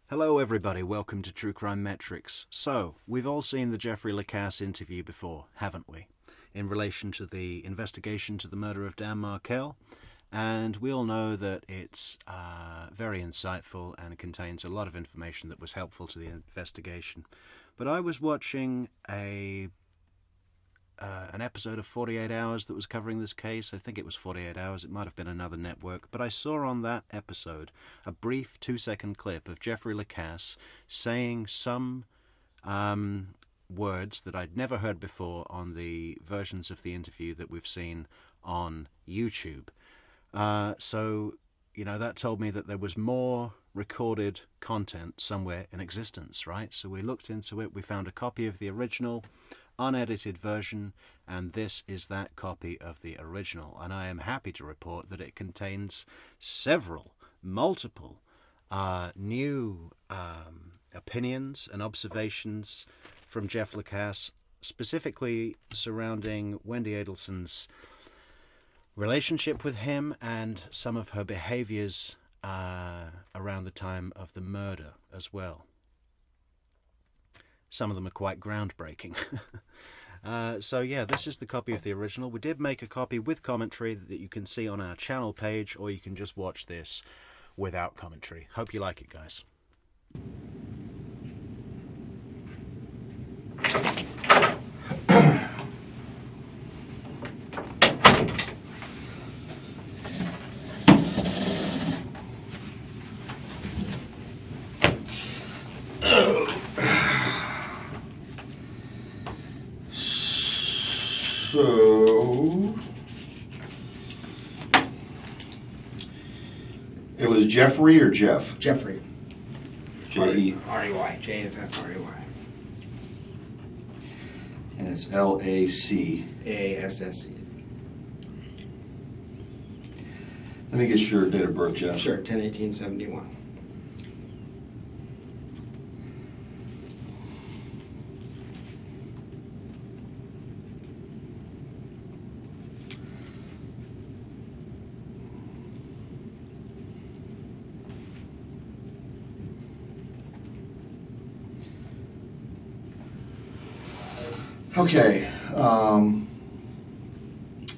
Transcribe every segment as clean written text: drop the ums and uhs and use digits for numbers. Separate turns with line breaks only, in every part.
Hello everybody, welcome to True Crime Metrics. So, we've all seen the Jeffrey Lacasse interview before, haven't we? In relation to the investigation to the murder of Dan Markel. And we all know that it's very insightful and contains a lot of information that was helpful to the investigation. But I was watching an episode of 48 Hours that was covering this case. I think it was 48 Hours. It might have been another network. But I saw on that episode a brief 2-second clip of Jeffrey Lacasse saying some words that I'd never heard before on the versions of the interview that we've seen on YouTube. So, that told me that there was more recorded content somewhere in existence, right? So we looked into it. We found a copy of the original unedited version, and this is that copy of the original, and I am happy to report that it contains multiple new opinions and observations from Jeff Lacasse, specifically surrounding Wendi Adelson's relationship with him and some of her behaviors around the time of the murder as well. Some of them are quite groundbreaking. So yeah, this is the copy of the original. We did make a copy with commentary that you can see on our channel page, or you can just watch this without commentary. Hope you like it, guys.
So, it was Jeffrey or Jeff?
Jeffrey.
J-E.
R-E-Y. J-F-F-R-E-Y.
And it's L-A-C.
A-S-S-E.
Let me get your date of birth, Jeff.
Sure, 10/18/71.
Okay,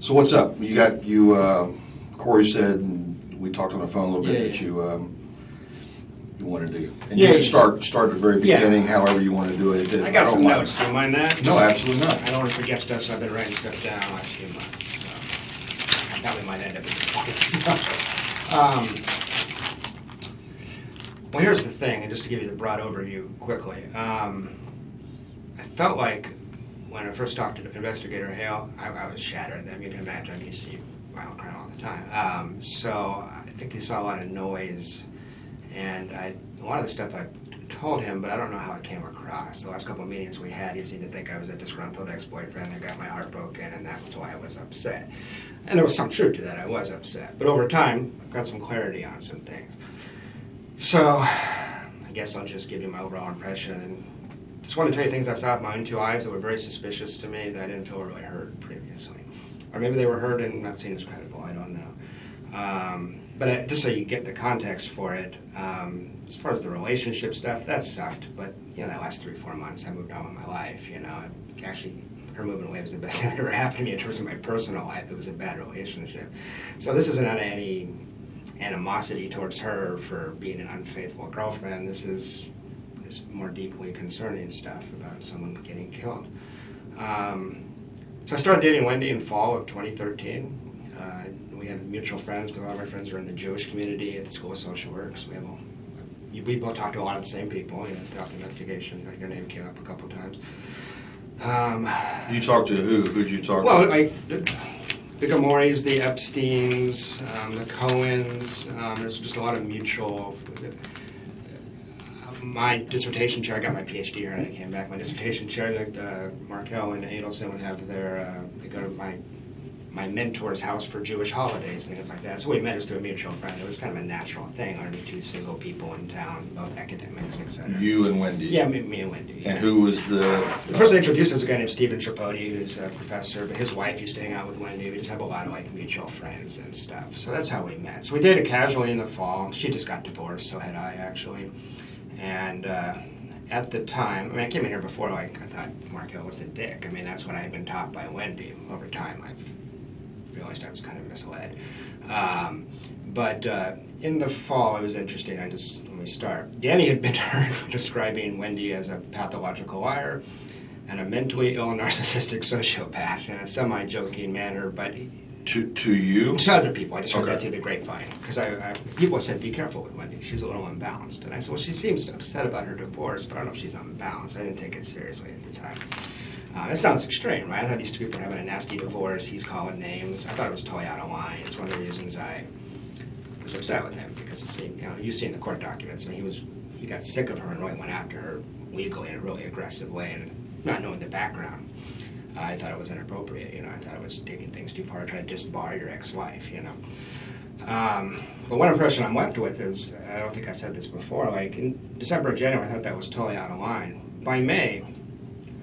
so what's up? Corey said, and we talked on the phone a little bit, that you wanted to, and you can start at the very beginning, however you want to do it.
I got some notes. Do you mind that?
No, absolutely not.
I don't want to forget stuff, so I've been writing stuff down the last few months. So I probably might end up in the pockets. Well, here's the thing, and just to give you the broad overview quickly. I felt like when I first talked to Investigator Hale, I was shattered. I mean, you can imagine, you see violent crime all the time. So I think he saw a lot of noise, and a lot of the stuff I told him, but I don't know how it came across. The last couple of meetings we had, he seemed to think I was a disgruntled ex-boyfriend that got my heart broken, and that was why I was upset. And there was some truth to that. I was upset. But over time, I've got some clarity on some things. So I guess I'll just give you my overall impression, and just want to tell you things I saw with my own two eyes that were very suspicious to me that I didn't feel really heard previously. Or maybe they were heard and not seen as credible, I don't know. But just so you get the context for it, as far as the relationship stuff, that sucked. But, the last 3-4 months I moved on with my life, Actually, her moving away was the best thing that ever happened to me in terms of my personal life. It was a bad relationship. So this isn't any animosity towards her for being an unfaithful girlfriend. This is more deeply concerning stuff about someone getting killed. So I started dating Wendy in fall of 2013. We have mutual friends, because a lot of my friends are in the Jewish community at the School of Social Work. So we both talked to a lot of the same people throughout the investigation. Your name came up a couple of times.
You talked to who? Who'd you talk to?
Well, the Gamoris, the Epsteins, the Cohens. There's just a lot of mutual. My dissertation chair, I got my PhD here and I came back. My dissertation chair, the Markel and Adelson would have they go to my mentor's house for Jewish holidays, things like that. So we met as through a mutual friend. It was kind of a natural thing. Only two single people in town, both academics, etc.
You and Wendy?
Yeah, me and Wendy.
And who was the
person I introduced is a guy named Stephen Tripodi, who's a professor, but his wife used to hang out with Wendy. We just have a lot of mutual friends and stuff. So that's how we met. So we dated casually in the fall. She just got divorced, so had I actually. And at the time, I mean, I came in here before, like, I thought Markel was a dick. I mean, that's what I had been taught by Wendy. Over time, I've realized I was kind of misled. But in the fall, it was interesting. Let me start. Danny had been heard describing Wendy as a pathological liar and a mentally ill narcissistic sociopath in a semi-joking manner, but
To you?
to other people. I just heard that through the grapevine. Because people said, be careful with Wendy. She's a little unbalanced. And I said, well, she seems upset about her divorce, but I don't know if she's unbalanced. I didn't take it seriously at the time. It sounds extreme, right? I thought these two people were having a nasty divorce. He's calling names. I thought it was totally out of line. It's one of the reasons I was upset with him, because you see in the court documents, I mean, he got sick of her and really went after her legally in a really aggressive way, and not knowing the background. I thought it was inappropriate, I thought it was taking things too far, trying to disbar your ex-wife, But one impression I'm left with is, I don't think I said this before, like in December or January, I thought that was totally out of line. By May,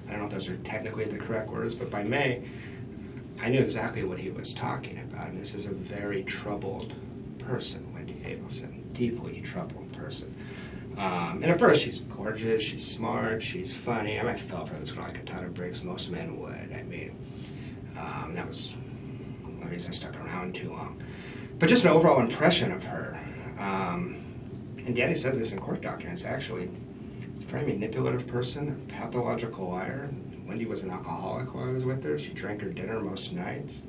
I don't know if those are technically the correct words, but by May, I knew exactly what he was talking about, and this is a very troubled person, Wendi Adelson, deeply troubled person. And at first, she's gorgeous, she's smart, she's funny. I mean, I fell for this girl like a ton of bricks. Most men would. I mean, that was one of the reasons I stuck around too long. But just an overall impression of her. And Danny says this in court documents, actually. A very manipulative person, a pathological liar. Wendy was an alcoholic while I was with her. She drank her dinner most nights.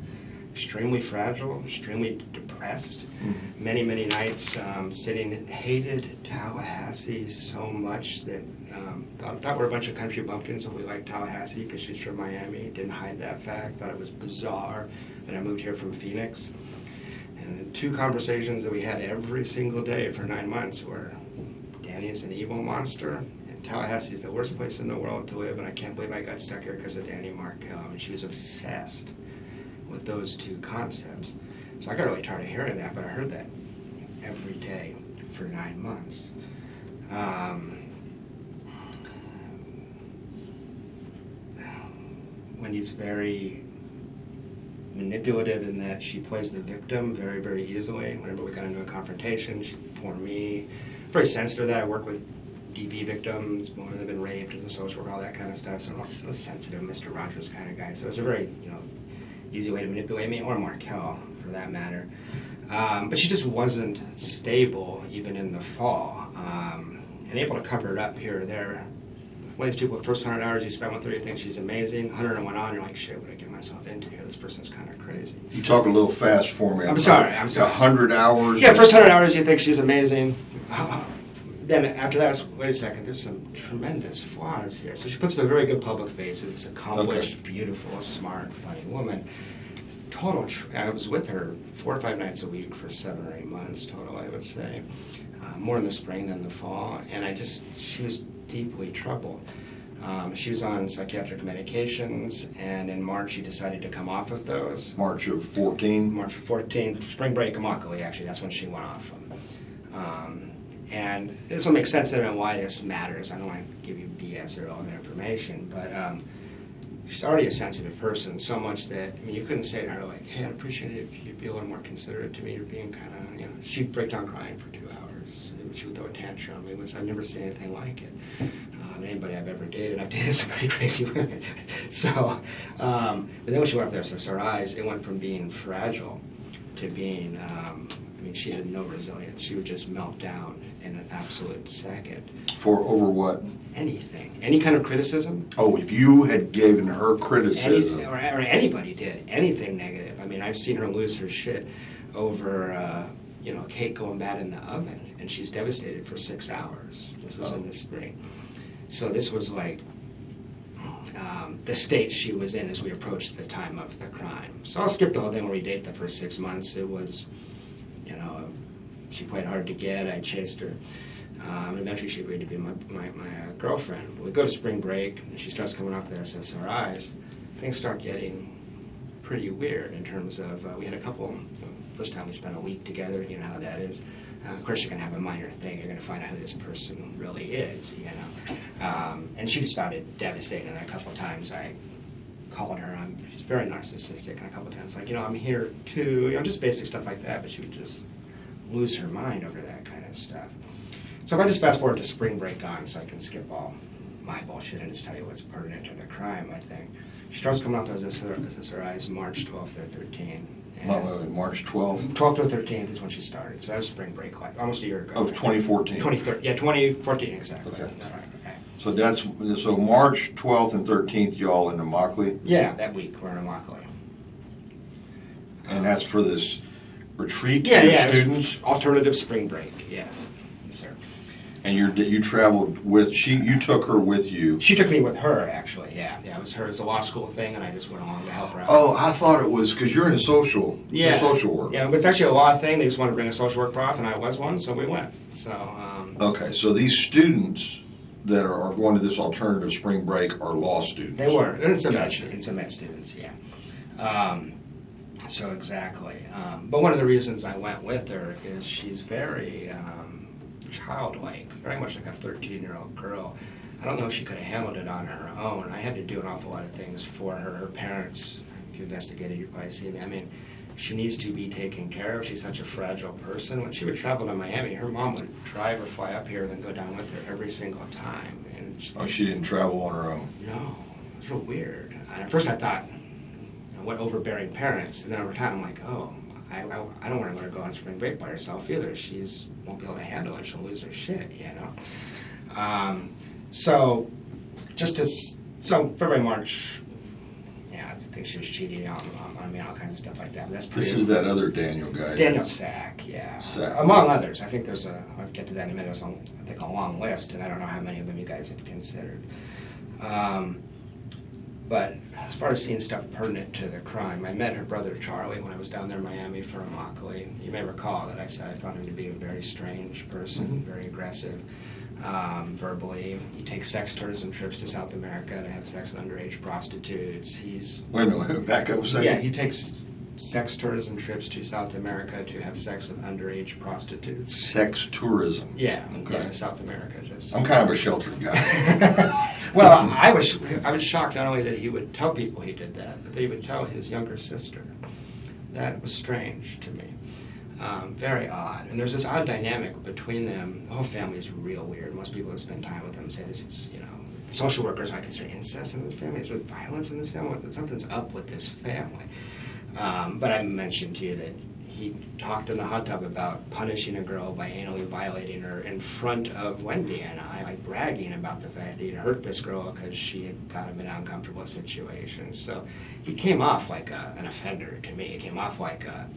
Extremely fragile, extremely depressed. Many, many nights sitting, hated Tallahassee so much that thought we're a bunch of country bumpkins, so we liked Tallahassee because she's from Miami. Didn't hide that fact. Thought it was bizarre that I moved here from Phoenix. And the two conversations that we had every single day for 9 months were, Danny is an evil monster, and Tallahassee is the worst place in the world to live, and I can't believe I got stuck here because of Danny Markel. I mean, she was obsessed with those two concepts. So I got really tired of hearing that, but I heard that every day for 9 months. Wendy's very manipulative in that she plays the victim very, very easily. Whenever we got into a confrontation, she'd pour me. Very sensitive to that. I work with DV victims, women that have been raped as a social worker, all that kind of stuff. So I'm a sensitive Mr. Rogers kind of guy. So it's a very, easy way to manipulate me, or Markel, for that matter. But she just wasn't stable, even in the fall, and able to cover it up here or there. One of these people, the first 100 hours you spend with her, you think she's amazing. 101 on, you're like, shit, what did I get myself into here? This person's kind of crazy.
You talk a little fast for me.
I'm sorry.
100 hours?
Yeah, first 100 hours you think she's amazing. Then after that, wait a second, there's some tremendous flaws here. So she puts up a very good public face as this accomplished, beautiful, smart, funny woman. I was with her 4 or 5 nights a week for 7 or 8 months total, I would say. More in the spring than the fall. And she was deeply troubled. She was on psychiatric medications, and in March she decided to come off of those.
March of 14?
March of 14, spring break, Immokalee, actually, that's when she went off. And this will make sense to why this matters. I don't want to give you BS or all that information, but she's already a sensitive person, so much that, you couldn't say to her, like, hey, I'd appreciate it if you'd be a little more considerate to me. You're being kind of, she'd break down crying for 2 hours. She would throw a tantrum. I've never seen anything like it. Anybody I've ever dated, I've dated some pretty crazy women. So, but then when she went up there to SRIs, it went from being fragile to being, she had no resilience. She would just melt down in an absolute second.
For over what?
Anything. Any kind of criticism.
Oh, if you had given her criticism.
Or anybody did. Anything negative. I've seen her lose her shit over, cake going bad in the oven, and she's devastated for 6 hours. This was in the spring. So this was like the state she was in as we approached the time of the crime. So I'll skip the whole thing where we date the first 6 months. It was, she played hard to get. I chased her. And eventually she agreed to be my girlfriend. We go to spring break, and she starts coming off the SSRIs. Things start getting pretty weird in terms of, we had a couple, first time we spent a week together, you know how that is. Of course, you're going to have a minor thing. You're going to find out who this person really is, And she just found it devastating. And a couple of times I called her. She's very narcissistic. And a couple of times, like, I'm here too. Just basic stuff like that. But she would just lose her mind over that kind of stuff. So if I just fast forward to spring break on, so I can skip all my bullshit and just tell you what's pertinent to the crime, I think. She starts coming out to SSRIs March 12th or 13th.
March 12th?
12th or 13th is when she started, so that was spring break, like almost a year ago.
Of 2014?
2014, exactly.
Okay.
Okay.
So March 12th and 13th, y'all in Immokalee?
Yeah, that week we're in Immokalee.
And that's for this retreat to
Yeah,
your
yeah,
students?
alternative spring break, yes. Yes, sir.
And you traveled with, you took her with you?
She took me with her, actually, yeah. Yeah, it was a law school thing, and I just went along to help her out.
Oh, I thought it was, because you're in social work.
Yeah, but it's actually a law thing. They just wanted to bring a social work prof, and I was one, so we went. So.
Okay, so these students that are going to this alternative spring break are law students?
They were, and some med students, yeah. So exactly. But one of the reasons I went with her is she's very childlike, very much like a 13-year-old girl. I don't know if she could have handled it on her own. I had to do an awful lot of things for her. Her parents, if you investigated, you've probably seen it. I mean, she needs to be taken care of. She's such a fragile person. When she would travel to Miami, her mom would drive or fly up here and then go down with her every single time. And
she didn't travel on her own?
No. It was real weird. And at first I thought, what overbearing parents. And then over time I'm like, oh, I don't want to let her go on spring break by herself either. She's won't be able to handle it. She'll lose her shit, you know. So February, March, yeah, I think she was cheating on me, all kinds of stuff like that. But that's
this is that other Daniel guy.
Daniel Sack, yeah.
Sack.
Among others. I think I'll get to that in a minute. There's I think a long list, and I don't know how many of them you guys have considered. But as far as seeing stuff pertinent to the crime, I met her brother Charlie when I was down there in Miami for Immokalee. You may recall that I said I found him to be a very strange person, very aggressive, verbally. He takes sex tourism trips to South America to have sex with underage prostitutes.
Wait a minute, back up a second.
Yeah, he takes sex tourism trips to South America to have sex with underage prostitutes.
Sex tourism?
Yeah,
okay.
Yeah, South America.
I'm kind of a sheltered guy.
Well, I was shocked not only that he would tell people he did that, but that he would tell his younger sister. That was strange to me. Very odd. And there's this odd dynamic between them. The whole family is real weird. Most people that spend time with them say this is, social workers might consider incest in this family. Is there violence in this family? Something's up with this family. But I mentioned to you that he talked in the hot tub about punishing a girl by anally violating her in front of Wendy and I, like bragging about the fact that he'd hurt this girl because she had got him in an uncomfortable situation. So he came off like an offender to me. He came off like a,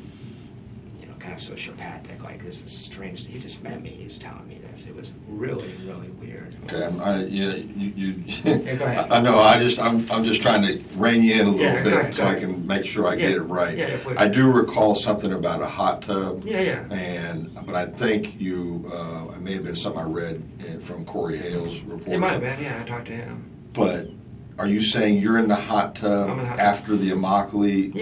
kind of sociopathic, like this is strange. He just met me. He's telling me this. It was really, really weird.
Okay,
Yeah, go ahead.
I know. I'm just trying to rein you in a little bit
ahead,
so I can make sure I get it right.
Yeah,
I do recall something about a hot tub.
Yeah.
But I think it may have been something I read from Corey Hale's report.
It might have been. Yeah, I talked to him.
But are you saying you're in the hot tub after the Immokalee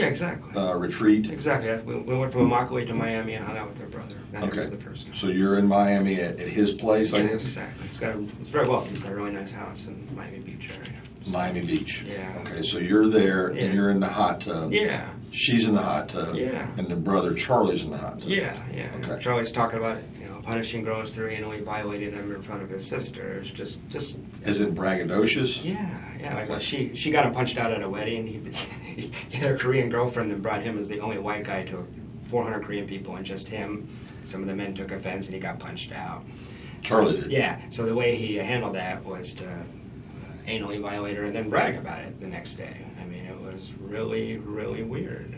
retreat?
Exactly. We went from Immokalee to Miami and hung out with their brother.
Okay.
For the first time.
So you're in Miami at his place, I guess?
Exactly. It's very wealthy. He's got a really nice house in Miami Beach area.
Miami Beach.
Yeah.
Okay, so you're there and you're in the hot tub.
Yeah.
She's in the hot tub.
Yeah.
And the brother Charlie's in the hot tub.
Yeah.
Okay.
Charlie's talking about punishing girls through anally violating them in front of his sister. It's just.
Is it braggadocious?
Yeah. Like she got him punched out at a wedding. He had a Korean girlfriend and brought him as the only white guy to 400 Korean people and just him. Some of the men took offense and he got punched out.
Charlie did?
Yeah. So the way he handled that was to anally violate her and then brag about it the next day. I mean, it was really, really weird.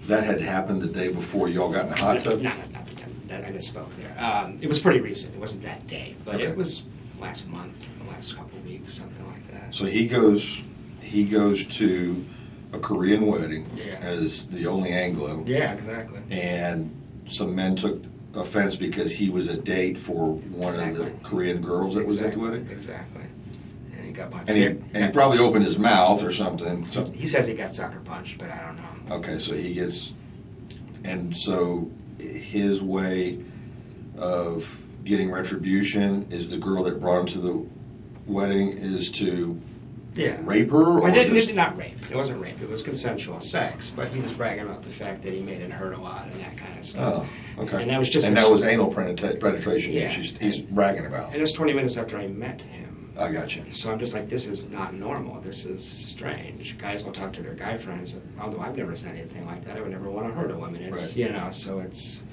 That had happened the day before y'all got in the hot tub?
No, I misspoke there. It was pretty recent. It wasn't that day, but It was last month, the last couple of weeks, something like that.
So he goes to a Korean wedding as the only Anglo.
Yeah, exactly.
And some men took offense because he was a date for one of the Korean girls that was at the wedding?
Exactly. And he got punched.
And he probably opened his mouth or something.
He says he got sucker punched, but I don't know.
Okay, so he gets... And so his way of getting retribution is the girl that brought him to the wedding is to rape her?
Well, it did not rape. It wasn't rape. It was consensual sex. But he was bragging about the fact that he made it hurt a lot and that kind of stuff.
Oh. Okay.
And that was just.
And that was anal penetration.
Yeah.
He's bragging about.
And it's 20 minutes after I met him.
I got you.
So I'm just like, this is not normal. This is strange. Guys will talk to their guy friends. Although I've never said anything like that, I would never want to hurt a woman. It's
right.
you know. So it's.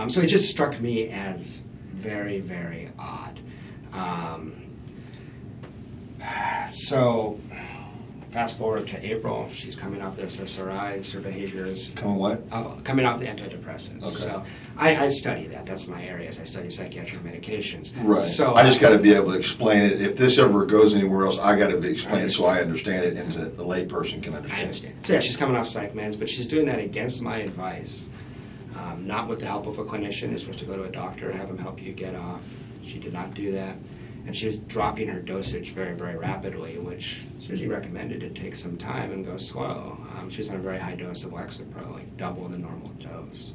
So it just struck me as very, very odd. So fast forward to April, she's coming off this SRIs, her behavior is
Coming what?
coming off the antidepressants.
Okay.
So I study that. That's my areas. I study psychiatric medications.
Right.
So
I just got to be able to explain it. If this ever goes anywhere else, I got to be explained so I understand it and the lay person can understand.
I understand. So yeah, she's coming off psych meds, but she's doing that against my advice, not with the help of a clinician. You're supposed to go to a doctor, have him help you get off. She did not do that. And she was dropping her dosage very, very rapidly, which is usually recommended to take some time and go slow. She was on a very high dose of Lexapro, like double the normal dose.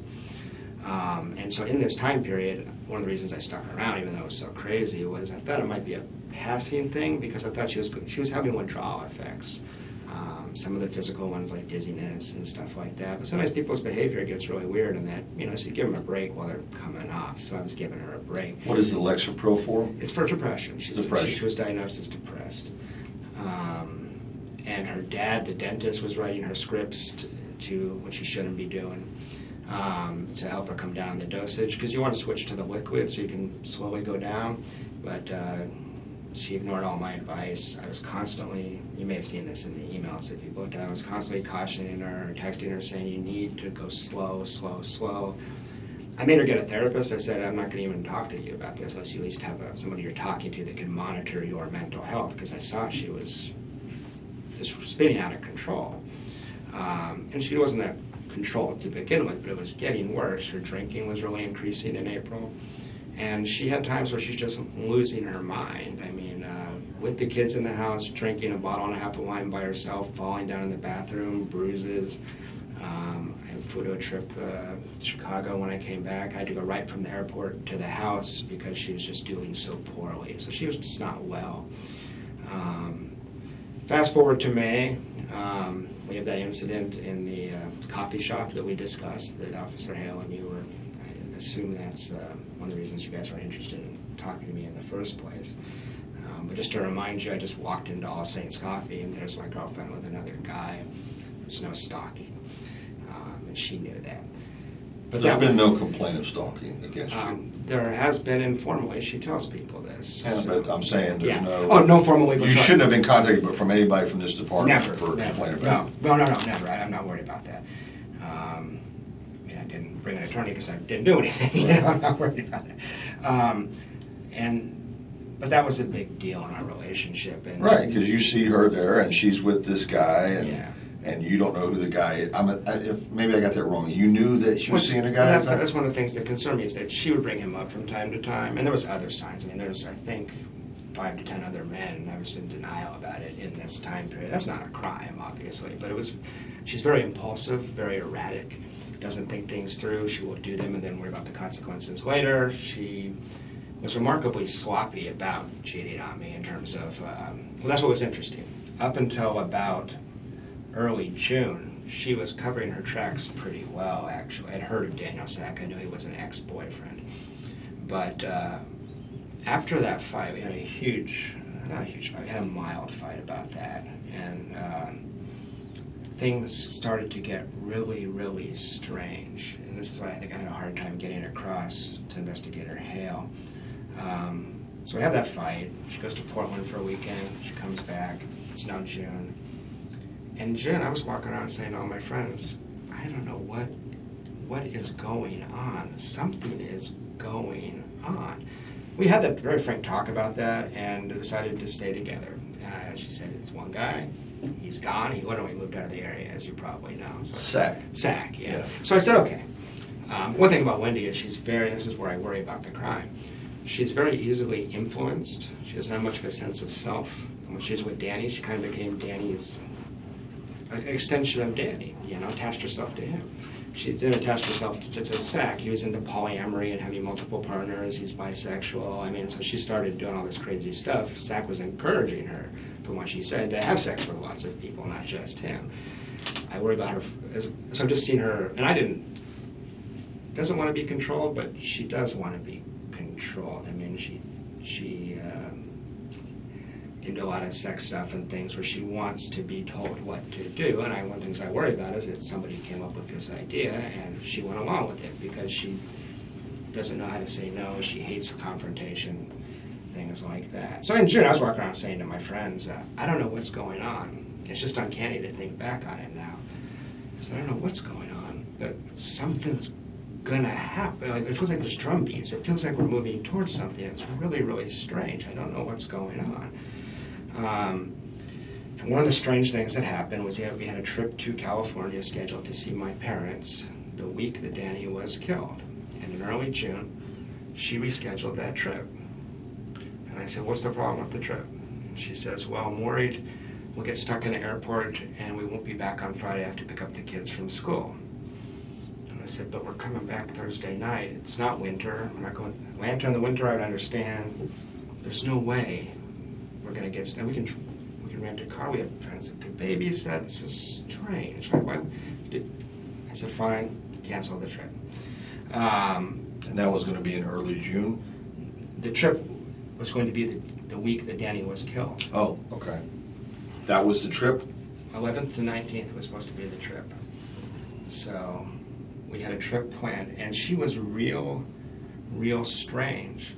And so in this time period, one of the reasons I stuck around, even though it was so crazy, was I thought it might be a passing thing because I thought she was having withdrawal effects. Some of the physical ones like dizziness and stuff like that. But sometimes people's behavior gets really weird and that, so you give them a break while they're coming off. So I was giving her a break.
What is the Lexapro for?
It's for depression.
Depression.
She was diagnosed as depressed. And her dad, the dentist, was writing her scripts to what she shouldn't be doing to help her come down the dosage. Because you want to switch to the liquid so you can slowly go down. But she ignored all my advice. I was constantly, you may have seen this in the emails if you looked at it, I was constantly cautioning her, texting her saying you need to go slow, slow, slow. I made her get a therapist. I said, I'm not going to even talk to you about this unless you at least have somebody you're talking to that can monitor your mental health, because I saw she was just spinning out of control. And she wasn't that controlled to begin with, but it was getting worse. Her drinking was really increasing in April. And she had times where she's just losing her mind. I mean, with the kids in the house, drinking a bottle and a half of wine by herself, falling down in the bathroom, bruises. I flew to a trip to Chicago. When I came back, I had to go right from the airport to the house because she was just doing so poorly. So she was just not well. Fast forward to May, we have that incident in the coffee shop that we discussed that Officer Hale and you were, I assume that's one of the reasons you guys were interested in talking to me in the first place. But just to remind you, I just walked into All Saints Coffee and there's my girlfriend with another guy. There's no stalking, and she knew that. But
there's been no complaint of stalking against you?
There has been informally. She tells people this.
Yeah,
so.
but I'm saying there's no...
Oh, no formal legal
You
charge.
shouldn't have been contacted from anybody from this department
Never,
for a
never.
complaint about it?
No, never. I'm not worried about that. I mean, I didn't bring an attorney because I didn't do anything.
Right.
I'm not worried about it. But that was a big deal in our relationship. And
Right, because you see her there and she's with this guy and...
Yeah.
And you don't know who the guy is. If maybe I got that wrong. You knew that she was seeing a guy?
That's one of the things that concerned me, is that she would bring him up from time to time. And there was other signs. I mean, there's, I think, 5 to 10 other men. I was in denial about it in this time period. That's not a crime, obviously. But she's very impulsive, very erratic, doesn't think things through. She will do them and then worry about the consequences later. She was remarkably sloppy about cheating on me in terms of, well, that's what was interesting. Up until about early June, she was covering her tracks pretty well, actually. I'd heard of Daniel Sack. I knew he was an ex-boyfriend. But after that fight, we had not a huge fight, we had a mild fight about that. And things started to get really, really strange. And this is what I think I had a hard time getting across to Investigator Hale. So we have that fight. She goes to Portland for a weekend. She comes back. It's now June. In June, I was walking around saying to all my friends, I don't know what is going on. Something is going on. We had that very frank talk about that and decided to stay together. She said, it's one guy. He's gone. He literally moved out of the area, as you probably know. So, Sack, yeah. So I said, okay. One thing about Wendy is this is where I worry about the crime. She's very easily influenced. She doesn't have much of a sense of self. And when she was with Danny, she kind of became Danny's extension of Danny, attached herself to him. She didn't attach herself to Sack. He was into polyamory and having multiple partners. He's bisexual. I mean, so she started doing all this crazy stuff. Sack was encouraging her, from what she said, to have sex with lots of people, not just him. I worry about her. So I've just seen her, and I didn't doesn't want to be controlled, but she does want to be controlled. I mean, she into a lot of sex stuff and things where she wants to be told what to do. And one of the things I worry about is that somebody came up with this idea and she went along with it because she doesn't know how to say no. She hates confrontation, things like that. So in June, I was walking around saying to my friends, I don't know what's going on. It's just uncanny to think back on it now. I said, I don't know what's going on, but something's gonna happen. Like, it feels like there's drum beats. It feels like we're moving towards something. It's really, really strange. I don't know what's going on. And one of the strange things that happened was we had a trip to California scheduled to see my parents the week that Danny was killed. And in early June, she rescheduled that trip. And I said, what's the problem with the trip? And she says, well, I'm worried we'll get stuck in the airport and we won't be back on Friday. I have to pick up the kids from school. And I said, but we're coming back Thursday night. It's not winter. We're not going. Atlanta in the winter, I would understand. There's no way we're going to get stuck. We can rent a car. We have friends that could babysit. This is strange. I said, fine, cancel the trip.
And that was going to be in early June?
The trip was going to be the week that Danny was killed.
Oh, okay. That was the trip?
11th to 19th was supposed to be the trip. So we had a trip planned, and she was real strange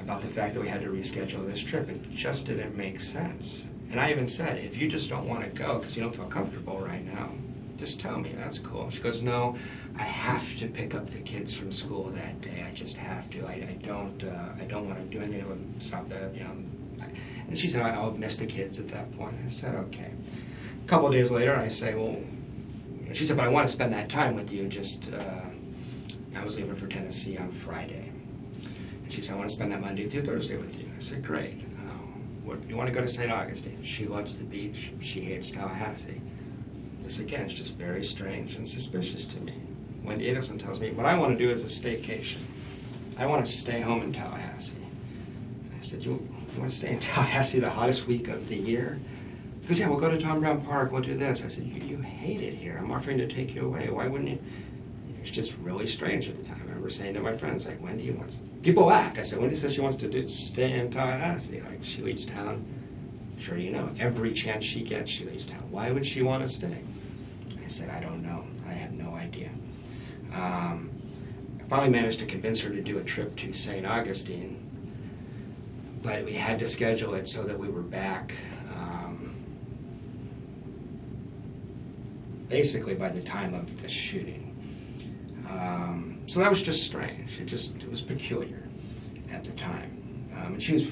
about the fact that we had to reschedule this trip. It just didn't make sense. And I even said, if you just don't want to go because you don't feel comfortable right now, just tell me, that's cool. She goes, no, I have to pick up the kids from school that day. I just have to. I don't want to do anything to stop that, you know. And she said, I'll miss the kids at that point. I said, okay. A couple of days later, I say, well, she said, but I want to spend that time with you. I was leaving for Tennessee on Friday. And she said, I want to spend that Monday through Thursday with you. I said, great. You want to go to St. Augustine? She loves the beach. She hates Tallahassee. This, again, is just very strange and suspicious to me. Wendi Adelson tells me, what I want to do is a staycation. I want to stay home in Tallahassee. I said, you want to stay in Tallahassee the hottest week of the year? He goes, yeah, we'll go to Tom Brown Park, we'll do this. I said, you hate it here. I'm offering to take you away. Why wouldn't you? It was just really strange at the time. I remember saying to my friends, like, Wendy wants... People laughed. I said, Wendy says she wants to stay in Tallahassee. Like, she leaves town. Sure, you know, every chance she gets, she leaves town. Why would she want to stay? I said, I don't know. I have no idea. I finally managed to convince her to do a trip to St. Augustine, but we had to schedule it so that we were back basically by the time of the shooting. So that was just strange. It was peculiar at the time. And she was,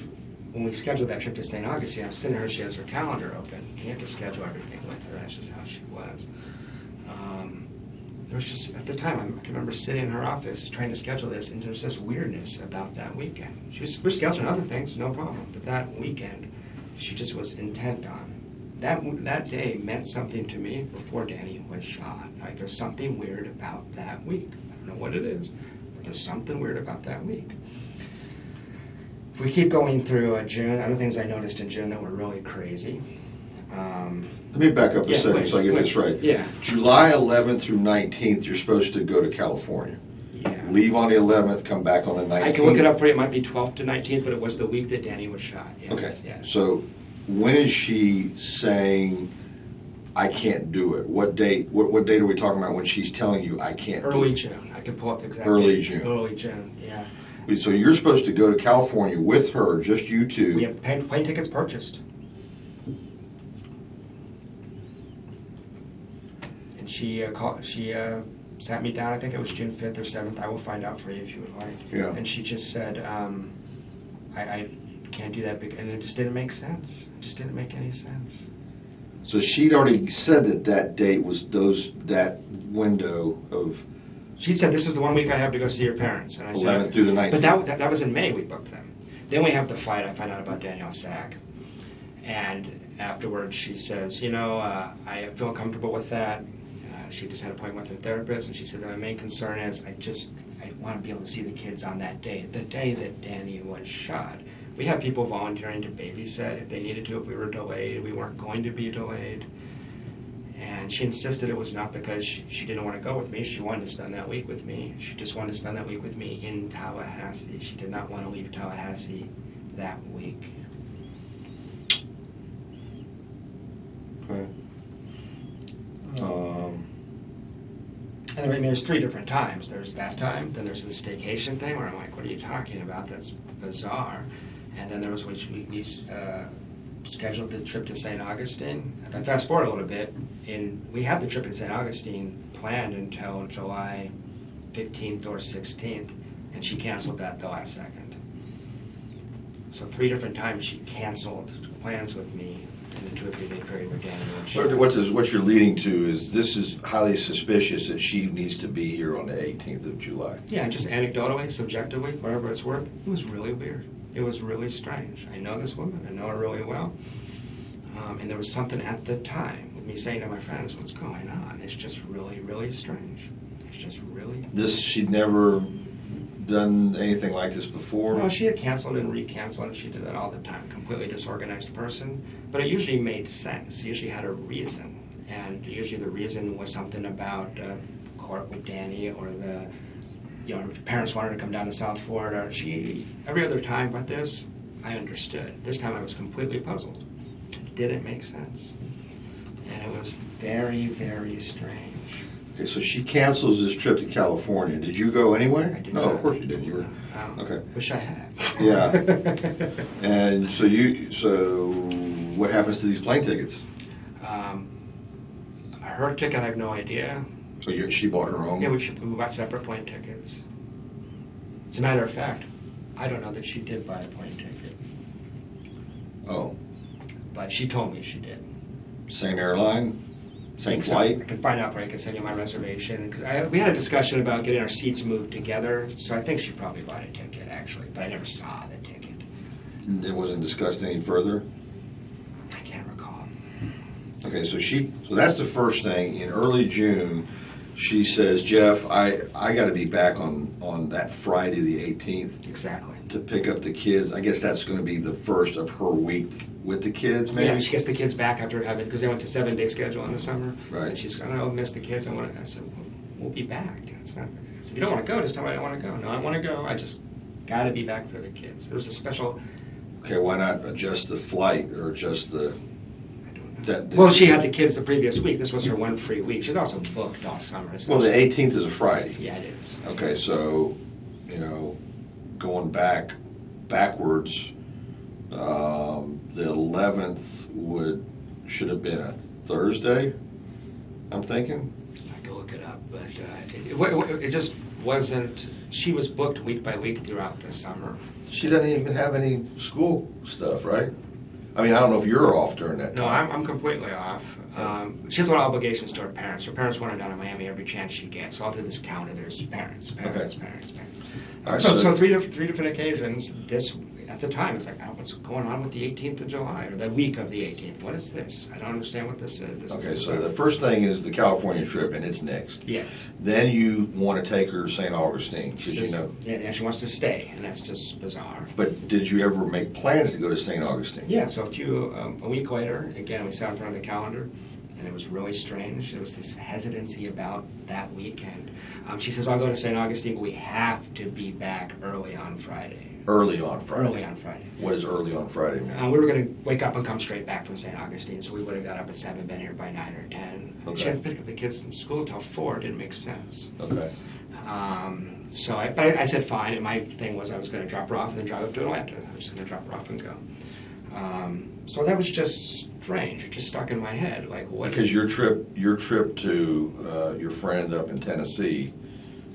when we scheduled that trip to St. Augustine, I was sitting her, she has her calendar open. You have to schedule everything with her. That's just how she was. There was just, at the time, I can remember sitting in her office trying to schedule this, and there was this weirdness about that weekend. We're scheduling other things, no problem, but that weekend, she just was intent on. That day meant something to me before Danny was shot. Like, there's something weird about that week. I don't know what it is, but there's something weird about that week. If we keep going through June, other things I noticed in June that were really crazy.
Let me back up a second
please,
so I get this right.
Yeah.
July 11th through 19th, you're supposed to go to California.
Yeah.
Leave on the 11th, come back on the 19th.
I can look it up for you. It might be 12th to 19th, but it was the week that Danny was shot. Yes.
Okay.
Yes.
So when is she saying, I can't do it? What date? What date are we talking about when she's telling you I can't do it?
Early June. I can pull up the exact
Early
date.
June.
Early June, yeah.
So you're supposed to go to California with her, just you two.
We have plane tickets purchased. And she sat me down, I think it was June 5th or 7th. I will find out for you if you would like.
Yeah.
And she just said, I can't do that, and it just didn't make sense. It just didn't make any sense.
So she'd already said that date was that window of...
She said, this is the 1 week I have to go see your parents. And I
11th
said,
through the 19th.
But that was in May we booked them. Then we have the flight. I find out about Danielle's sack. And afterwards she says, I feel comfortable with that. She just had an appointment with her therapist, and she said, my main concern is I want to be able to see the kids on that day, the day that Danny was shot. We had people volunteering to babysit if they needed to, if we were delayed. We weren't going to be delayed. And she insisted it was not because she didn't want to go with me. She wanted to spend that week with me. She just wanted to spend that week with me in Tallahassee. She did not want to leave Tallahassee that week.
Okay.
And I mean, there's 3 different times. There's that time, then there's the staycation thing where I'm like, what are you talking about? That's bizarre. And then there was when we scheduled the trip to St. Augustine. If I fast forward a little bit, we had the trip in St. Augustine planned until July 15th or 16th, and she canceled that the last second. So 3 different times she canceled plans with me in the 2 or 3 day period we're getting.
What you're leading to is this is highly suspicious that she needs to be here on the 18th of July.
Yeah, just anecdotally, subjectively, whatever it's worth, it was really weird. It was really strange. I know this woman. I know her really well. And there was something at the time with me saying to my friends, what's going on? It's just really, really strange. It's just really...
She'd never done anything like this before?
No, she had canceled and recanceled, and she did that all the time. Completely disorganized person. But it usually made sense. It usually had a reason. And usually the reason was something about court with Danny, or the... parents wanted to come down to South Florida. Every other time but this, I understood. This time I was completely puzzled. It didn't make sense. And it was very, very strange.
Okay, so she cancels this trip to California. Did you go anyway?
I did
No,
not.
of course you didn't. You were okay.
Wish I had.
Yeah. And so what happens to these plane tickets?
Her ticket, I have no idea.
So she bought her own?
Yeah, we bought separate plane tickets. As a matter of fact, I don't know that she did buy a plane ticket.
Oh.
But she told me she did.
Same airline? Same
So.
flight?
I can find out for you. I can send you my reservation. Because we had a discussion about getting our seats moved together, so I think she probably bought a ticket, actually. But I never saw the ticket.
It wasn't discussed any further?
I can't recall.
Okay, so that's the first thing. In early June, she says, Jeff, I got to be back on that Friday the 18th.
Exactly.
To pick up the kids. I guess that's going to be the first of her week with the kids, maybe?
Yeah, she gets the kids back after having, because they went to 7-day schedule in the summer.
Right.
And she's going, I'll miss the kids. I said, we'll be back. It's not, I said, you don't want to go, just tell me I don't want to go. No, I want to go. I just got to be back for the kids. There was a special...
Okay, why not adjust the flight or adjust the...
Well, she had the kids the previous week. This was her one free week. She's also booked all summer. So
well, the 18th is a Friday.
Yeah, it is.
Okay, so, going backwards, the 11th should have been a Thursday, I'm thinking.
I can look it up, but it just wasn't. She was booked week by week throughout the summer.
She doesn't even have any school stuff, right? I mean, I don't know if you're off during that
No,
time.
I'm completely off. She has a lot of obligations to her parents. Her parents want her down in Miami every chance she gets. All through this county, there's parents.
All right,
so three different occasions. This at the time, it's like, oh, what's going on with the 18th of July or the week of the 18th? What is this? I don't understand what this is.
Okay, so the first thing is the California trip, and it's next.
Yes.
Then you want to take her to St. Augustine,
She
because
says, yeah, she wants to stay, and that's just bizarre.
But did you ever make plans to go to St. Augustine?
Yeah, so a week later, again, we sat in front of the calendar, and it was really strange. There was this hesitancy about that weekend. She says, I'll go to St. Augustine, but we have to be back early on Friday.
Early on Friday?
Early on Friday.
What does early on Friday mean?
We were going to wake up and come straight back from St. Augustine, so we would have got up at 7, been here by 9 or 10.
Okay.
She had to pick up the kids from school until 4. It didn't make sense.
Okay.
So I said fine, and my thing was I was going to drop her off and then drive up to Atlanta. I was going to drop her off and go. So that was just strange. It just stuck in my head. Like, what?
Because your trip to your friend up in Tennessee,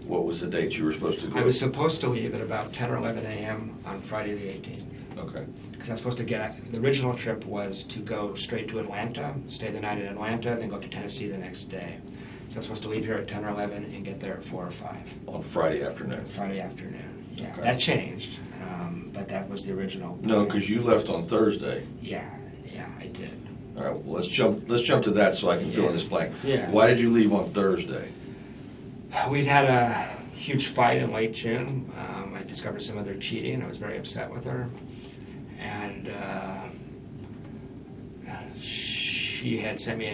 what was the date you were supposed to go?
I was supposed to leave at about 10 or 11 a.m. on Friday the 18th.
Okay.
Because I was supposed to the original trip was to go straight to Atlanta, stay the night in Atlanta, then go up to Tennessee the next day. So I was supposed to leave here at 10 or 11 and get there at 4 or 5.
On Friday afternoon?
Friday afternoon, yeah.
Okay.
That changed, but that was the original.
No, because you left on Thursday.
Yeah, I did.
All right, well, let's jump to that so I can fill in this blank.
Yeah.
Why did you leave on Thursday?
We'd had a huge fight in late June. I discovered some other cheating. I was very upset with her. And she had sent me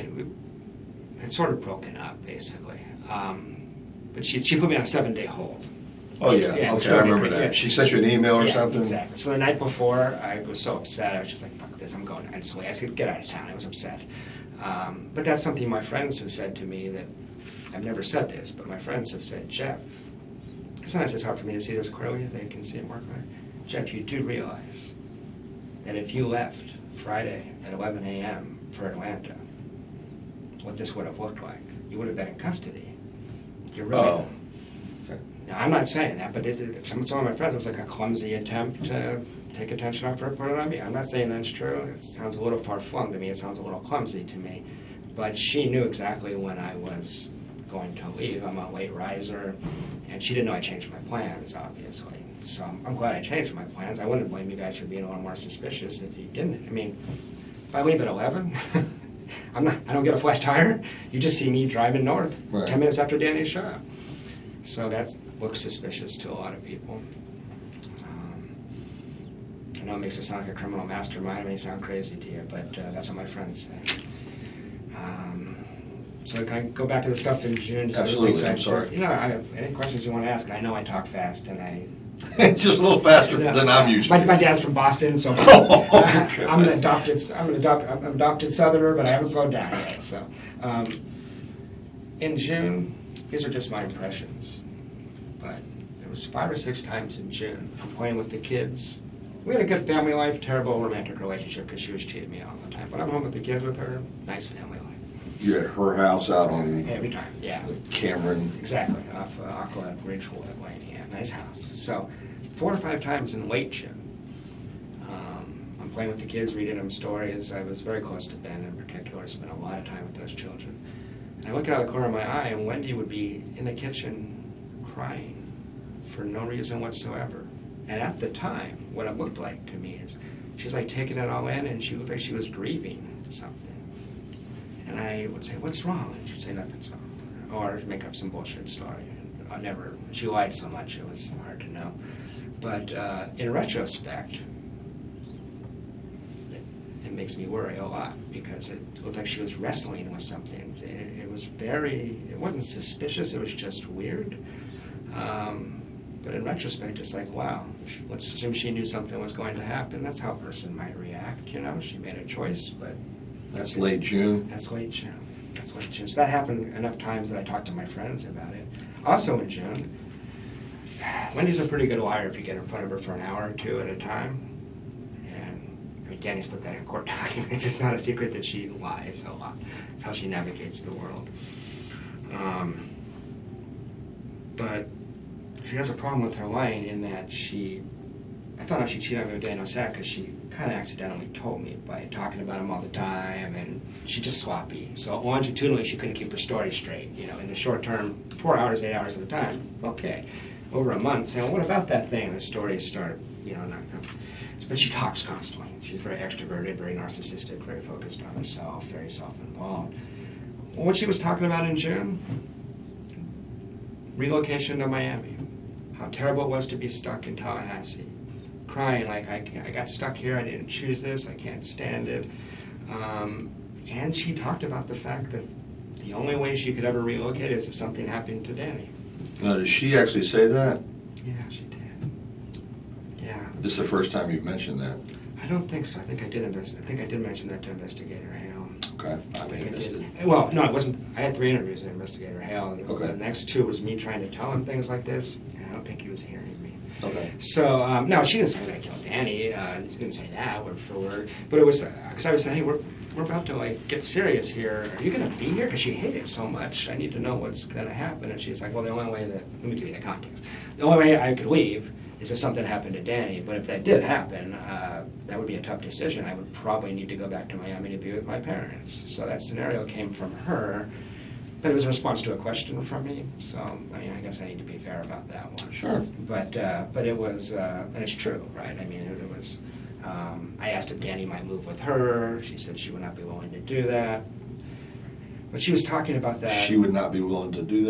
had sort of broken up, basically. But she put me on a 7-day hold.
Oh, yeah. Okay, I remember that.
Yeah,
she sent you an email or something?
Exactly. So the night before, I was so upset. I was just like, fuck this, I'm going. I said, get out of town. I was upset. But that's something my friends have said to me that, I've never said this, but my friends have said, Jeff, because sometimes it's hard for me to see this clearly, they can see it more clearly. Jeff, you do realize that if you left Friday at 11 a.m. for Atlanta, what this would have looked like, you would have been in custody. You're really...
Oh. Okay.
Now, I'm not saying that, but some of my friends, it was like a clumsy attempt to take attention off her and put it on me. I'm not saying that's true. It sounds a little far-flung to me. It sounds a little clumsy to me. But she knew exactly when I was going to leave. I'm a late riser, and she didn't know I changed my plans, obviously. So I'm glad I changed my plans. I wouldn't blame you guys for being a little more suspicious if you didn't. I mean, if I leave at 11, I don't get a flat tire. You just see me driving north 10 minutes after Danny showed up. So that looks suspicious to a lot of people. I know it makes it sound like a criminal mastermind. It may sound crazy to you, but that's what my friends say. So can I go back to the stuff in June?
Absolutely, I'm sorry.
Any questions you want to ask? And I know I talk fast, and I...
Just a little faster than I'm used to.
My dad's from Boston, so I'm an adopted Southerner, but I haven't slowed down yet. So, in June, these are just my impressions, but there was 5 or 6 times in June I'm playing with the kids. We had a good family life, terrible romantic relationship because she was cheating me all the time. But I'm home with the kids with her, nice family life.
You at her house out on...
Every time, yeah.
Cameron.
Exactly, off Aqua Ridgewood Lane, yeah, nice house. So 4 or 5 times in late June, I'm playing with the kids, reading them stories. I was very close to Ben in particular, spent a lot of time with those children. And I look out of the corner of my eye, and Wendy would be in the kitchen crying for no reason whatsoever. And at the time, what it looked like to me is she was like taking it all in, and she looked like she was grieving something. And I would say, what's wrong? And she'd say, nothing's wrong. Or make up some bullshit story. She lied so much, it was hard to know. But in retrospect, it makes me worry a lot because it looked like she was wrestling with something. It wasn't suspicious, it was just weird. But in retrospect, it's like, wow, let's assume she knew something was going to happen. That's how a person might react, She made a choice, but...
That's late June?
That's late June. So that happened enough times that I talked to my friends about it. Also in June, Wendy's a pretty good liar if you get in front of her for an hour or 2 at a time. And Danny's put that in court documents. It's not a secret that she lies a lot. It's how she navigates the world. But she has a problem with her lying in that I found out she cheated on me with Dan Ossack because she kind of accidentally told me by talking about him all the time, and she's just sloppy. So longitudinally, she couldn't keep her story straight. In the short term, 4 hours, 8 hours at a time, okay. Over a month, saying, well, what about that thing? The stories start, But she talks constantly. She's very extroverted, very narcissistic, very focused on herself, very self-involved. What she was talking about in June, relocation to Miami. How terrible it was to be stuck in Tallahassee. Crying like, I got stuck here, I didn't choose this, I can't stand it. And she talked about the fact that the only way she could ever relocate is if something happened to Danny.
Now, did she actually say that?
Yeah, she did. Yeah.
This is the first time you've mentioned that.
I don't think so. I think I did mention that to Investigator Hale.
Okay. I think I missed it.
Well, no, it wasn't. I had 3 interviews with Investigator Hale.
Okay.
The next 2 was me trying to tell him things like this, and I don't think he was hearing me.
Okay.
So, no, she didn't say that I killed Danny. She didn't say that word for word. But it was, because I was saying, hey, we're about to, get serious here. Are you going to be here? Because she hated it so much. I need to know what's going to happen. And she's like, well, the only way let me give you the context. The only way I could leave is if something happened to Danny. But if that did happen, that would be a tough decision. I would probably need to go back to Miami to be with my parents. So that scenario came from her. But it was a response to a question from me, so I guess I need to be fair about that one.
Sure.
But it was, and it's true, right? It was. I asked if Danny might move with her. She said she would not be willing to do that. But she was talking about that.
She would not be willing to do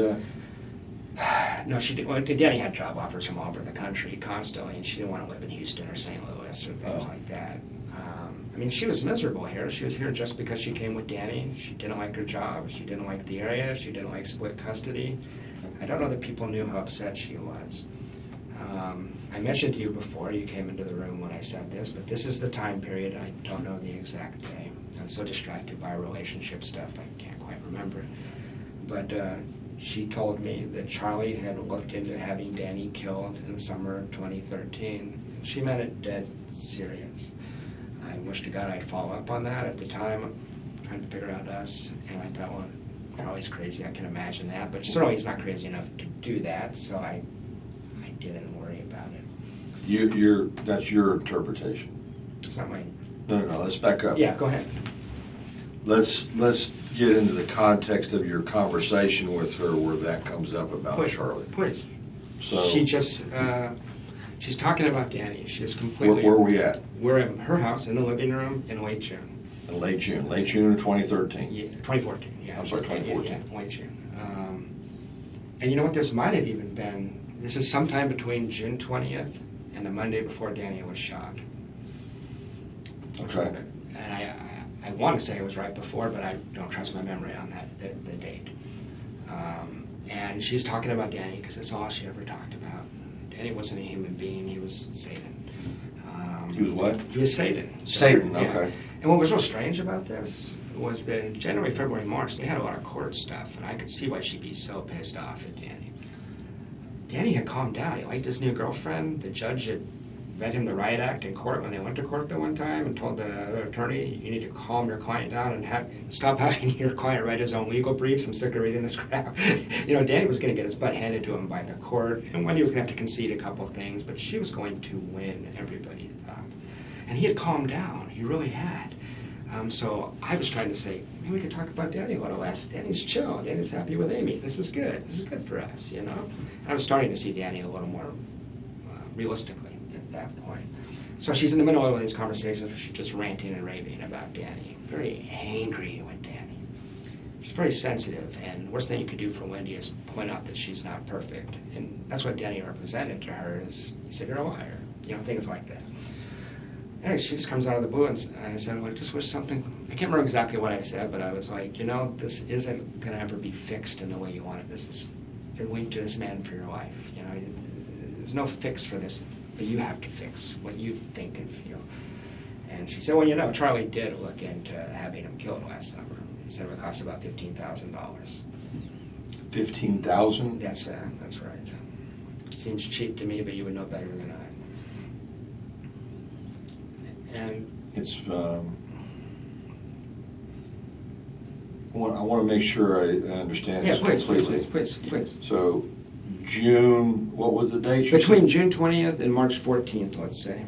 that?
No, she did. Well, Danny had job offers from all over the country constantly, and she didn't want to live in Houston or St. Louis or things like that. mean, she was miserable here. She was here just because she came with Danny. She didn't like her job. She didn't like the area. She didn't like split custody. I don't know that people knew how upset she was. I mentioned to you before you came into the room when I said this, but this is the time period. I don't know the exact day. I'm so distracted by relationship stuff, I can't quite remember it. But she told me that Charlie had looked into having Danny killed in the summer of 2013. She meant it dead serious. I wish to God I'd follow up on that. At the time, trying to figure out us, and I thought, well, Charlie's crazy, I can imagine that, but certainly he's not crazy enough to do that, so I didn't worry about it.
That's your interpretation.
It's not mine.
No, let's back up.
Yeah, go ahead.
Let's get into the context of your conversation with her where that comes up about
Please,
Charlie.
Please.
So
She just, she's talking about Danny. She is completely...
where are we at?
We're at her house in the living room in late June.
In late June of 2013.
Yeah, 2014, yeah.
I'm sorry, 2014.
Yeah, late June. And you know what, this might have even been, this is sometime between June 20th and the Monday before Danny was shot.
Okay.
And I want to say it was right before, but I don't trust my memory on that, the date. And she's talking about Danny because that's all she ever talked about. Danny wasn't a human being, he was Satan.
He was what?
He was Satan.
Satan,
Yeah.
okay.
And what was real strange about this was that in January, February, March, they had a lot of court stuff, and I could see why she'd be so pissed off at Danny. Danny had calmed down. He liked his new girlfriend. The judge had read him the riot act in court when they went to court the one time and told the other attorney, you need to calm your client down and stop having your client write his own legal briefs. I'm sick of reading this crap. You know, Danny was going to get his butt handed to him by the court, and Wendy was going to have to concede a couple things, but she was going to win, everybody thought. And he had calmed down. He really had. So I was trying to say, maybe we could talk about Danny a little less. Danny's chill. Danny's happy with Amy. This is good. This is good for us, you know? And I was starting to see Danny a little more realistically at that point. So she's in the middle of these conversations where she's just ranting and raving about Danny. Very angry with Danny. She's very sensitive, and the worst thing you could do for Wendy is point out that she's not perfect. And that's what Danny represented to her is, he said, you're a liar. You know, things like that. Anyway, she just comes out of the blue, and I said, well, I just wish something, I can't remember exactly what I said, but I was like, you know, this isn't going to ever be fixed in the way you want it. This is, you're linked to this man for your life. You know, there's no fix for this, but you have to fix what you think and feel. And she said, well, you know, Charlie did look into having him killed last summer. He said it would cost about $15,000.
$15,000?
That's right. It seems cheap to me, but you would know better than I. And
It's, I want to make sure I understand this completely.
Please.
So, June, what was the date?
Between June 20th and March 14th, let's say.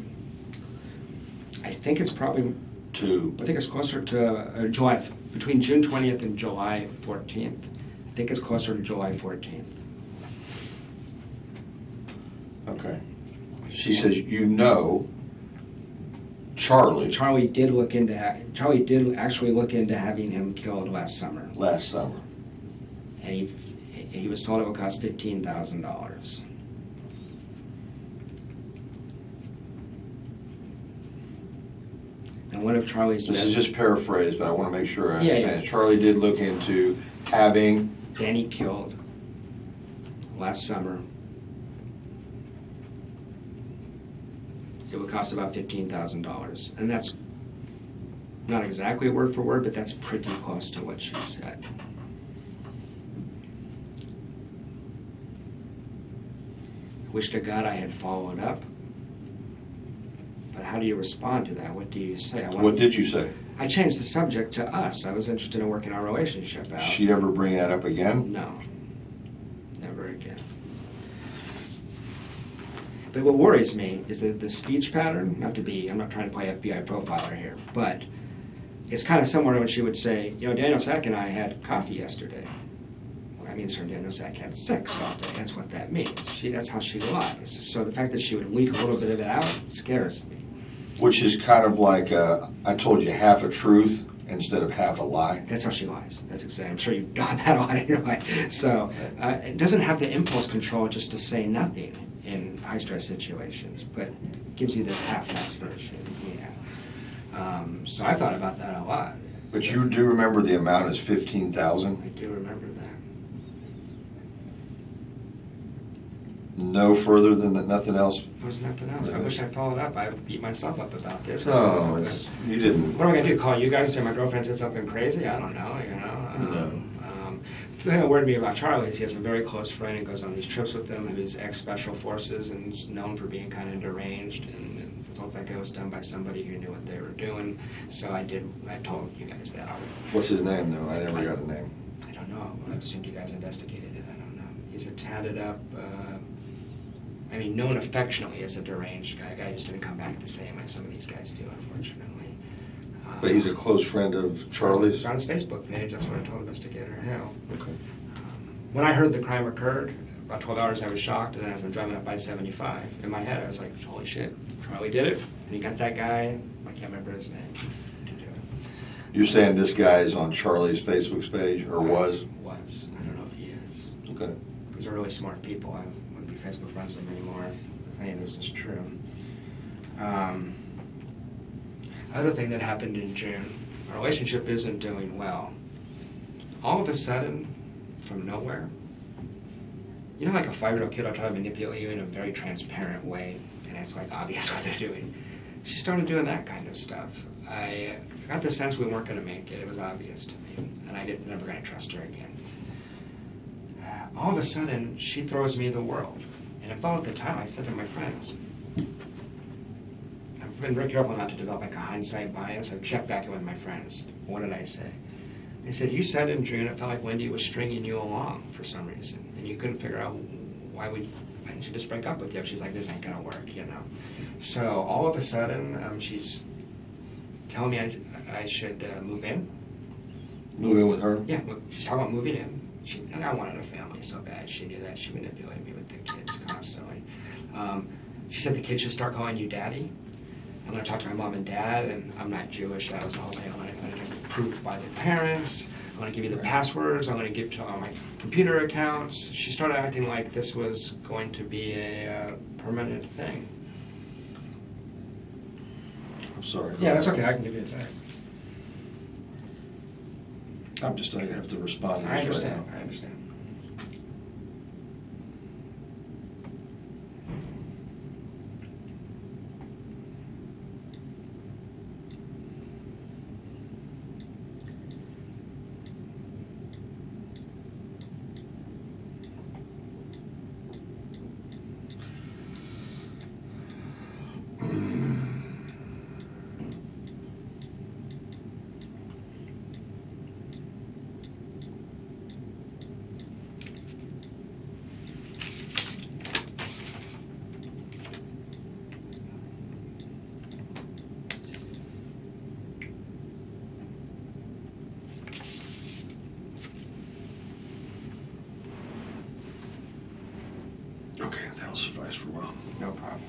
I think it's probably, I think it's closer to July, between June 20th and July 14th. I think it's closer to July 14th.
Okay. She says, you know, Charlie
did actually look into having him killed last summer. And he was told it would cost $15,000. And one of Charlie's...
This is just paraphrased, but I want to make sure I understand.
Yeah.
Charlie did look into having
Danny killed last summer. It would cost about $15,000. And that's not exactly word for word, but that's pretty close to what she said. I wish to God I had followed up. But how do you respond to that? What do you say?
What did you say?
I changed the subject to us. I was interested in working our relationship out.
Did she ever bring that up again?
No. Never again. But what worries me is that the speech pattern, I'm not trying to play FBI profiler here, but it's kind of similar when she would say, you know, Daniel Sack and I had coffee yesterday. Well, that means her and Daniel Sack had sex all day. That's what that means. That's how she lies. So the fact that she would leak a little bit of it out scares me.
Which is kind of like, I told you half a truth instead of half a lie.
That's how she lies. That's exactly. I'm sure you've done that a lot in your life. So it doesn't have the impulse control just to say nothing in high-stress situations, but gives you this half-assed version. So I thought about that a lot.
But you do remember the amount is 15,000?
I do remember that.
No further than that, nothing else?
There was nothing else. I wish I followed up. I beat myself up about this.
No, you didn't.
What am I going to do? Call you guys and say my girlfriend said something crazy? I don't know, you know.
No.
The thing that worried me about Charlie is he has a very close friend and goes on these trips with him who's ex-special forces and is known for being kind of deranged, and it looked like it was done by somebody who knew what they were doing. So I told you guys that already.
What's his name, though? I never got a name.
I don't know. I assumed you guys investigated it. I don't know. He's a tatted up, known affectionately as a deranged guy. Guy just didn't come back the same like some of these guys do, unfortunately.
But he's a close friend of Charlie's?
It's on his Facebook page. That's what I told Investigator Hale.
Okay.
When I heard the crime occurred, about 12 hours, I was shocked. And then as I'm driving up I-75, in my head, I was like, holy shit, Charlie did it. And he got that guy, I can't remember his name, to do it.
You're saying this guy's on Charlie's Facebook page, or was?
Was. I don't know if he is.
Okay.
These are really smart people. I wouldn't be Facebook friends with them anymore if any of this is true. Other thing that happened in June, our relationship isn't doing well. All of a sudden, from nowhere, you know, like a 5-year-old kid will try to manipulate you in a very transparent way, and it's like obvious what they're doing. She started doing that kind of stuff. I got the sense we weren't going to make it. It was obvious to me, and I never going to trust her again. All of a sudden, she throws me the world, and I thought at the time, I said to my friends, I've been very careful not to develop like a hindsight bias. I've checked back in with my friends. What did I say? They said, you said in June it felt like Wendy was stringing you along for some reason, and you couldn't figure out why didn't she just break up with you? She's like, this ain't gonna work, you know. So all of a sudden, she's telling me I should move in.
Move in with her?
Yeah, she's talking about moving in. And I wanted a family so bad. She knew that. She manipulated me with the kids constantly. She said the kids should start calling you daddy. I'm going to talk to my mom and dad, and I'm not Jewish. That was the whole thing. I'm going to get approved by the parents. I'm going to give you the passwords. I'm going to give to all my computer accounts. She started acting like this was going to be a permanent thing.
I'm sorry.
Yeah, that's okay. I can give you a second.
I have to respond to this
I understand.
right now.
I understand.
Okay, that'll suffice for a while.
No problem.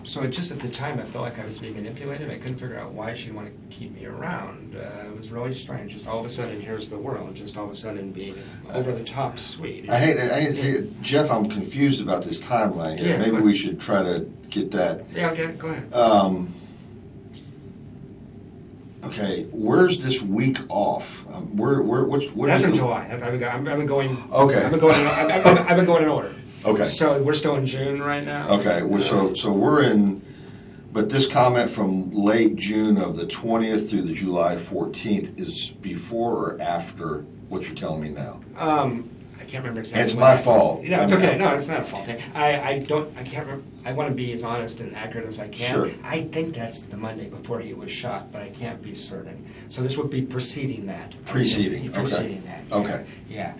So just at the time, I felt like I was being manipulated. I couldn't figure out why she'd want to keep me around. It was really strange. Just all of a sudden, here's the world. Just all of a sudden being over the top sweet.
I hate it. Jeff, I'm confused about this timeline here.
Yeah,
Maybe we should try to get that.
Yeah, okay, go ahead.
Okay, where's this week off? What
That's
is
in
the-
July. I've been going.
Okay.
I've been going in order.
Okay.
So we're still in June right now.
Okay, so we're in, but this comment from late June of the 20th through the July 14th is before or after what you're telling me now?
I can't remember exactly.
It's my fault.
No, it's okay. No, it's not a fault thing. I can't remember. I want to be as honest and accurate as I can.
Sure.
I think that's the Monday before he was shot, but I can't be certain. So this would be preceding that.
Preceding, okay.
Preceding that.
Okay.
Yeah.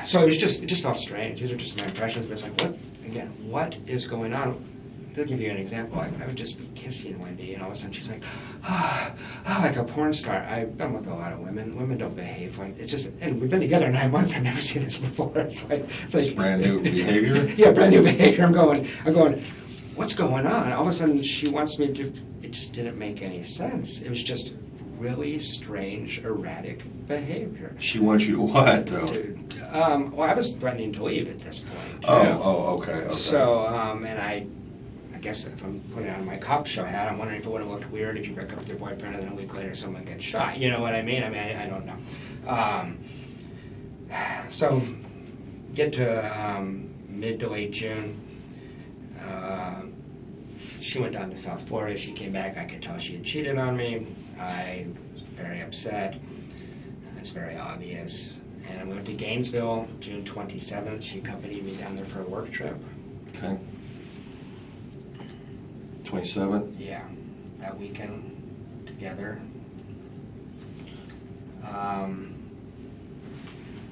So it just felt strange. These are just my impressions, but it's like, what is going on? To give you an example, I would just be kissing Wendy, and all of a sudden she's like, like a porn star. I've been with a lot of women. Women don't behave like it's just. And we've been together 9 months. I've never seen this before. It's like
Brand new behavior.
Yeah, brand new behavior. I'm going. What's going on? All of a sudden she wants me to. It just didn't make any sense. It was just really strange, erratic behavior.
She wants you to what, though?
Well, I was threatening to leave at this point.
Okay.
So, and I guess if I'm putting on my cop show hat, I'm wondering if it would have looked weird if you break up with your boyfriend and then a week later someone gets shot. You know what I mean? I don't know. So get to mid to late June. She went down to South Florida. She came back. I could tell she had cheated on me. I was very upset. It's very obvious. And we went to Gainesville, June 27th. She accompanied me down there for a work trip.
Okay. 27th?
Yeah, that weekend together.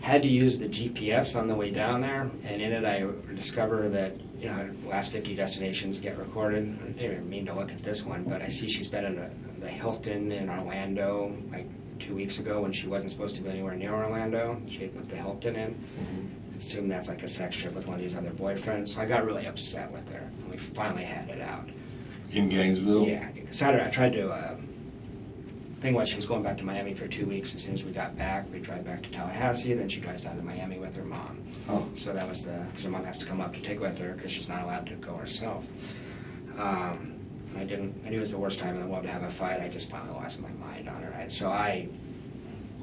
Had to use the GPS on the way down there, and in it I discover that, you know, last 50 destinations get recorded. I didn't even mean to look at this one, but I see she's been in the Hilton in Orlando like 2 weeks ago when she wasn't supposed to be anywhere near Orlando. She had put the Hilton in. Assume that's like a sex trip with one of these other boyfriends. So I got really upset with her, and we finally had it out.
In Gainesville?
Yeah. Saturday I tried to, thing was she was going back to Miami for 2 weeks. As soon as we got back, we drive back to Tallahassee, then she drives down to Miami with her mom.
Oh.
So that was because her mom has to come up to take with her because she's not allowed to go herself. I knew it was the worst time in the world to have a fight. I just finally lost my mind on her. So the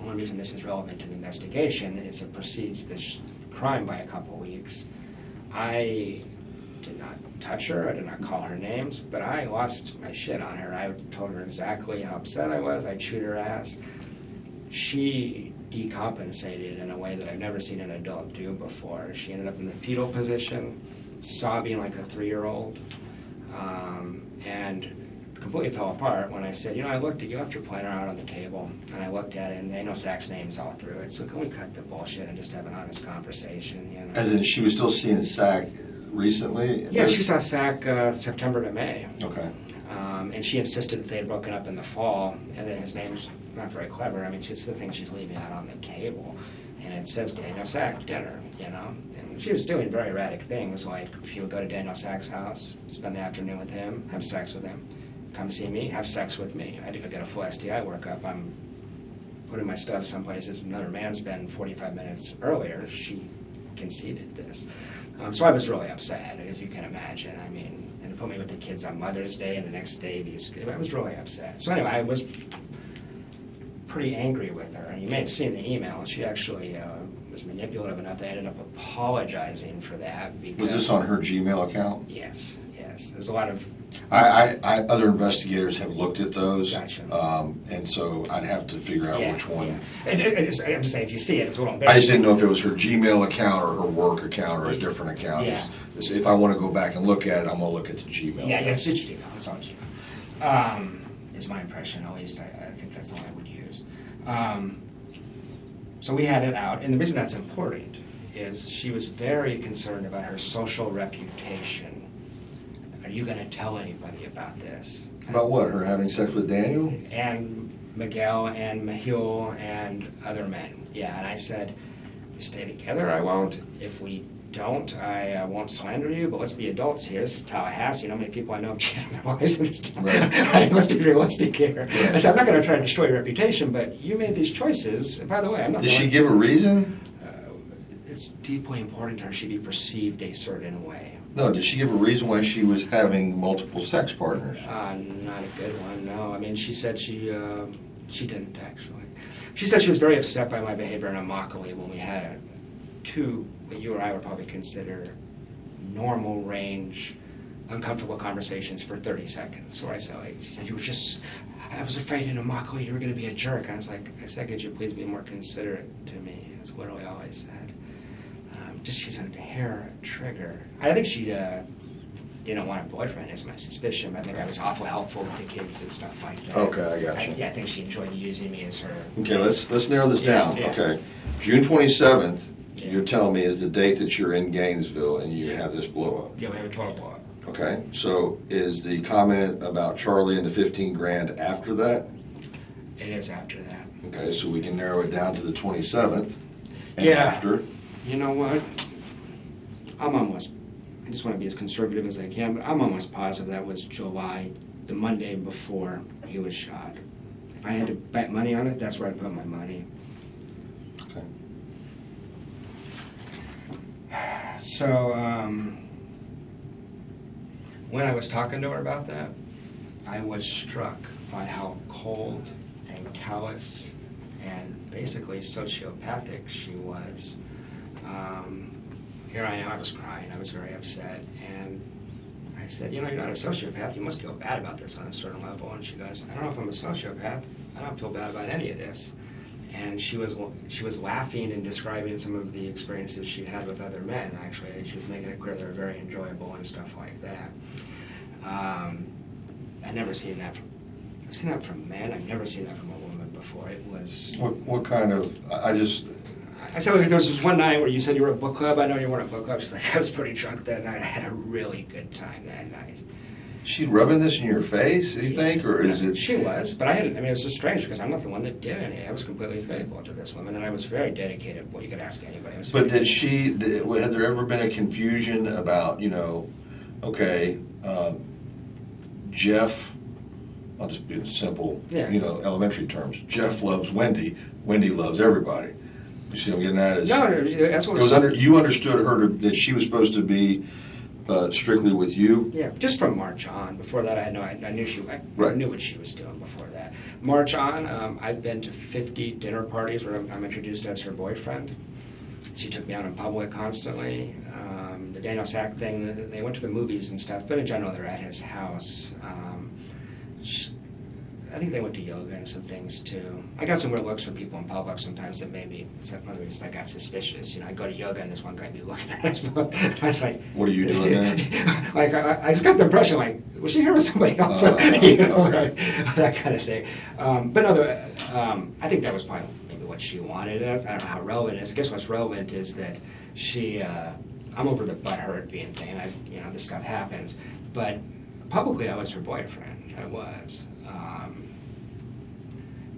only reason this is relevant to the investigation is it precedes this crime by a couple weeks. I did not touch her, I did not call her names, but I lost my shit on her. I told her exactly how upset I was. I chewed her ass. She decompensated in a way that I've never seen an adult do before. She ended up in the fetal position, sobbing like a 3-year-old, and completely fell apart when I said, you know, you left your planner out on the table, and I looked at it, and they know Zach's names all through it, so can we cut the bullshit and just have an honest conversation, you know?
As in, she was still seeing Zach recently?
Yeah, she saw Zach September to May.
Okay.
And she insisted that they had broken up in the fall, and that his name's not very clever. I mean, it's the thing she's leaving out on the table, and it says Daniel Sack dinner, you know? And she was doing very erratic things, like she would go to Daniel Sack's house, spend the afternoon with him, have sex with him, come see me, have sex with me. I had to go get a full STI workup. I'm putting my stuff someplace as another man's been 45 minutes earlier. She conceded this. So I was really upset, as you can imagine. I mean, and to put me with the kids on Mother's Day and the next day, I was really upset. So anyway, I was pretty angry with her. And you may have seen the email. She actually was manipulative enough that I ended up apologizing for that.
Was this on her Gmail account?
Yes. There's a lot of...
Other investigators have looked at those.
Gotcha.
And so I'd have to figure out which one.
Yeah. And I'm just saying, if you see it, it's a little
I
embarrassing.
just didn't know if it was her Gmail account or her work account or a different account.
Yeah.
If I want to go back and look at it, I'm going to look at the Gmail.
Yeah, it's Gmail. It's all Gmail. Is my impression, at least. I think that's the one I would use. So we had it out, and the reason that's important is she was very concerned about her social reputation. Are you going to tell anybody about this?
About what? Her having sex with Daniel?
And Miguel and Mahil and other men. Yeah, and I said, if we stay together, I won't. If we don't, I won't slander you, but let's be adults here. This is Tallahassee. You know how many people I know have cheated on their wives in this town? Right. I must be realistic here. Yeah. I said, I'm not going to try to destroy your reputation, but you made these choices. And by the way, I'm not...
Did she give a reason?
It's deeply important to her she be perceived a certain way.
No, did she give a reason why she was having multiple sex partners?
Not a good one, no. I mean, she said she didn't, actually. She said she was very upset by my behavior in Immokalee when we had two, what you or I would probably consider normal range, uncomfortable conversations for 30 seconds. Where I said, she said, I was afraid in Immokalee you were going to be a jerk. I said, could you please be more considerate to me? That's literally all I said. She's a hair trigger. I think she didn't want a boyfriend, is my suspicion. I think I was awful helpful with the kids and stuff like that.
Okay, I got you.
I think she enjoyed using me as her...
Okay, let's narrow this down. Yeah. Okay, June 27th, you're telling me is the date that you're in Gainesville and you have this blow up.
Yeah, we have a total blow up.
Okay, so is the comment about Charlie and the 15 grand after that?
It is after that.
Okay, so we can narrow it down to the 27th and
yeah.
after.
You know what? I just want to be as conservative as I can, but I'm almost positive that was July, the Monday before he was shot. If I had to bet money on it, that's where I'd put my money.
Okay.
So, when I was talking to her about that, I was struck by how cold and callous and basically sociopathic she was. Here I am, I was crying, I was very upset, and I said, you know, you're not a sociopath, you must feel bad about this on a certain level. And she goes, I don't know if I'm a sociopath, I don't feel bad about any of this. And she was laughing and describing some of the experiences she'd had with other men, actually. She was making it clear they were very enjoyable and stuff like that. I've never seen that from men. I've never seen that from a woman before. It was...
What kind of...
I said, there was this one night where you said you were at book club. I know you weren't at book club. She's like, I was pretty drunk that night. I had a really good time that night.
She rubbing this in your face, you think, or is it...
She was, but it was just strange because I'm not the one that did any. I was completely faithful to this woman, and I was very dedicated. Well, you could ask anybody.
But had there ever been a confusion about, you know, okay, Jeff, I'll just be in simple, you know, elementary terms. Jeff loves Wendy. Wendy loves everybody. You see what I'm getting at?
No, that's what
you understood her that she was supposed to be strictly with you?
Yeah, just from March on. Before that, I knew what she was doing before that. March on, I've been to 50 dinner parties where I'm introduced as her boyfriend. She took me out in public constantly. The Daniel Sack thing, they went to the movies and stuff, but in general, they're at his house. I think they went to yoga and some things too. I got some weird looks from people in public sometimes that made me, one of the reasons I got suspicious. You know, I go to yoga and this one guy be looking at us. I was like,
what are you doing there?
Like, I just got the impression, like, was she here with somebody else? You know, that kind of thing. But no, I think that was probably maybe what she wanted. I don't know how relevant it is. I guess what's relevant is that I'm over the butthurt being thing. This stuff happens. But publicly, I was her boyfriend. I was.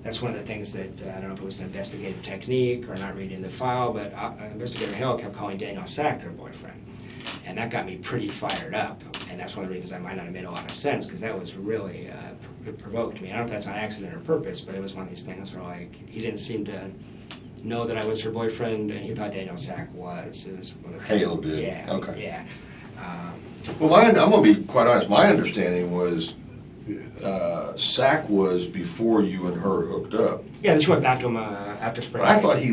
That's one of the things that, I don't know if it was an investigative technique or not reading the file, but Investigator Hill kept calling Daniel Sack her boyfriend. And that got me pretty fired up. And that's one of the reasons I might not have made a lot of sense, because that was really, it provoked me. I don't know if that's on accident or purpose, but it was one of these things where, like, he didn't seem to know that I was her boyfriend, and he thought Daniel Sack was. It was one of the
Hale did.
Yeah.
Okay.
Yeah.
Well, I'm going to be quite honest. My understanding was Sack was before you and her hooked up.
Yeah, and she went back to him after spring.
But I thought he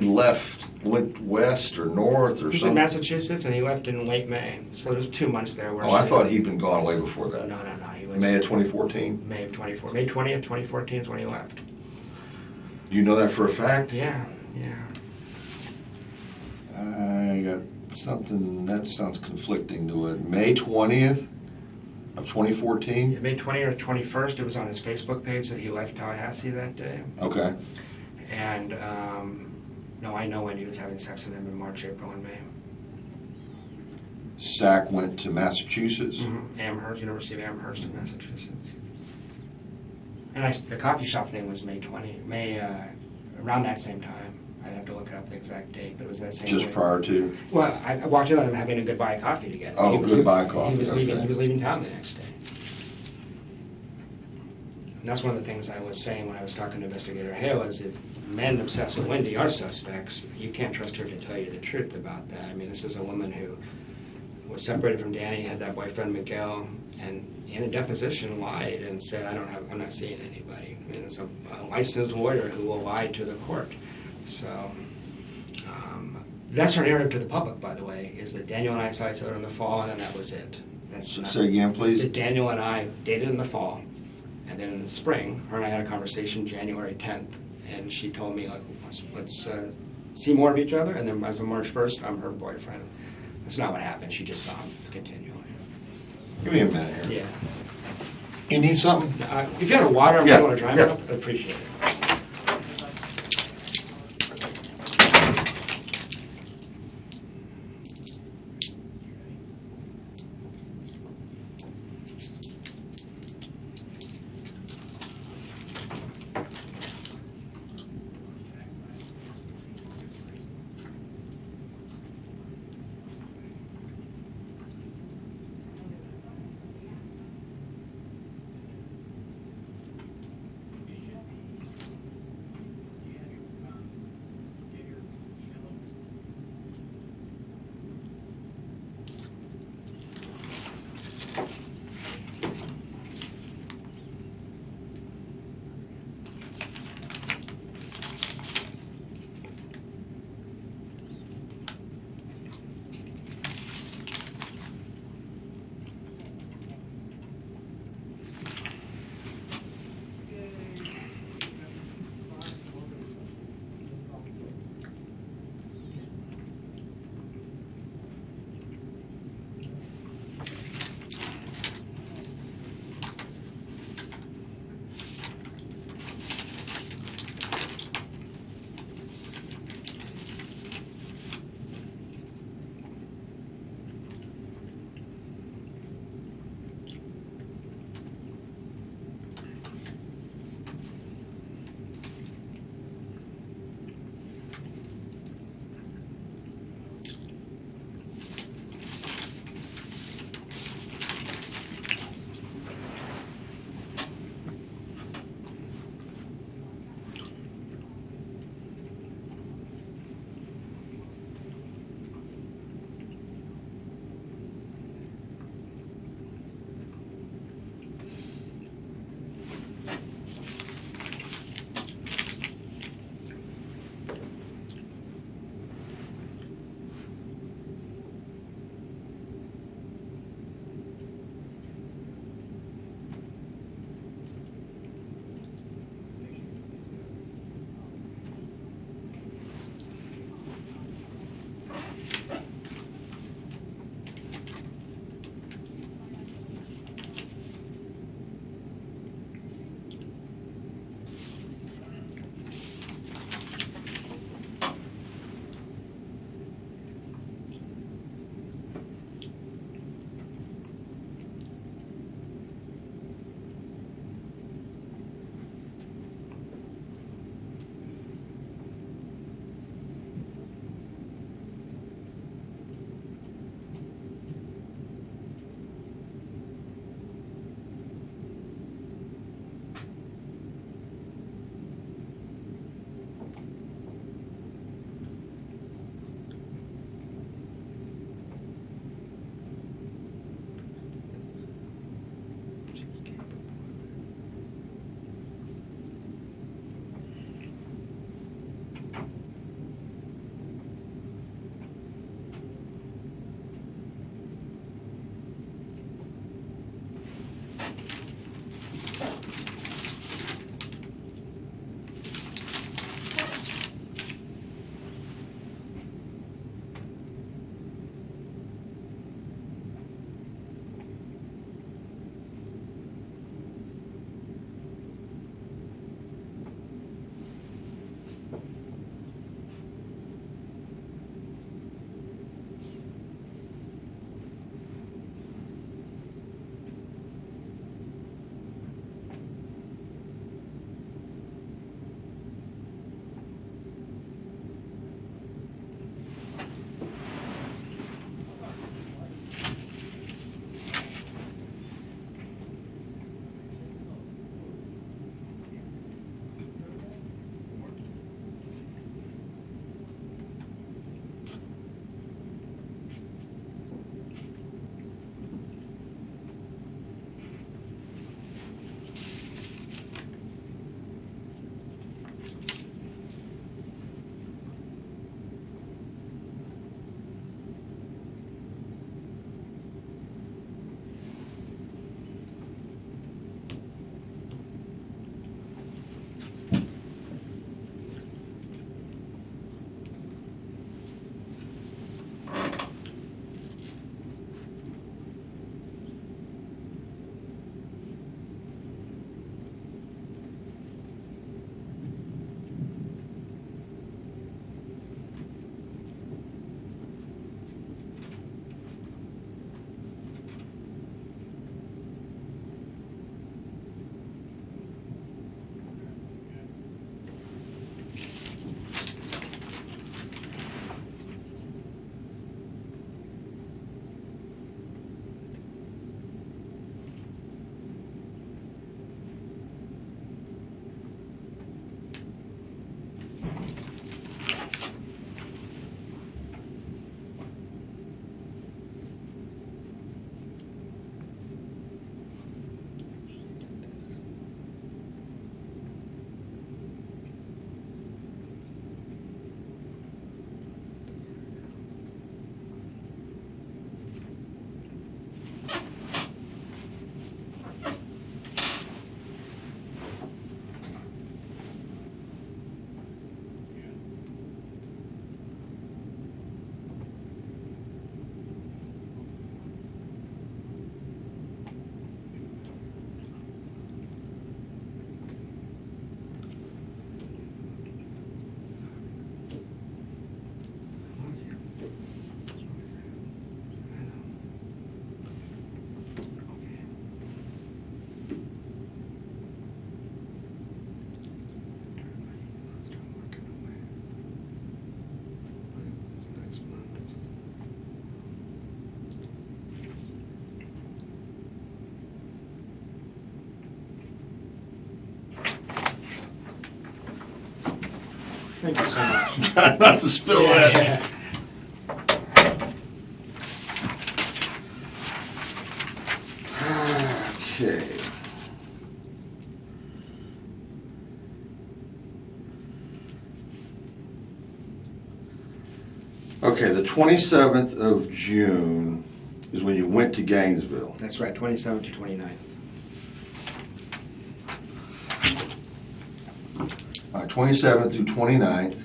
went west or north or
He's
something.
in Massachusetts, and he left in late May. So there was 2 months there. Where
I thought he'd been gone way before that.
No. He was
May of 2014?
May of 2014. May 20th, 2014 is when he left.
You know that for a fact?
Yeah.
I got something that sounds conflicting to it. May 20th of 2014?
Yeah, May 20th or 21st, it was on his Facebook page that he left Tallahassee that day.
Okay.
And, no, I know when he was having sex with him in March, April, and May.
Sack went to Massachusetts?
Mm-hmm. Amherst, University of Amherst in Massachusetts. And the coffee shop thing was May around that same time. I'd have to look up the exact date, but it was that same
Just
way.
prior to?
Well, I walked in on him having a goodbye coffee together.
Oh, goodbye coffee.
He was leaving.
Okay.
He was leaving town the next day. And that's one of the things I was saying when I was talking to Investigator Hale is if men obsessed with Wendy are suspects, you can't trust her to tell you the truth about that. I mean, this is a woman who was separated from Danny, had that boyfriend Miguel, and in a deposition lied and said, I'm not seeing anybody. And it's a licensed lawyer who will lie to the court. So that's her narrative to the public, by the way, is that Daniel and I saw each other in the fall, and then that was it.
Say again, please.
That Daniel and I dated in the fall, and then in the spring, her and I had a conversation January 10th, and she told me, like, let's see more of each other, and then as of March 1st, I'm her boyfriend. That's not what happened. She just saw him continually.
Give me a minute here.
Yeah.
You need something?
If you have water, I'm
Yeah,
going to dry
yeah.
up. I'd appreciate it. Thank you so much.
Try not to spill that.
Yeah.
Okay. Okay, the 27th of June is when you went to Gainesville.
That's right, 27th to 29th.
All right, 27th through 29th,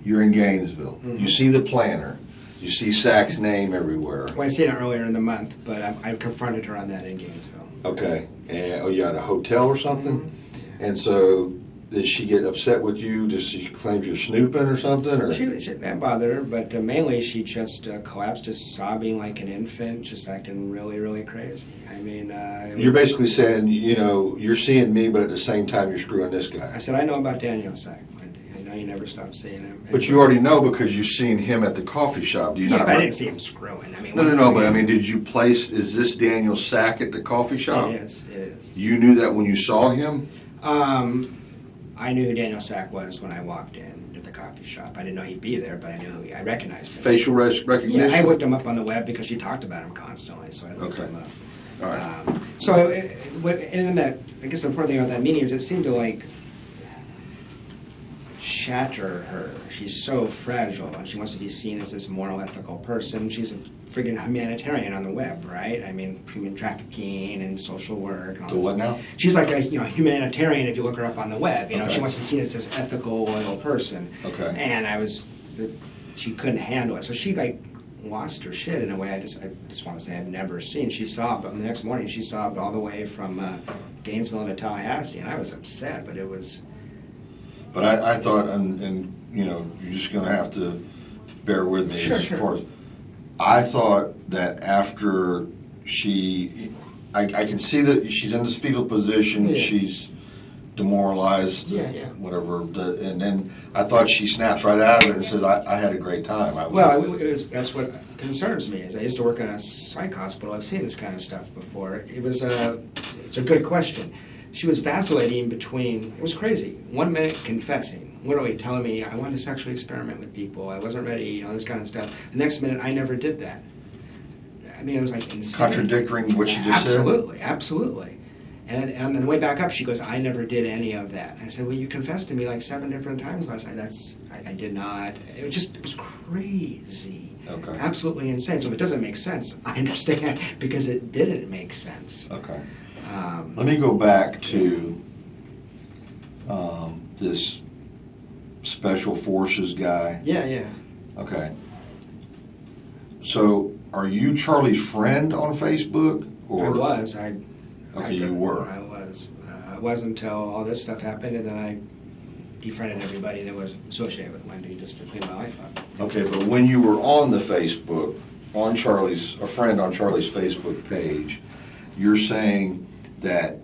you're in Gainesville.
Mhm.
You see the planner. You see Sack's name everywhere.
Well, I seen it earlier in the month, but I confronted her on that in Gainesville.
Okay. And oh, you at a hotel or something?
Mm-hmm.
And so did she get upset with you? Does she claim you're snooping or something? Or
That bothered her, but mainly she just collapsed, just sobbing like an infant, just acting really, really crazy. I mean,
you're basically saying, you know, you're seeing me, but at the same time you're screwing this guy.
I said, I know about Daniel Sack, Wendy. I know you never stopped seeing him.
But you already know because you've seen him at the coffee shop. Do you
Yeah,
not?
but I didn't see him screwing. I mean,
No. But I mean, did you place? Is this Daniel Sack at the coffee shop?
It is. It is.
You knew that when you saw him.
I knew who Daniel Sack was when I walked in at the coffee shop. I didn't know he'd be there, but I knew I recognized him.
Facial recognition.
Yeah, I looked him up on the web because she talked about him constantly, so I looked him up.
All right.
So, in that, I guess the important thing about that meeting is it seemed to like shatter her. She's so fragile, and she wants to be seen as this moral, ethical person. She's a friggin' humanitarian on the web, right? I mean, human trafficking and social work. And all
The what now?
She's like a humanitarian if you look her up on the web. You know,
Okay.
she wants to be seen as this ethical, loyal person.
Okay.
And she couldn't handle it, so she like lost her shit in a way I just want to say I've never seen. She sobbed, but the next morning she sobbed all the way from Gainesville to Tallahassee, and I was upset, but it was.
But I thought, and you know, you're just going to have to bear with me
Sure,
as
sure.
far as I thought that after I can see that she's in this fetal position,
Yeah.
she's demoralized,
Yeah.
whatever, and then I thought she snaps right out of it and says, I had a great time.
That's what concerns me. Is I used to work in a psych hospital. I've seen this kind of stuff before. It's a good question. She was vacillating between, it was crazy. 1 minute confessing, literally telling me I wanted to sexually experiment with people, I wasn't ready, this kind of stuff. The next minute, I never did that. I mean, it was like insane.
Contradicting what you just said?
Absolutely. And on the way back up, she goes, I never did any of that. I said, well, you confessed to me like 7 different times last night. I did not. It was crazy.
Okay.
Absolutely insane. So if it doesn't make sense, I understand because it didn't make sense.
Okay. Let me go back to this special forces guy.
Yeah.
Okay. So, are you Charlie's friend on Facebook? Or
I was.
Okay, you were.
I was. It wasn't until all this stuff happened, and then I befriended everybody that was associated with Wendy just to clean my life up.
Okay, but when you were on the Facebook, a friend on Charlie's Facebook page, you're saying that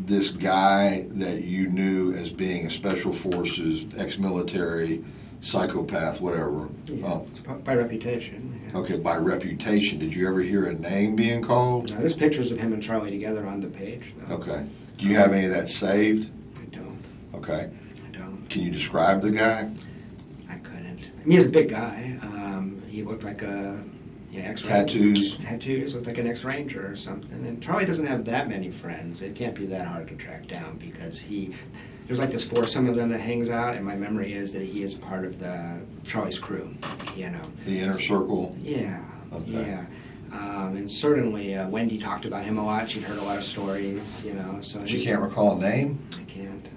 this guy that you knew as being a special forces, ex-military, psychopath, whatever.
Yeah, by reputation. Yeah.
Okay, by reputation. Did you ever hear a name being called?
No, there's pictures of him and Charlie together on the page, though.
Okay. Do you have any of that saved?
I don't.
Okay.
I don't.
Can you describe the guy?
I couldn't. I mean, he's a big guy. He looked like a ex-ranger. Tattoos. Looked like an ex-ranger or something. And Charlie doesn't have that many friends. It can't be that hard to track down because there's like this foursome of them that hangs out, and my memory is that he is part of Charlie's crew.
The inner circle.
Yeah.
Okay.
Yeah. And certainly Wendy talked about him a lot. She'd heard a lot of stories, So
You can't recall a name?
I can't.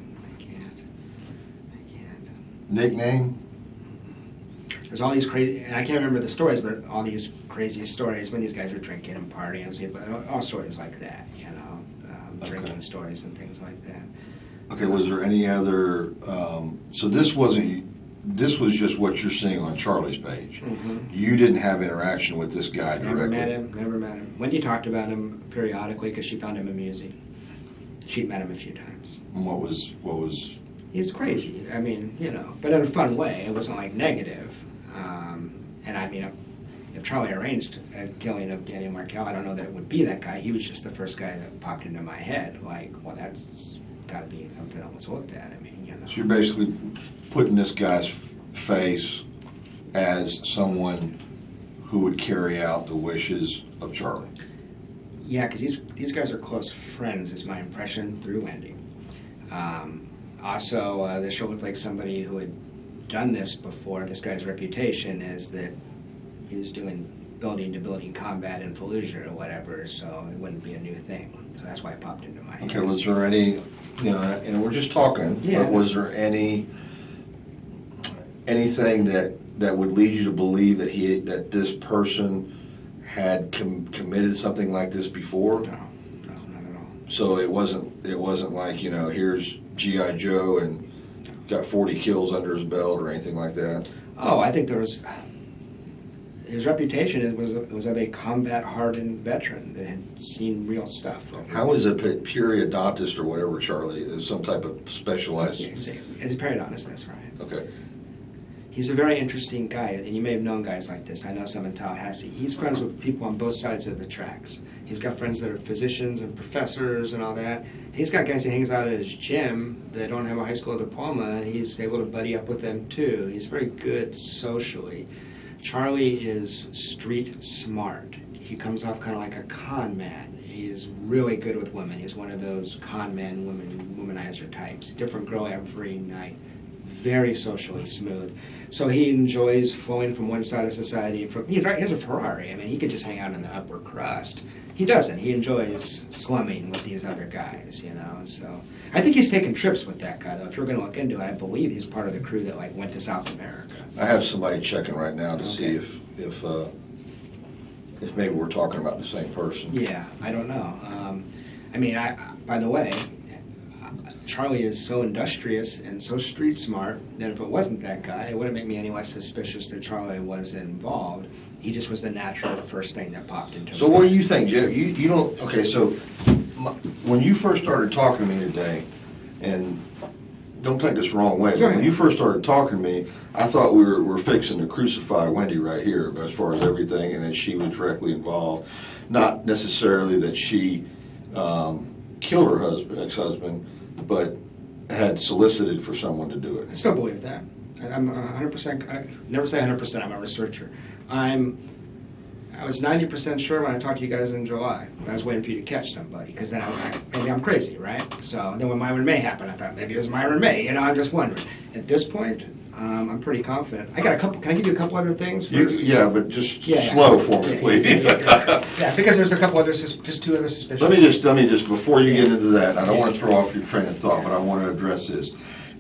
Nickname?
There's all these crazy, and I can't remember the stories, but all these crazy stories when these guys were drinking and partying, but all stories like that, drinking stories and things like that.
Okay, was there any other, so this was just what you're seeing on Charlie's page.
Mm-hmm.
You didn't have interaction with this guy directly.
Never met him. Wendy talked about him periodically because she found him amusing. She'd met him a few times.
And what was?
He's crazy. I mean, but in a fun way. It wasn't like negative. And I mean, if Charlie arranged a killing of Danny Markel, I don't know that it would be that guy. He was just the first guy that popped into my head. Like, well, that's got to be something I was looked at. I mean, you know.
So you're basically putting this guy's face as someone who would carry out the wishes of Charlie.
Yeah, because these guys are close friends, is my impression through Wendy. Also, this show looked like somebody who had done this before. This guy's reputation is that he was doing building-to-building combat in Fallujah or whatever, so it wouldn't be a new thing. So that's why it popped into my head.
Okay, was there any, you know, and we're just talking,
Yeah.
but was there anything that would lead you to believe that this person had committed something like this before?
No, not at all.
So it wasn't like, you know, here's G.I. Joe and got 40 kills under his belt or anything like that?
Oh, I think there was. His reputation was of a combat-hardened veteran that had seen real stuff.
How is a periodontist or whatever, Charlie, is some type of specialized?
Yeah, he's a periodontist, that's right.
Okay.
He's a very interesting guy, and you may have known guys like this. I know some in Tallahassee. He's friends with people on both sides of the tracks. He's got friends that are physicians and professors and all that. He's got guys he hangs out at his gym that don't have a high school diploma, and he's able to buddy up with them too. He's very good socially. Charlie is street smart. He comes off kind of like a con man. He's really good with women. He's one of those con man, womanizer types. Different girl every night. Very socially smooth. So he enjoys flowing from one side of society. He has a Ferrari. I mean, he could just hang out in the upper crust. He doesn't. He enjoys slumming with these other guys, you know. So I think he's taken trips with that guy, though. If you're going to look into it, I believe he's part of the crew that went to South America.
I have somebody checking right now to see if maybe we're talking about the same person.
Yeah, I don't know. I mean, by the way, Charlie is so industrious and so street smart that if it wasn't that guy, it wouldn't make me any less suspicious that Charlie was involved. He just was the natural first thing that popped into
So
me.
what do you think, Jeff? You don't, okay, so when you first started talking to me today, and don't take this the wrong way, but when you first started talking to me, I thought we were fixing to crucify Wendy right here as far as everything, and that she was directly involved. Not necessarily that she killed her ex-husband, but had solicited for someone to do it.
I still believe that. I'm 100%, I never say 100%, I'm a researcher. I was 90% sure when I talked to you guys in July. I was waiting for you to catch somebody, because then maybe I'm crazy, right? So then when Myron May happened, I thought maybe it was Myron May, you know, I'm just wondering. At this point, I'm pretty confident. I got a couple, can I give you a couple other things first?
Yeah, but just slow for me, please.
Yeah, because there's a couple other, just two other suspicions.
Let me just, before you get into that, I don't want to throw off your train of thought, but I want to address this.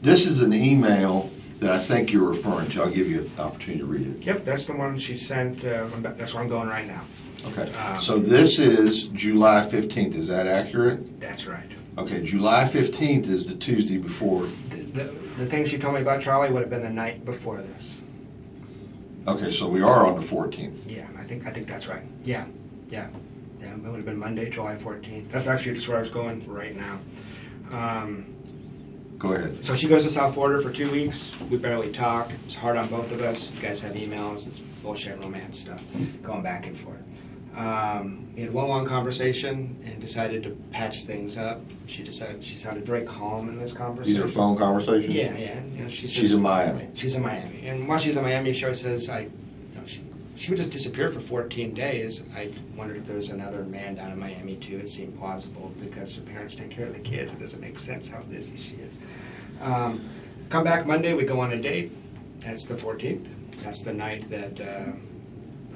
This is an email that I think you're referring to. I'll give you an opportunity to read it.
Yep, that's the one she sent, that's where I'm going right now.
Okay, so this is July 15th, is that accurate?
That's right.
Okay, July 15th is the Tuesday before.
The thing she told me about Charlie would have been the night before this.
Okay, so we are on the 14th.
Yeah, I think that's right. Yeah, it would have been Monday, July 14th. That's actually just where I was going right now.
Go ahead.
So she goes to South Florida for 2 weeks. We barely talk. It's hard on both of us. You guys have emails. It's bullshit romance stuff, going back and forth. We had one long conversation and decided to patch things up. She sounded very calm in this conversation.
These are phone conversations?
Yeah. You know, she says,
she's in Miami.
She's in Miami. And while she's in Miami, she always says, she would just disappear for 14 days. I wondered if there was another man down in Miami, too. It seemed plausible because her parents take care of the kids. It doesn't make sense how busy she is. Come back Monday, we go on a date. That's the 14th. That's the night that...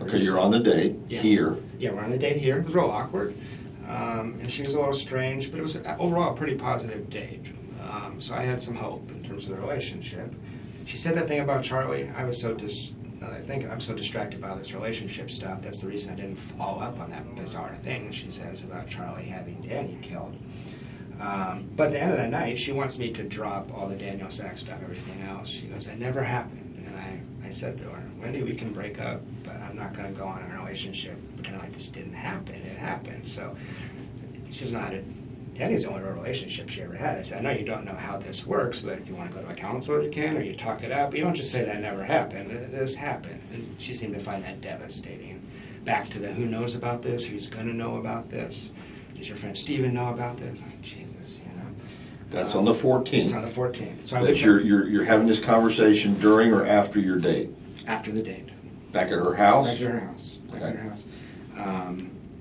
Okay, you're on the date here.
Yeah, we're on the date here. It was real awkward. And she was a little strange, but it was overall a pretty positive date. So I had some hope in terms of the relationship. She said that thing about Charlie. I'm so distracted by this relationship stuff. That's the reason I didn't follow up on that bizarre thing she says about Charlie having Danny killed. But at the end of the night, she wants me to drop all the Daniel Sack stuff, everything else. She goes, that never happened. And I said to her, Wendy, we can break up, but I'm not going to go on a relationship pretending like this didn't happen. It happened. So she doesn't know how to... Danny's the only real relationship she ever had. I said, I know you don't know how this works, but if you want to go to a counselor, you can, or you talk it out. But you don't just say that never happened. This happened. And she seemed to find that devastating. Back to the who knows about this, who's going to know about this, does your friend Steven know about this? Like, Jesus, you know.
That's on the 14th.
It's on the 14th. So
that you're having this conversation during or after your date?
After the date.
Back at her house?
Back at her house. Back
Okay.
at her house.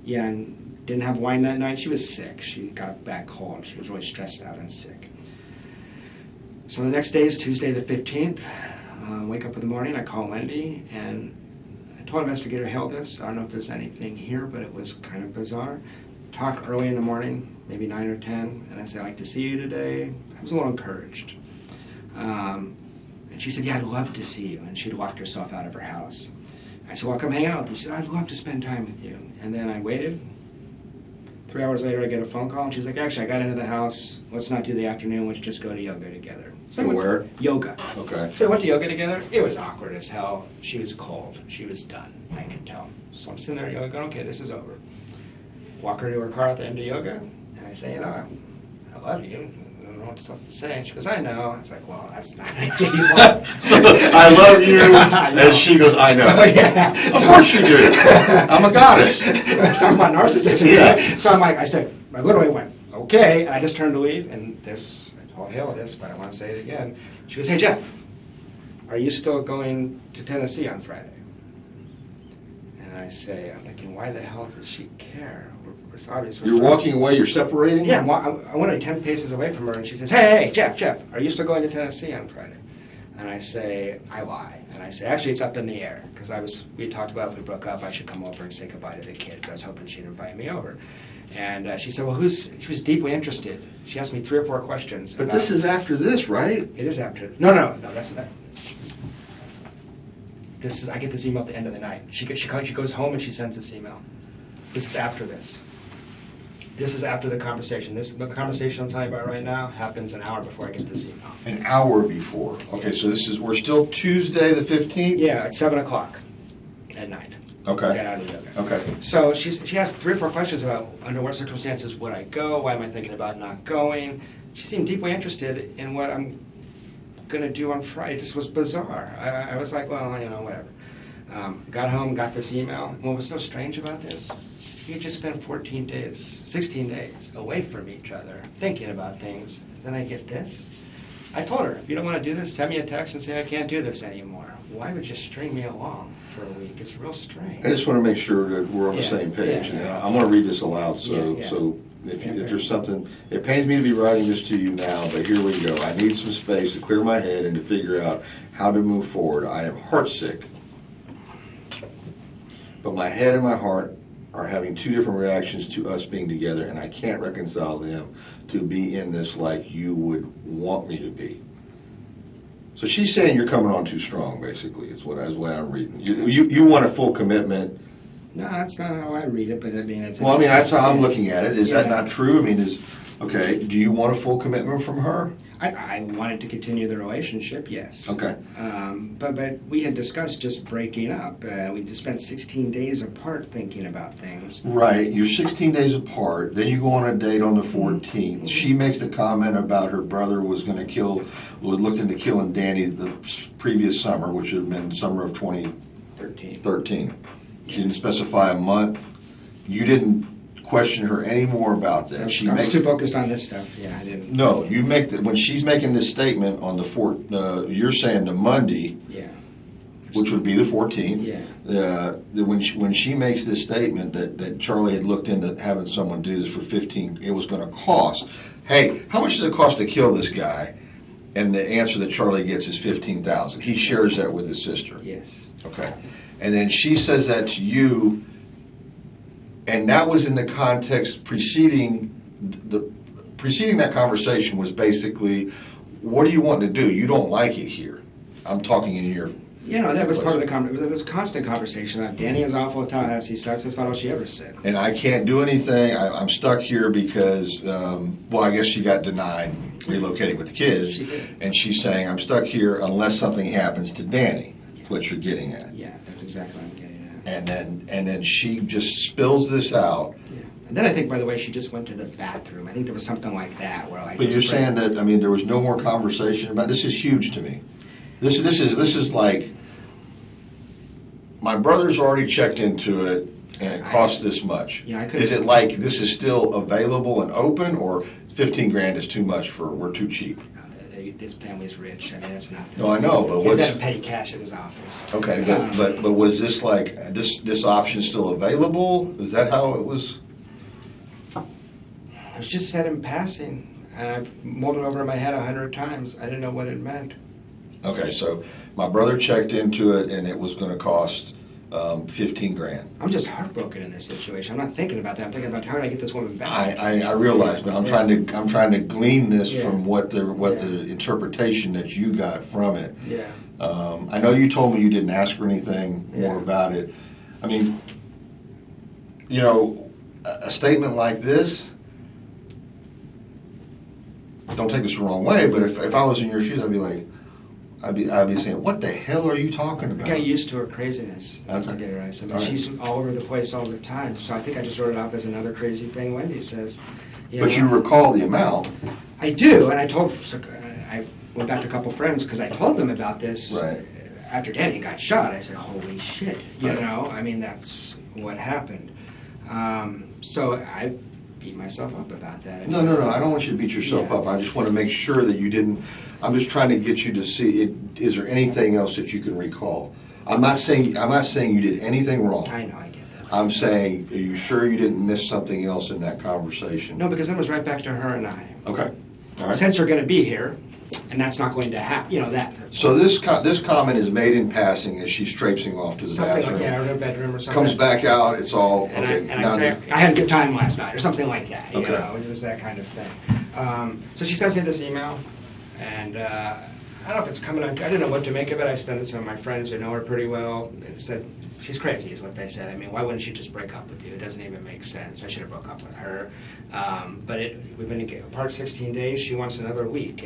Yeah, and didn't have wine that night. She was sick. She got back cold. She was really stressed out and sick. So the next day is Tuesday the 15th. Wake up in the morning, I call Wendy, and I told Investigator Hale this. I don't know if there's anything here, but it was kind of bizarre. Talk early in the morning, maybe 9 or 10, and I said, I'd like to see you today. I was a little encouraged. And she said, yeah, I'd love to see you. And she'd walked herself out of her house. I said, well, come hang out with you. She said, I'd love to spend time with you. And then I waited. 3 hours later, I get a phone call, and she's like, actually, I got into the house. Let's not do the afternoon. Let's just go to yoga together. So
Where?
Yoga.
Okay.
So we went to yoga together. It was awkward as hell. She was cold. She was done. I could tell. So I'm sitting there yoga going, okay, this is over. Walk her to her car at the end of yoga, and I say, you know, I love you. I don't know what else to say. And she goes, I know. I was like, well, that's not what you want.
So, I love you, and she goes, I know.
Oh, yeah.
Of course you do. I'm a goddess.
Talking about narcissism.
Yeah.
So I'm like, I literally went, okay, and I just turned to leave, and I told Hale this, but I want to say it again. She goes, hey, Jeff, are you still going to Tennessee on Friday? And I say, I'm thinking, why the hell does she care? It's obvious.
You're walking away, you're separating?
Yeah, I went 10 paces away from her, and she says, hey, Jeff, are you still going to Tennessee on Friday? And I say, I lie. And I say, actually, it's up in the air, because we had talked about if we broke up, I should come over and say goodbye to the kids. I was hoping she'd invite me over. And she said, well, she was deeply interested. She asked me 3 or 4 questions.
But this is after this, right?
It is after. No, that's not. I get this email at the end of the night. She goes home and she sends this email. This is after this. This is after the conversation. The conversation I'm telling you about right now happens an hour before I get this email.
An hour before. Okay, so we're still Tuesday the 15th?
Yeah, at 7 o'clock at night.
Okay.
Get out of yoga.
Okay.
So she asked 3 or 4 questions about under what circumstances would I go? Why am I thinking about not going? She seemed deeply interested in what I'm going to do on Friday. It just was bizarre. I was like, well, you know, whatever. Got home, got this email. What was so strange about this? We had just spent 16 days away from each other, thinking about things. Then I get this. I told her, if you don't want to do this, send me a text and say I can't do this anymore. Why would you string me along for a week? It's real strange.
I just want to make sure that we're on the
Yeah,
same page.
yeah,
And
yeah.
I want to read this aloud, so
Yeah.
so if there's something, it pains me to be writing this to you now, but here we go. I need some space to clear my head and to figure out how to move forward. I am heartsick, but my head and my heart are having 2 different reactions to us being together, and I can't reconcile them to be in this like you would want me to be. So she's saying you're coming on too strong, basically, is what I'm reading. You want a full commitment.
No, that's not how I read it, but I mean, it's...
Well, I mean, that's how I'm looking at it. Is that
Yeah.
not true? I mean, okay, do you want a full commitment from her?
I wanted to continue the relationship, yes.
Okay.
But we had discussed just breaking up. We just spent 16 days apart thinking about things.
Right. You're 16 days apart. Then you go on a date on the 14th. She makes the comment about her brother was looked into killing Danny the previous summer, which would have been summer of 2013. She didn't specify a month. You didn't question her any more about that.
I was too focused on this stuff. Yeah, I didn't.
No, when she's making this statement on you're saying the Monday,
Yeah.
which would be the 14th.
Yeah.
When she makes this statement that Charlie had looked into having someone do this for 15, it was going to cost. Hey, how much does it cost to kill this guy? And the answer that Charlie gets is $15,000. He shares that with his sister.
Yes.
Okay. And then she says that to you, and that was in the context preceding that conversation was basically, what do you want to do? You don't like it here. I'm talking in your...
You know, that was part of the conversation. There was constant conversation about Danny is awful, Tallahassee sucks. That's about all she ever said.
And I can't do anything. I'm stuck here because, I guess she got denied relocating with the kids.
She did.
And she's saying, I'm stuck here unless something happens to Danny. That's what you're getting at.
Yeah, that's exactly what I'm getting at.
And then she just spills this out.
Yeah. And then I think, by the way, she just went to the bathroom. I think there was something like that where
But you're saying that, I mean, there was no more conversation about this. Is huge to me. This is like my brother's already checked into it, and it costs this much.
Yeah, I couldn't.
Is it like this is still available and open, or 15 grand is too much we're too cheap?
This family's rich. I mean, it's nothing.
No, I know, but
He's
what's...
having petty cash at his office.
Okay, but was this like, this option still available? Is that how it was?
It was just said in passing, and I've mulled it over in my head 100 times. I didn't know what it meant.
Okay, so my brother checked into it, and it was going to cost 15 grand.
I'm just heartbroken in this situation. I'm not thinking about that. I'm thinking about how do I get this woman back.
I realize, but I'm trying to glean this
Yeah.
from what the interpretation that you got from it.
Yeah.
I know you told me you didn't ask her anything more about it. I mean, you know, a statement like this, don't take this the wrong way, but if I was in your shoes, I'd be like, I'd be saying, what the hell are you talking about?
I got used to her craziness.
That's
I
okay.
get her. I said,
All right.
she's all over the place all the time. So I think I just wrote it off as another crazy thing Wendy says.
But you recall the amount.
I do, and I went back to a couple friends because I told them about this.
Right.
After Danny got shot. I said, holy shit, you
Right.
know, I mean, that's what happened. So I beat myself up about that.
No, I don't want you to beat yourself up. I just want to make sure that you didn't, I'm just trying to get you to see, is there anything else that you can recall? I'm not saying you did anything wrong.
I know, I get that.
I'm saying, are you sure you didn't miss something else in that conversation?
No, because it was right back to her and I.
Okay, all right.
Since you're going to be here, and that's not going to happen, you know, that's
So this comment is made in passing as she's traipsing off to the
something
bathroom.
like, her bedroom or something.
Comes back out, it's all,
And
okay.
I say, I had a good time last night, or something like that, you
Okay.
know, it was that kind of thing. So she sends me this email, and I don't know if it's coming on, I didn't know what to make of it. I sent it to some of my friends who know her pretty well, and said, she's crazy is what they said. I mean, why wouldn't she just break up with you? It doesn't even make sense. I should have broke up with her. But we've been apart 16 days, she wants another week.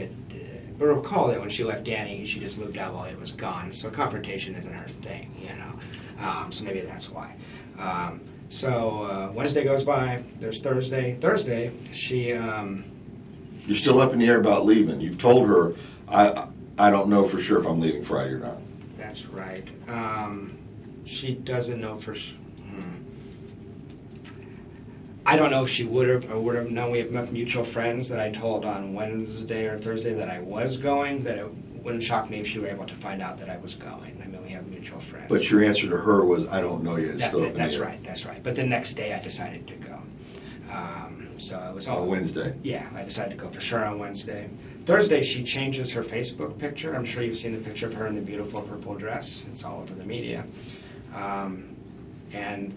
But recall that when she left Danny, she just moved out while he was gone. So confrontation isn't her thing, you know. So maybe that's why. So Wednesday goes by. There's Thursday. Thursday, she.
You're still up in the air about leaving. You've told her, I don't know for sure if I'm leaving Friday or not.
That's right. She doesn't know for sure. I don't know if she would have or would have known. We have mutual friends that I told on Wednesday or Thursday that I was going, that it wouldn't shock me if she were able to find out that I was going. I mean, we have mutual friends.
But your answer to her was, I don't know yet. It's still up in the air.
That's right. But the next day I decided to go. So it was all
On Wednesday.
Yeah, I decided to go for sure on Wednesday. Thursday, she changes her Facebook picture. I'm sure you've seen the picture of her in the beautiful purple dress. It's all over the media. And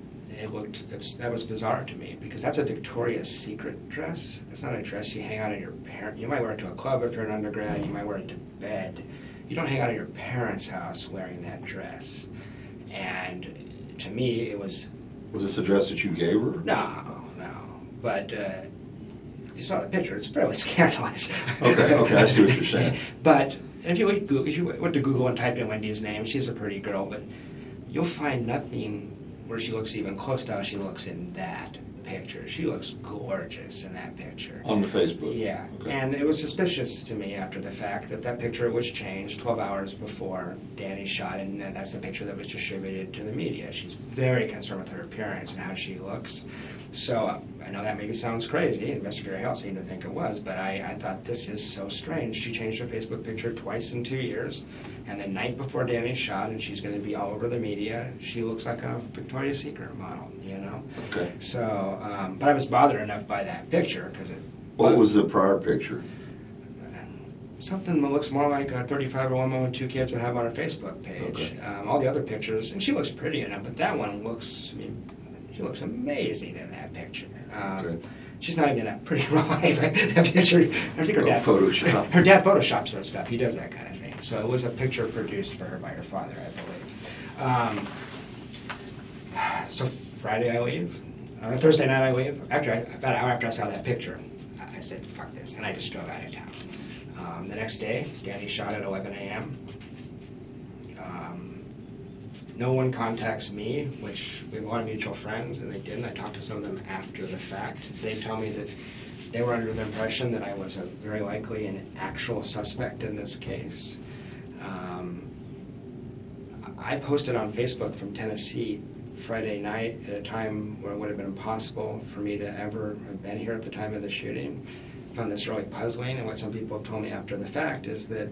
that was bizarre to me, because that's a Victoria's Secret dress. It's not a dress you hang out at your parents. You might wear it to a club if you're an undergrad. You might wear it to bed. You don't hang out at your parents' house wearing that dress. And to me, it was...
Was this a dress that you gave her?
No. But you saw the picture. It's fairly scandalous.
Okay, I see what you're saying.
But if you went to Google and type in Wendy's name, she's a pretty girl, but you'll find nothing where she looks even close to how she looks in that picture. She looks gorgeous in that picture.
On the Facebook?
Yeah. Okay. And it was suspicious to me after the fact that picture was changed 12 hours before Danny shot, and that's the picture that was distributed to the media. She's very concerned with her appearance and how she looks. So I know that maybe sounds crazy. Investigator Hale seemed to think it was, but I thought, this is so strange. She changed her Facebook picture twice in 2 years, and the night before Danny's shot, and she's going to be all over the media, she looks like a Victoria's Secret model, you know?
Okay.
So, but I was bothered enough by that picture, because it...
What was the prior picture?
Something that looks more like a 35-year-old woman with 2 kids would have on her Facebook page.
Okay.
All the other pictures, and she looks pretty enough, but that one looks, I mean, she looks amazing in that picture.
Okay.
She's not even that pretty alive. That picture, I think her dad
Photoshop.
Her dad photoshops that stuff. He does that kind of thing. So it was a picture produced for her by her father, I believe. So Friday I leave. Thursday night I leave. About an hour after I saw that picture, I said, "Fuck this," and I just drove out of town. The next day, Danny shot at 11 a.m. No one contacts me, which we have a lot of mutual friends, and they didn't. I talked to some of them after the fact. They tell me that they were under the impression that I was very likely an actual suspect in this case. I posted on Facebook from Tennessee Friday night at a time where it would have been impossible for me to ever have been here at the time of the shooting. I found this really puzzling, and what some people have told me after the fact is that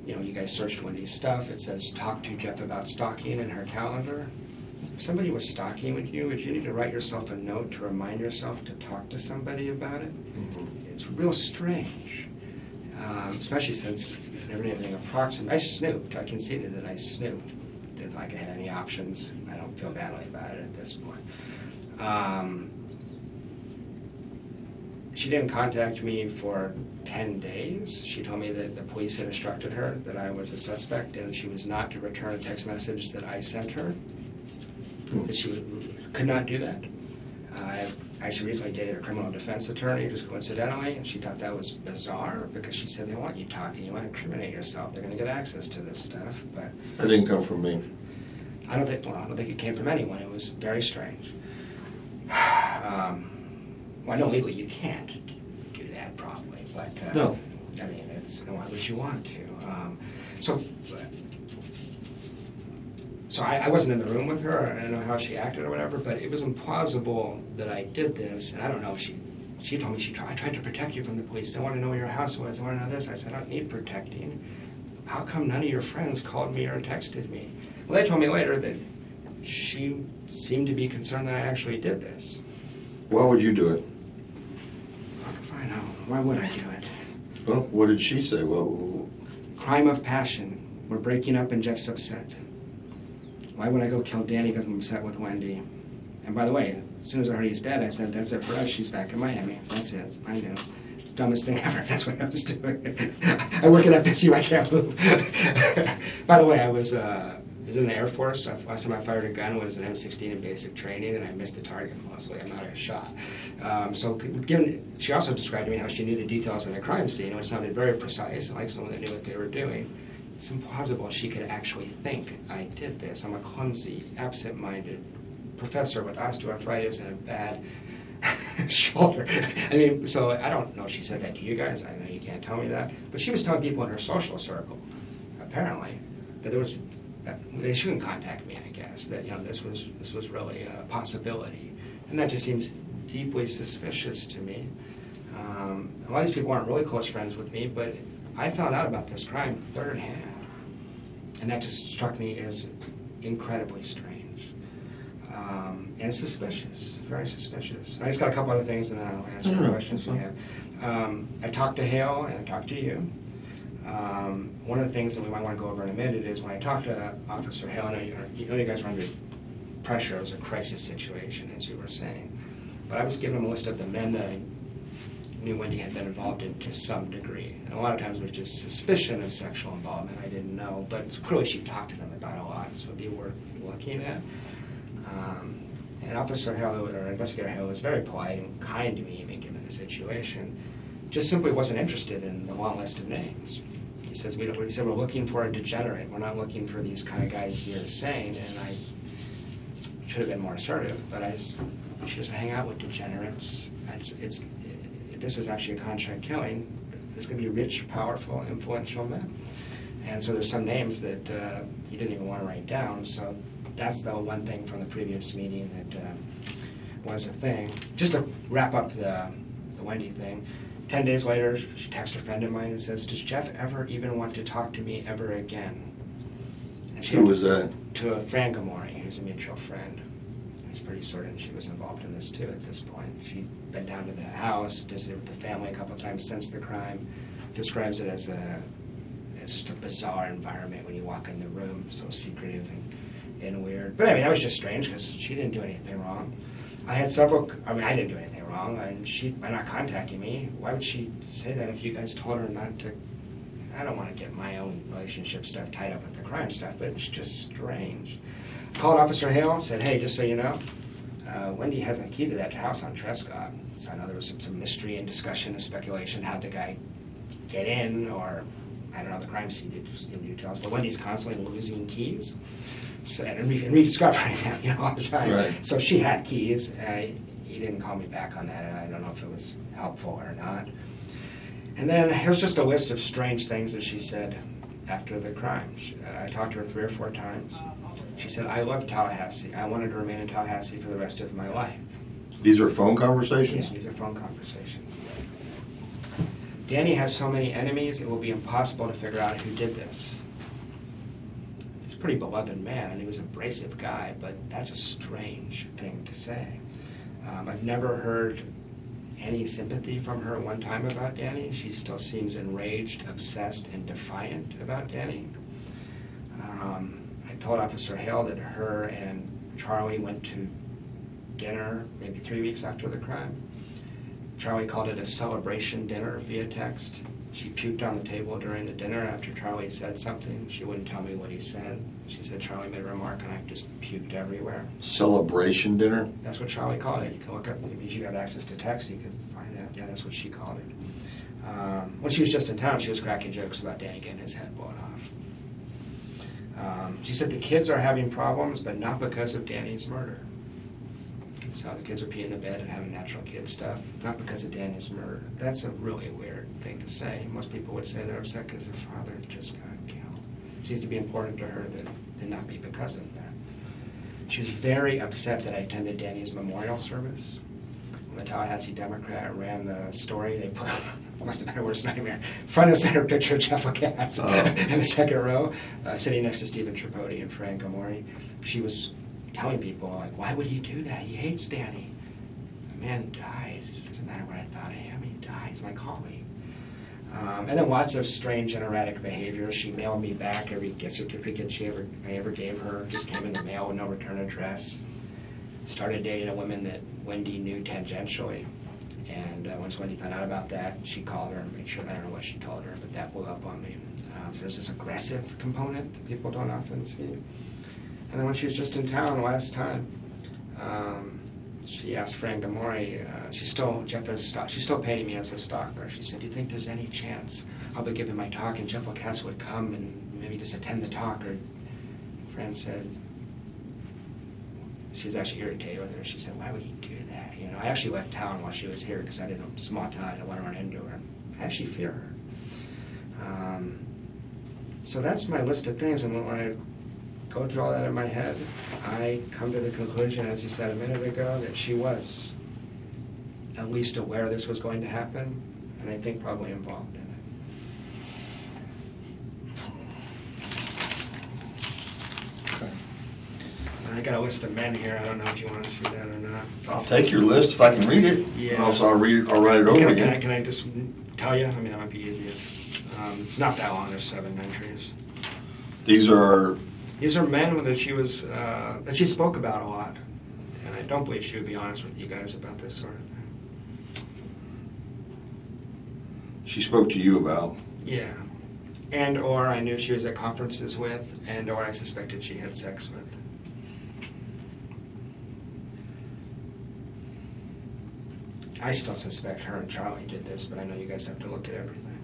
you guys searched Wendy's stuff. It says talk to Jeff about stalking in her calendar. If somebody was stalking with you, would you need to write yourself a note to remind yourself to talk to somebody about it? Mm-hmm. It's real strange, especially since I never did anything approximate. I snooped. I conceded that I snooped. If I had any options, I don't feel badly about it at this point. She didn't contact me for 10 days. She told me that the police had instructed her that I was a suspect and she was not to return a text message that I sent her. That she could not do that. I actually recently dated a criminal defense attorney, just coincidentally, and she thought that was bizarre because she said they want you talking, you want to incriminate yourself, they're going to get access to this stuff. But
that didn't come from me.
I don't think it came from anyone. It was very strange. Well, I know legally you can't do that probably, but
no.
I mean, it's why would you want to? So I wasn't in the room with her. I don't know how she acted or whatever, but it was implausible that I did this. And I don't know if she told me I tried to protect you from the police. They want to know where your house was. They want to know this. I said, I don't need protecting. How come none of your friends called me or texted me? Well, they told me later that she seemed to be concerned that I actually did this.
Why would you do it?
I can find out. Why would I do it?
Well, what did she say? Well,
crime of passion. We're breaking up and Jeff's upset. Why would I go kill Danny because I'm upset with Wendy? And by the way, as soon as I heard he's dead, I said, that's it for us. She's back in Miami. That's it. I knew. It's the dumbest thing ever. That's what I was doing. I work at FSU. I can't move. By the way, I was in the Air Force. Last time I fired a gun was an M16 in basic training, and I missed the target mostly. I'm not a shot. She also described to me how she knew the details of the crime scene, which sounded very precise, like someone that knew what they were doing. It's implausible she could actually think I did this. I'm a clumsy, absent-minded professor with osteoarthritis and a bad shoulder. I mean, so I don't know if she said that to you guys. I know you can't tell me that. But she was telling people in her social circle, apparently, that they shouldn't contact me, I guess, that this was really a possibility. And that just seems deeply suspicious to me. A lot of these people aren't really close friends with me, but I found out about this crime third hand. And that just struck me as incredibly strange. And suspicious, very suspicious. I just got a couple other things and then I'll answer your questions you have. I talked to Hale and I talked to you. One of the things that we might want to go over in a minute is when I talked to Officer Hale, I know you guys were under pressure. It was a crisis situation, as you were saying. But I was giving him a list of the men that I knew Wendy had been involved in to some degree. And a lot of times it was just suspicion of sexual involvement. I didn't know, but clearly she talked to them about a lot, so it would be worth looking at. And Officer Hale, or Investigator Hale, was very polite and kind to me, even given the situation. Just simply wasn't interested in the long list of names. He said we're looking for a degenerate. We're not looking for these kind of guys you're saying. And I should have been more assertive, but she doesn't hang out with degenerates. This is actually a contract killing. It's going to be rich, powerful, influential men. And so there's some names that he didn't even want to write down. So that's the one thing from the previous meeting that was a thing. Just to wrap up the Wendy thing, 10 days later, she texts a friend of mine and says, does Jeff ever even want to talk to me ever again? And
who was that?
To a Fran Gamori, who's a mutual friend. He's pretty certain she was involved in this too at this point. She'd been down to the house, visited with the family a couple of times since the crime, describes it as just a bizarre environment when you walk in the room, so secretive and weird. But I mean, that was just strange because she didn't do anything wrong. I didn't do anything wrong, and by not contacting me, why would she say that if you guys told her not to? I don't want to get my own relationship stuff tied up with the crime stuff, but it's just strange. Called Officer Hale, said, hey, just so you know, Wendy has a key to that house on Trescott. So I know there was some mystery and discussion and speculation. How'd the guy get in, or I don't know, the crime scene details, but Wendy's constantly losing keys. So, and rediscovering them, all the time.
Right.
So she had keys. He didn't call me back on that, and I don't know if it was helpful or not. And then here's just a list of strange things that she said after the crime. I talked to her 3 or 4 times. She said, I love Tallahassee. I wanted to remain in Tallahassee for the rest of my life.
These are phone conversations?
Yeah, these are phone conversations. Danny has so many enemies, it will be impossible to figure out who did this. He's a pretty beloved man, and he was an abrasive guy, but that's a strange thing to say. I've never heard any sympathy from her one time about Danny. She still seems enraged, obsessed, and defiant about Danny. I told Officer Hale that her and Charlie went to dinner maybe 3 weeks after the crime. Charlie called it a celebration dinner via text. She puked on the table during the dinner after Charlie said something. She wouldn't tell me what he said. She said Charlie made a remark and I just puked everywhere.
Celebration dinner?
That's what Charlie called it. You can look up, if you have access to text, you can find out. Yeah, that's what she called it. When she was just in town, she was cracking jokes about Danny getting his head blown off. She said the kids are having problems, but not because of Danny's murder. So the kids are peeing the bed and having natural kid stuff, not because of Danny's murder. That's a really weird thing to say. Most people would say they're upset because their father just got killed. It seems to be important to her that it not be because of that. She was very upset that I attended Danny's memorial service. When the Tallahassee Democrat ran the story, they put, must have been her worst nightmare, front and center picture of Jeff Lacasse in the second row, sitting next to Stephen Tripodi and Frank Amori. She was telling people, like, why would he do that? He hates Danny. The man died. It doesn't matter what I thought of him. He died. He's my colleague. And then lots of strange and erratic behavior. She mailed me back every gift certificate I ever gave her. Just came in the mail with no return address. Started dating a woman that Wendy knew tangentially. And once Wendy found out about that, she called her and made sure, I don't know what she told her, but that blew up on me. So there's this aggressive component that people don't often see. And then when she was just in town last time, she asked Frank Amori, she's still painting me as a stalker. She said, do you think there's any chance I'll be giving my talk and Jeff Lacasse would come and maybe just attend the talk? Or Fran said, she was actually irritated with her. She said, why would he do that? You know, I actually left town while she was here because I didn't, small town, I didn't want to run into her. I actually fear her. So that's my list of things, and when I go through all that in my head, I come to the conclusion, as you said a minute ago, that she was at least aware this was going to happen, and I think probably involved in it.
Okay.
I got a list of men here. I don't know if you want to see that or not.
I'll take your list if I can read it.
Yeah.
Or else I'll write it over again.
Can I just tell you? I mean, that might be easiest. It's not that long. There's 7 entries.
These are
men that she spoke about a lot, and I don't believe she would be honest with you guys about this sort of thing.
she spoke to you about.
Yeah, and or I knew she was at conferences with, and or I suspected she had sex with. I still suspect her and Charlie did this, but I know you guys have to look at everything.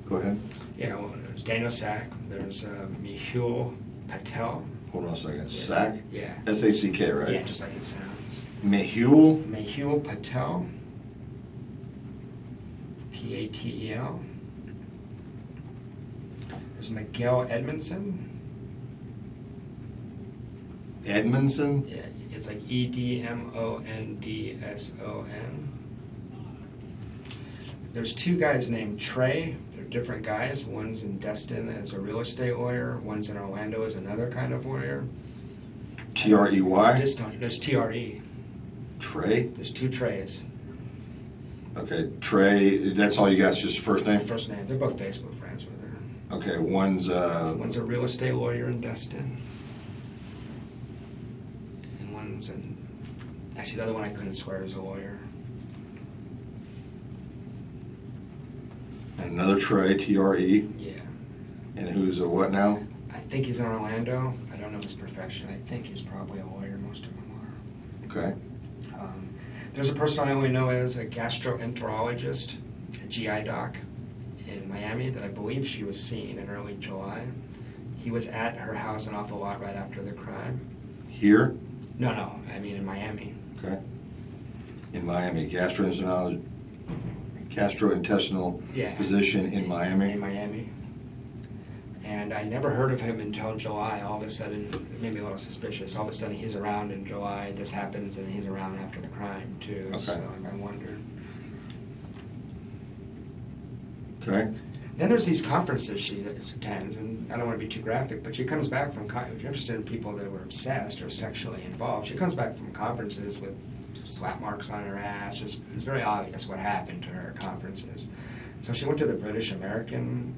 Go ahead.
Yeah, well, there's Daniel Sack, there's Mehul Patel.
Hold on a second.
Yeah.
Sack?
Yeah.
S-A-C-K, right?
Yeah, just like it sounds.
Mehul
Patel. P-A-T-E-L. There's Miguel Edmondson.
Edmondson?
Yeah, it's like E-D-M-O-N-D-S-O-N. There's 2 guys named Trey. They're different guys. One's in Destin as a real estate lawyer. One's in Orlando as another kind of lawyer.
T-R-E-Y?
There's T-R-E.
Trey?
There's 2 Treys.
Okay, Trey, that's all you got, just first name?
First name. They're both Facebook friends with her.
Okay, one's
a real estate lawyer in Destin. And one's actually the other one I couldn't swear is a lawyer.
and another Trey, T-R-E.
Yeah.
And who's a what now?
I think he's in Orlando. I don't know his profession. I think he's probably a lawyer. Most of them are.
Okay.
There's a person I only know as a gastroenterologist, a GI doc in Miami that I believe she was seen in early July. He was at her house an awful lot right after the crime.
Here?
No, I mean in Miami.
Okay. In Miami, gastrointestinal physician in Miami.
In Miami. And I never heard of him until July. All of a sudden, it made me a little suspicious. All of a sudden, he's around in July. This happens, and he's around after the crime, too.
Okay.
So I wondered.
Okay.
Then there's these conferences she attends, and I don't want to be too graphic, but she comes back from, if you're interested in people that were obsessed or sexually involved, she comes back from conferences with slap marks on her ass. It's very obvious what happened to her at conferences. So she went to the British American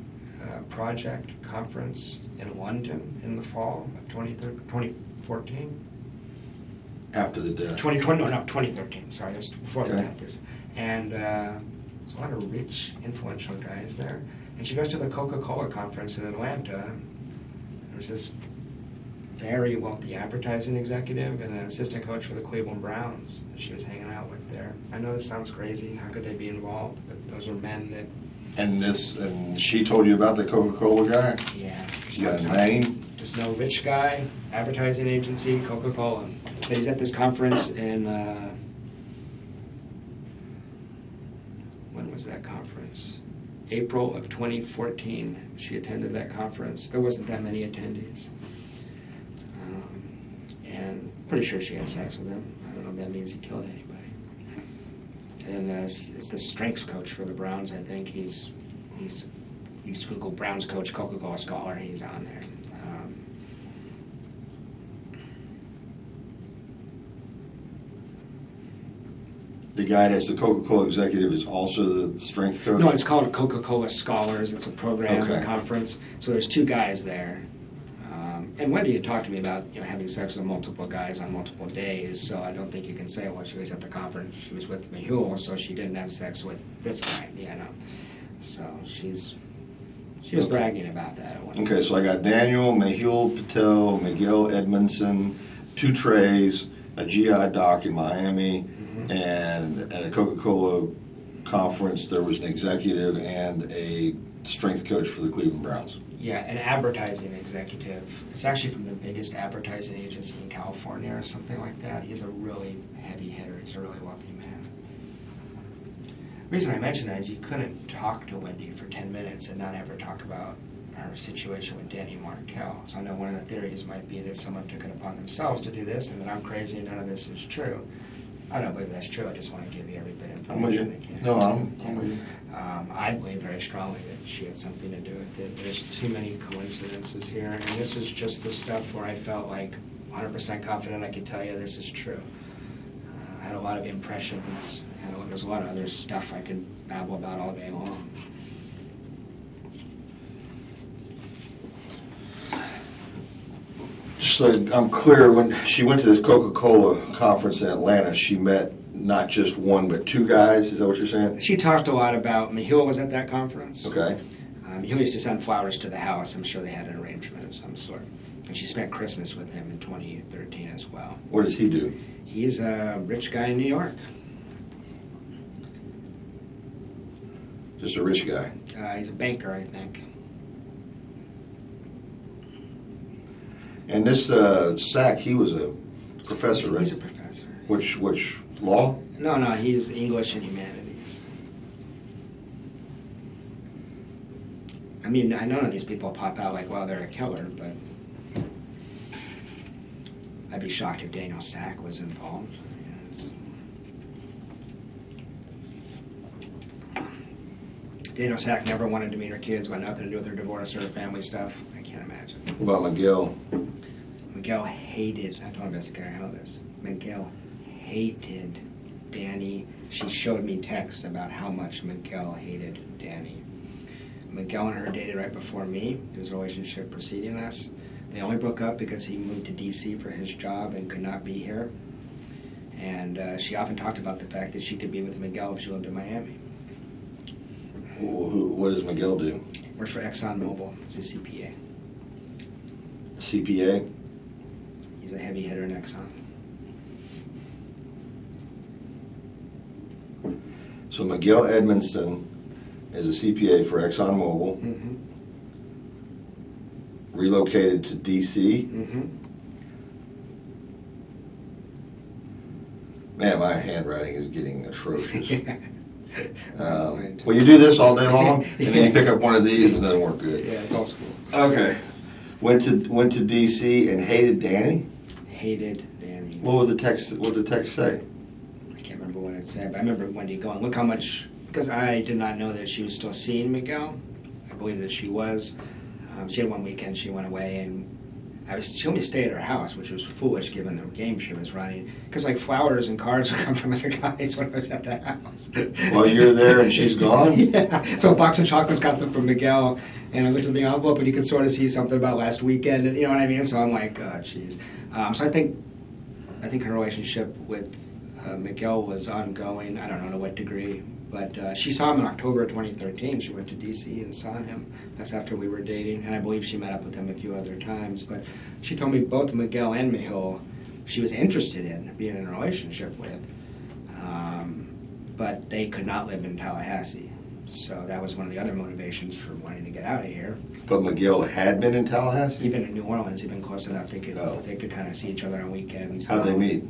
Project conference in London in the fall of 2014.
After the death.
2013, sorry, that's before the
Okay.
death. And there's a lot of rich, influential guys there. And she goes to the Coca-Cola conference in Atlanta. There's this very wealthy advertising executive and an assistant coach for the Cleveland Browns that she was hanging out with there. I know this sounds crazy. How could they be involved? But those are men that...
And she told you about the Coca-Cola guy?
Yeah.
She got a name?
Just no rich guy, advertising agency, Coca-Cola. But he's at this conference in... when was that conference? April of 2014. She attended that conference. There wasn't that many attendees. And pretty sure she had sex with him. I don't know if that means he killed anybody. And it's the strengths coach for the Browns, I think. He's you just Google Browns coach, Coca-Cola scholar, he's on there.
The guy that's the Coca-Cola executive is also the strength coach?
No, it's called Coca-Cola Scholars. It's a program,
Okay.
a conference. So there's two guys there. And Wendy had talked to me about having sex with multiple guys on multiple days, so I don't think you can say, well, she was at the conference, she was with Mahul, so she didn't have sex with this guy, So she was bragging about that at one point.
Okay, so I got Daniel, Mahul Patel, Miguel Edmondson, 2 trays, a GI doc in Miami, and at a Coca-Cola conference there was an executive and a strength coach for the Cleveland Browns.
Yeah, an advertising executive. It's actually from the biggest advertising agency in California or something like that. He's a really heavy hitter. He's a really wealthy man. The reason I mention that is you couldn't talk to Wendy for 10 minutes and not ever talk about her situation with Danny Markel. So I know one of the theories might be that someone took it upon themselves to do this and that I'm crazy and none of this is true. I don't believe that's true. I just want to give you every bit of information I can.
No, I'm with you.
I believe very strongly that she had something to do with it. There's too many coincidences here, and this is just the stuff where I felt like 100% confident I could tell you this is true. I had a lot of impressions. There's a lot of other stuff I could babble about all day long.
So I'm clear, when she went to this Coca-Cola conference in Atlanta, she met not just one but 2 guys, is that what you're saying?
She talked a lot about, Mahul was at that conference.
Okay.
Mahul used to send flowers to the house. I'm sure they had an arrangement of some sort. And she spent Christmas with him in 2013 as well.
What does he do?
He's a rich guy in New York.
Just a rich guy.
He's a banker, I think.
And this Sack, he was a professor, right?
He's a professor.
Which law?
No, he's English and humanities. I mean, I know none of these people pop out like, well, they're a killer, but I'd be shocked if Daniel Sack was involved. Daniel Sack never wanted to meet her kids, got nothing to do with her divorce or her family stuff. I can't imagine.
What about Miguel?
Miguel hated, I told investigator how this, Miguel hated Danny. She showed me texts about how much Miguel hated Danny. Miguel and her dated right before me. His relationship preceding us. They only broke up because he moved to D.C. for his job and could not be here. And she often talked about the fact that she could be with Miguel if she lived in Miami.
What does Miguel do?
Works for ExxonMobil. He's a CPA.
CPA?
He's a heavy hitter in Exxon.
So Miguel Edmondson is a CPA for ExxonMobil,
Mm-hmm.
relocated to D.C.
Mm-hmm.
Man, my handwriting is getting atrocious. Well, you do this all day long, and then you pick up one of these, and it doesn't work good.
Yeah, it's all school.
Okay. Went to D.C. and hated Danny.
Hated Danny.
What would the text say?
I can't remember what it said, but I remember Wendy going, look how much, because I did not know that she was still seeing Miguel. I believe that she was. She had one weekend, she went away, and she only stayed at her house, which was foolish given the game she was running. Because like flowers and cards would come from other guys when I was at the house.
While you're there and she's gone?
Yeah. So a box of chocolates got them from Miguel, and I looked at the envelope and you could sort of see something about last weekend, and you know what I mean? So I'm like, oh, jeez. So I think her relationship with Miguel was ongoing. I don't know to what degree, but she saw him in October 2013. She went to D.C. and saw him. That's after we were dating, and I believe she met up with him a few other times. But she told me both Miguel and Mihil she was interested in being in a relationship with, but they could not live in Tallahassee. So that was one of the other motivations for wanting to get out of here.
But Miguel had been in Tallahassee?
Even in New Orleans, he'd been close enough they could kind of see each other on weekends.
How'd they meet?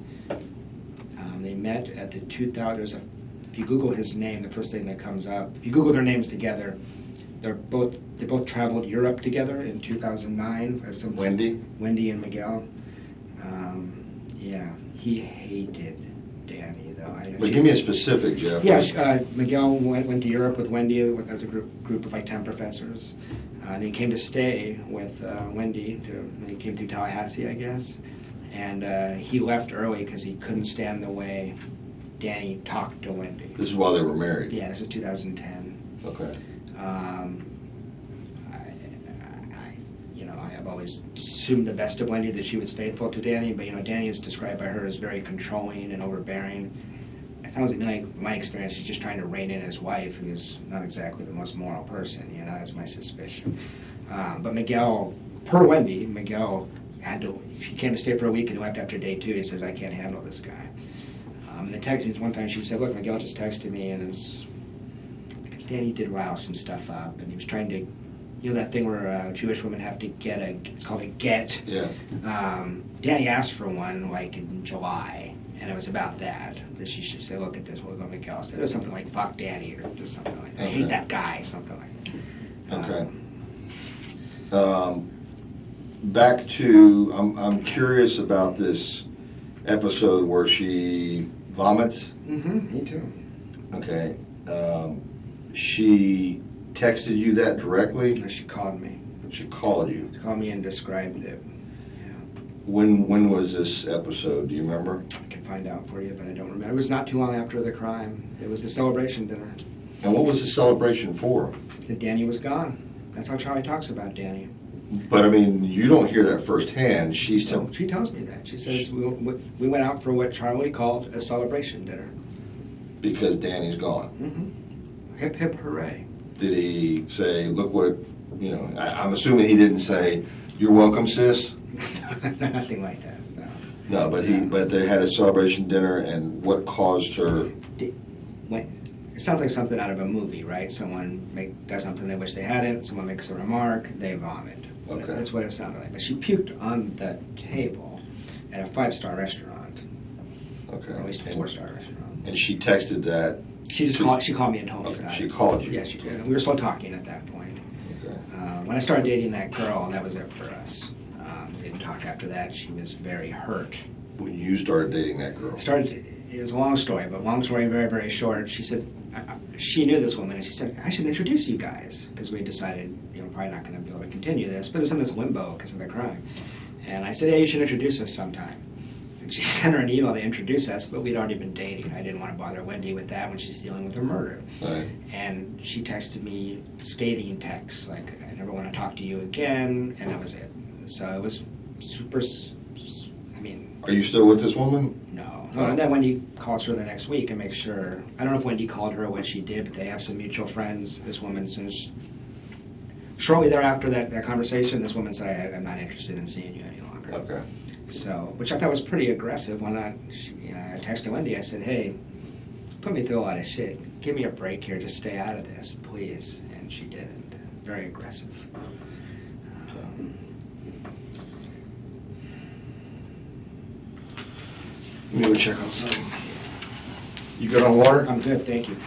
They met at the 2000. If you Google his name, the first thing that comes up. If you Google their names together, they both traveled Europe together in 2009. As some
Wendy
and Miguel. Yeah, he hated Danny though.
But give me a specific, Jeff.
Yeah, Miguel went to Europe with Wendy as a group of like 10 professors. And he came to stay with Wendy. He came through Tallahassee, I guess. And he left early because he couldn't stand the way Danny talked to Wendy.
This is while they were married?
Yeah, this is 2010.
Okay.
I've always assumed the best of Wendy, that she was faithful to Danny, but Danny is described by her as very controlling and overbearing. It sounds like my experience, she's just trying to rein in his wife, who is not exactly the most moral person. That's my suspicion. But Miguel, per Wendy, she came to stay for a week and left after day 2. He says, I can't handle this guy. And the text, one time she said, look, Miguel just texted me, and because Danny did rile some stuff up, and he was trying to, that thing where Jewish women have to get it's called a get.
Yeah.
Danny asked for one like in July, and it was about that she should say, look at this, we'll go Miguel. It was something like fuck Danny or just something like that. Okay. I hate that guy, something like that.
Okay. Back to, I'm curious about this episode where she vomits.
Mm-hmm, me too.
Okay. She texted you that directly?
No, she called me.
She called you?
She called me and described it. Yeah.
When was this episode? Do you remember?
I can find out for you, but I don't remember. It was not too long after the crime. It was the celebration dinner.
And what was the celebration for?
That Danny was gone. That's how Charlie talks about Danny.
But I mean, you don't hear that firsthand. She
tells me that. She says we went out for what Charlie called a celebration dinner.
Because Danny's gone.
Mm-hmm. Hip hip hooray.
Did he say, look what, I'm assuming he didn't say, you're welcome, sis?
Nothing like that, no.
No, but they had a celebration dinner, and what caused her?
It sounds like something out of a movie, right? Someone does something they wish they hadn't, someone makes a remark, they vomit.
Okay.
That's what it sounded like. But she puked on the table at a 5-star restaurant.
Okay.
Or at least a 4-star restaurant.
And she texted that?
She called me and told me that.
She called you?
Yeah, she did. We were still talking at that point.
Okay.
When I started dating that girl, that was it for us. We didn't talk after that. She was very hurt.
When you started dating that girl?
It was a long story, but long story very, very short. She said, she knew this woman, and she said, I should introduce you guys, because we decided, probably not going to be able to continue this, but it was in this limbo because of the crime. And I said, yeah, you should introduce us sometime. And she sent her an email to introduce us, but we'd already been dating. I didn't want to bother Wendy with that when she's dealing with a murder.
Right.
And she texted me scathing texts, like, I never want to talk to you again, and that was it. So it was super,
Are you still with this woman?
No. And then Wendy calls her the next week and makes sure, I don't know if Wendy called her or what she did, but they have some mutual friends. This woman, since shortly thereafter that conversation, this woman said, I'm not interested in seeing you any longer.
Okay.
So, which I thought was pretty aggressive. When I texted Wendy, I said, hey, put me through a lot of shit. Give me a break here. Just stay out of this, please. And she didn't. Very aggressive.
Let me go check on something. You good on water?
I'm good, thank you.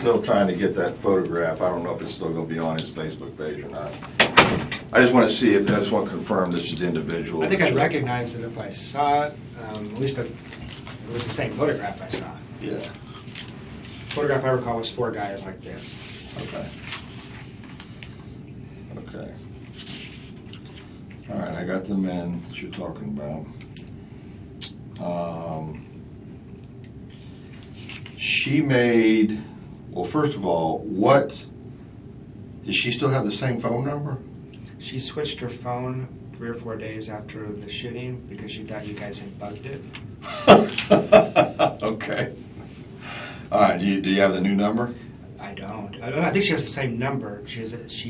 still trying to get that photograph. I don't know if it's still going to be on his Facebook page or not. I just want to see if, I just want to confirm this is the individual.
I think I'd recognize it if I saw it. At least it was the same photograph I saw.
Yeah.
The photograph I recall was 4 guys like this.
Okay. Okay. All right, I got the men that you're talking about. She made, well, first of all, does she still have the same phone number?
She switched her phone 3 or 4 days after the shooting because she thought you guys had bugged it.
Okay. All right, do you have the new number?
I don't. I think she has the same number. She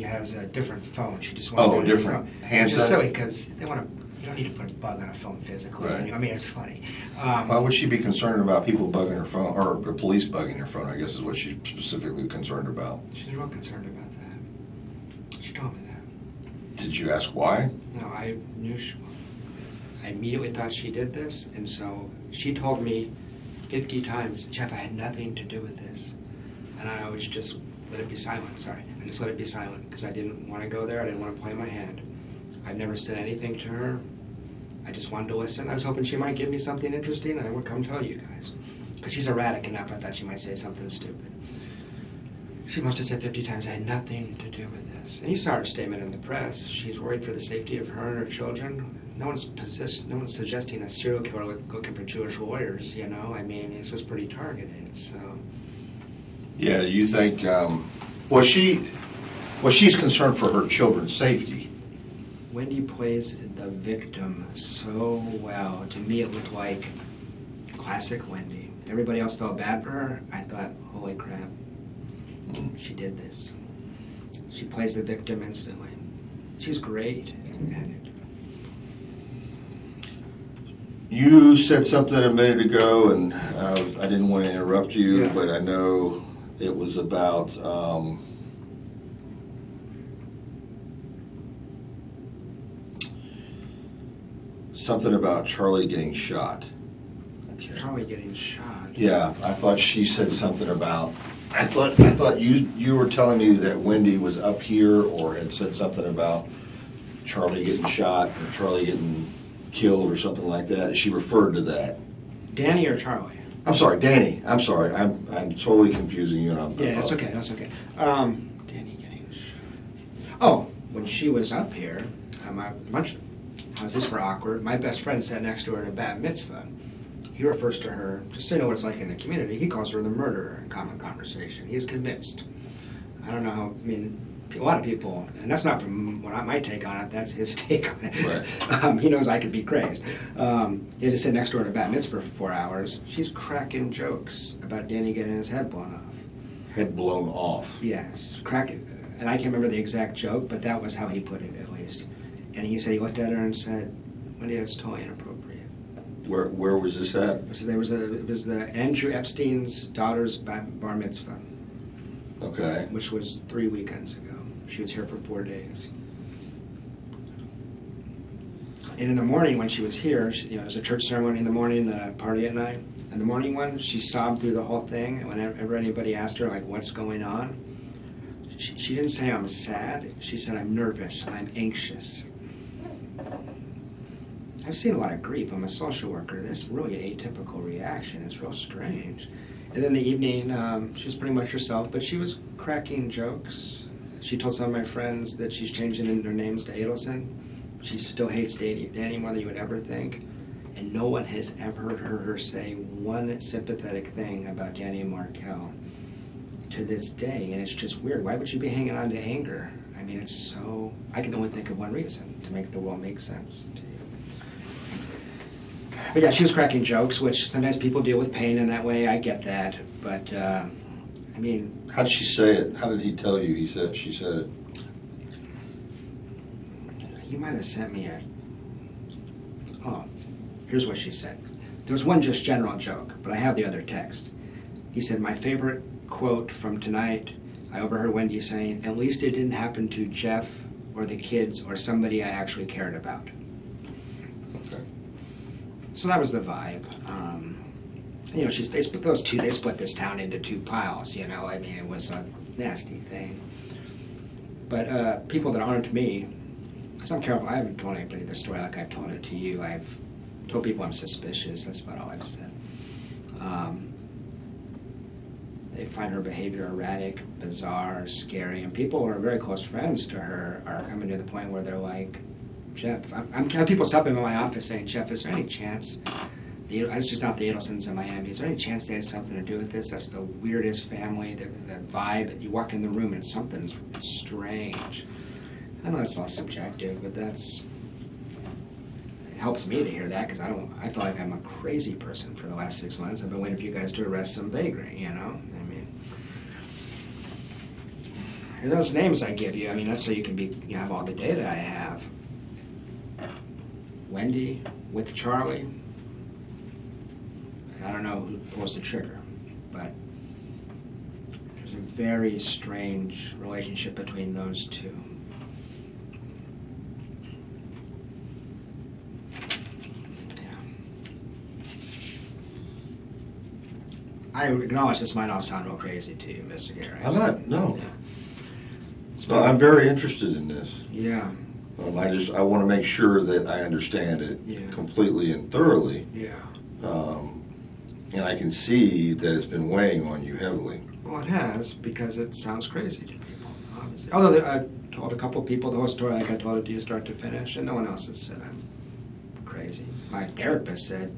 has a different phone. She just wants
Oh, different handset?
Which is silly because you don't need to put a bug on a phone physically.
Right.
I mean, it's funny.
Why would she be concerned about people bugging her phone, or the police bugging her phone, I guess is what she's specifically concerned about?
She's real concerned about that. She told me that.
Did you ask why?
No, I knew I immediately thought she did this, and so she told me 50 times, Jeff, I had nothing to do with this. And I always just let it be silent, sorry. I just let it be silent because I didn't want to go there. I didn't want to play my hand. I've never said anything to her. I just wanted to listen. I was hoping she might give me something interesting and I would come tell you guys. Because she's erratic enough, I thought she might say something stupid. She must have said 50 times, I had nothing to do with this. And you saw her statement in the press. She's worried for the safety of her and her children. No one's suggesting a serial killer looking for Jewish warriors, you know? I mean, this was pretty targeted, so...
Yeah, you think, she's concerned for her children's safety.
Wendy plays the victim so well. To me, it looked like classic Wendy. Everybody else felt bad for her. I thought, holy crap, she did this. She plays the victim instantly. She's great at it.
You said something a minute ago, and I didn't want to interrupt you,
Yeah.
but I know it was about something about Charlie getting shot. Okay.
Charlie getting shot.
Yeah, I thought she said something about. I thought you were telling me that Wendy was up here, or had said something about Charlie getting shot or Charlie getting killed or something like that. She referred to that.
Danny or Charlie?
I'm sorry, Danny. I'm sorry. I'm totally confusing you. And
Yeah, that's okay. That's okay. Danny getting shot. Oh, when she was up here, how's this for awkward? My best friend sat next to her at a bat mitzvah. He refers to her, just so you know what it's like in the community, he calls her the murderer in common conversation. He is convinced. I don't know how, I mean, a lot of people, and that's not from my take on it, that's his take on it.
Right.
He knows I could be crazed. He had to sit next to her at a bat mitzvah for 4 hours. She's cracking jokes about Danny getting his head blown off.
Head blown off.
Yes, cracking. And I can't remember the exact joke, but that was how he put it, at least. And he said he looked at her and said, Wendy, that's totally inappropriate.
Where was this at?
So it was the Andrew Epstein's daughter's bar mitzvah.
Okay.
Which was 3 weekends ago. She was here for 4 days. And in the morning when she was here, it was a church ceremony in the morning, then a party at night. And the morning one, she sobbed through the whole thing. And whenever anybody asked her, like, what's going on, she didn't say I'm sad. She said I'm nervous, I'm anxious. I've seen a lot of grief. I'm a social worker. This is really an atypical reaction. It's real strange. And then the evening, she was pretty much herself, but she was cracking jokes. She told some of my friends that she's changing their names to Adelson. She still hates Danny more than you would ever think. And no one has ever heard her say one sympathetic thing about Danny Markel to this day. And it's just weird. Why would she be hanging on to anger? I mean, it's so... I can only think of one reason, to make the world make sense to you. But yeah, she was cracking jokes, which sometimes people deal with pain in that way. I get that. But, I mean...
How did she say it? How did he tell you she said it?
You might have sent me Oh, here's what she said. There was one just general joke, but I have the other text. He said, my favorite quote from tonight, I overheard Wendy saying, at least it didn't happen to Jeff or the kids or somebody I actually cared about.
Okay.
So that was the vibe. You know, they split this town into two piles, you know. I mean, it was a nasty thing. But people that aren't me, because I'm careful, I haven't told anybody the story like I've told it to you. I've told people I'm suspicious. That's about all I've said. They find her behavior erratic, bizarre, scary, and people who are very close friends to her are coming to the point where they're like, Jeff, I'm have people stopping in my office saying, Jeff, is there any chance, I was just out the Adelsons in Miami, is there any chance they had something to do with this? That's the weirdest family, the vibe, you walk in the room and something's strange. I know it's all subjective, but it helps me to hear that, because I feel like I'm a crazy person for the last 6 months. I've been waiting for you guys to arrest some vagrant, you know? I mean, and those names I give you, I mean, that's so you have all the data I have. Wendy with Charlie, and I don't know who pulls the trigger, but there's a very strange relationship between those two. I acknowledge this might all sound real crazy to you, Mr. Gary.
I'm not, no.
Yeah.
No, I'm very interested in this.
Yeah.
I want to make sure that I understand it completely and thoroughly.
Yeah.
And I can see that it's been weighing on you heavily.
Well, it has, because it sounds crazy to people, obviously. Although I told a couple people the whole story like I told it to you start to finish, and no one else has said I'm crazy. My therapist said,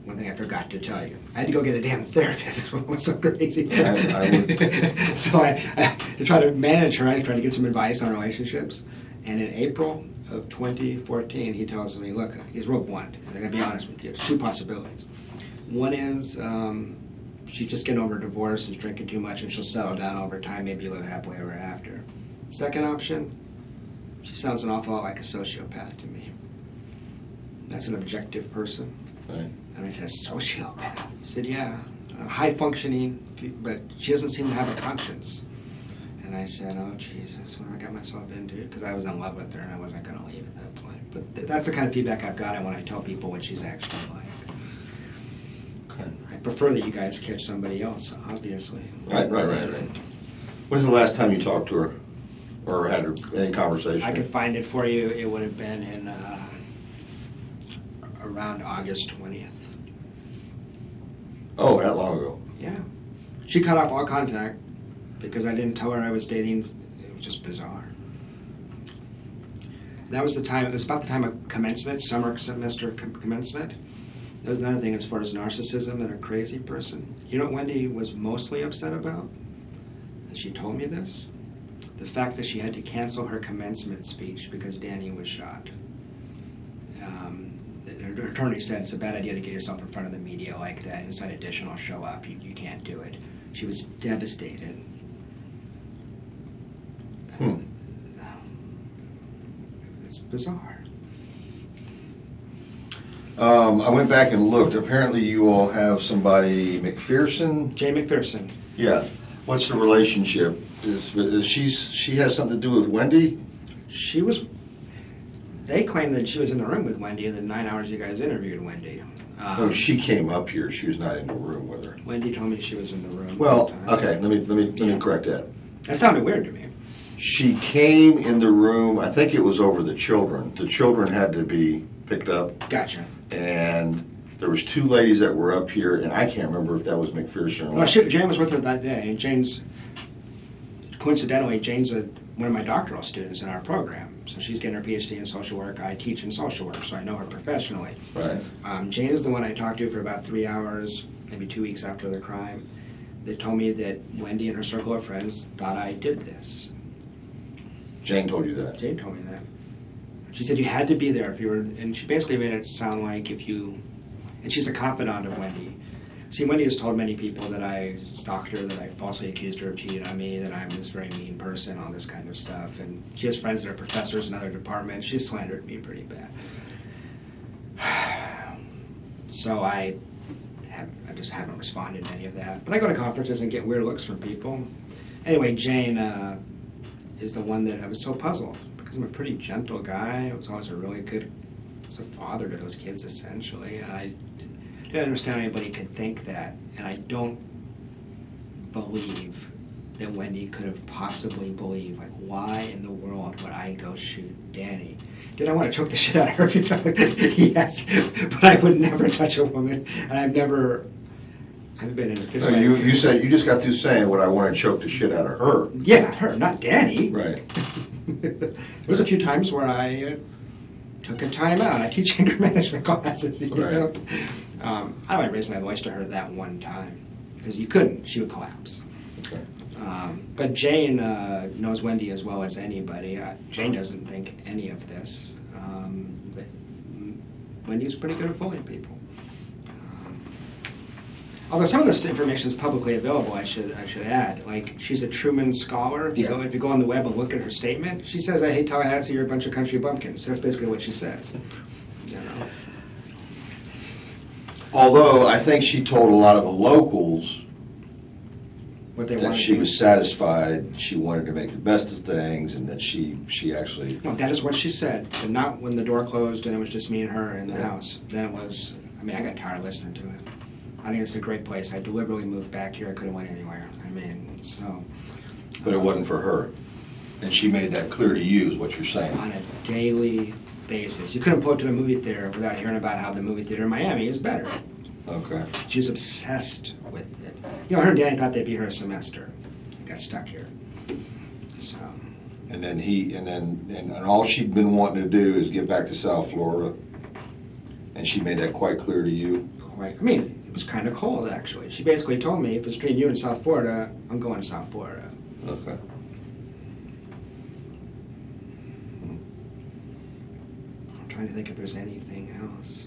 one thing I forgot to tell you. I had to go get a damn therapist. It was so crazy. So I to try to manage her, I tried to get some advice on relationships. And in April of 2014, he tells me, look, he's real blunt. I'm going to be honest with you. There's two possibilities. One is she's just getting over a divorce and drinking too much, and she'll settle down over time, maybe live happily ever after. Second option, she sounds an awful lot like a sociopath to me. That's an objective person.
Right.
And I said, sociopath? He said, yeah, high functioning, but she doesn't seem to have a conscience. And I said, oh, Jesus, what I got myself into? Because I was in love with her and I wasn't going to leave at that point. But that's the kind of feedback I've gotten when I tell people what she's actually like.
Okay.
I prefer that you guys catch somebody else, obviously.
Right. When's the last time you talked to her or had any conversation?
I could find it for you. It would have been in around August 20th.
Oh, that long ago.
Yeah. She cut off all contact because I didn't tell her I was dating. It was just bizarre. That was the time, it was about the time of commencement, summer semester commencement. That was another thing as far as narcissism and a crazy person. You know what Wendy was mostly upset about? And she told me this. The fact that she had to cancel her commencement speech because Danny was shot. Her attorney said it's a bad idea to get yourself in front of the media like that. Inside Edition will show up. You can't do it. She was devastated. It's bizarre.
I went back and looked. Apparently you all have somebody, McPherson?
Jay McPherson.
Yeah. What's the relationship? She has something to do with Wendy?
They claim that she was in the room with Wendy in the 9 hours you guys interviewed Wendy.
She came up here. She was not in the room with her.
Wendy told me she was in the room.
Well, okay, let me correct that.
That sounded weird to me.
She came in the room, I think it was over the children. The children had to be picked up.
Gotcha.
And there was two ladies that were up here, and I can't remember if that was McPherson or not.
Jane was with her that day, and coincidentally, Jane's one of my doctoral students in our program. So she's getting her PhD in social work. I teach in social work, so I know her professionally.
Right.
Jane is the one I talked to for about 3 hours, maybe 2 weeks after the crime, that told me that Wendy and her circle of friends thought I did this.
Jane told you that?
Jane told me that. She said you had to be there if you were, and she basically made it sound like if you, and she's a confidant of Wendy. See, Wendy has told many people that I stalked her, that I falsely accused her of cheating on me, that I'm this very mean person, all this kind of stuff. And she has friends that are professors in other departments. She's slandered me pretty bad. So I just haven't responded to any of that. But I go to conferences and get weird looks from people. Anyway, Jane is the one that I was so puzzled, because I'm a pretty gentle guy. I was always a really good father to those kids, essentially. I don't understand how anybody could think that, and I don't believe that Wendy could have possibly believed, like, why in the world would I go shoot Danny? Did I want to choke the shit out of her? Yes, but I would never touch a woman, and I've been in a fist
So
fight.
you said, you just got through saying what I want to choke the shit out of her.
Yeah, her, not Danny.
Right.
There was a few times where I took a time out. I teach anger management classes. You know?
Right.
I don't raise my voice to her that one time because you couldn't. She would collapse.
Okay.
But Jane knows Wendy as well as anybody. Jane doesn't think any of this. But Wendy's pretty good at fooling people. Although some of this information is publicly available, I should add. Like, she's a Truman Scholar. If you go on the web and look at her statement, she says, "I hate Tallahassee. You're a bunch of country bumpkins." That's basically what she says. You know.
Although I think she told a lot of the locals
What they
that
wanted
she
to
was satisfied, she wanted to make the best of things, and that she actually...
No, that is what she said. And not when the door closed and it was just me and her in the
Yeah.
house. Then it was, I mean, I got tired of listening to it. I think it's a great place. I deliberately moved back here. I couldn't went anywhere. I mean, so...
But it wasn't for her. And she made that clear to you, is what you're saying.
On a daily basis. You couldn't pull it to the movie theater without hearing about how the movie theater in Miami is better.
Okay.
She was obsessed with it. You know, her and Danny thought they'd be here a semester. Got stuck here. So...
And then and all she'd been wanting to do is get back to South Florida. And she made that quite clear to you.
I mean, it was kind of cold, actually. She basically told me, if it's between you and South Florida, I'm going to South Florida.
Okay.
I'm trying to think if there's anything else.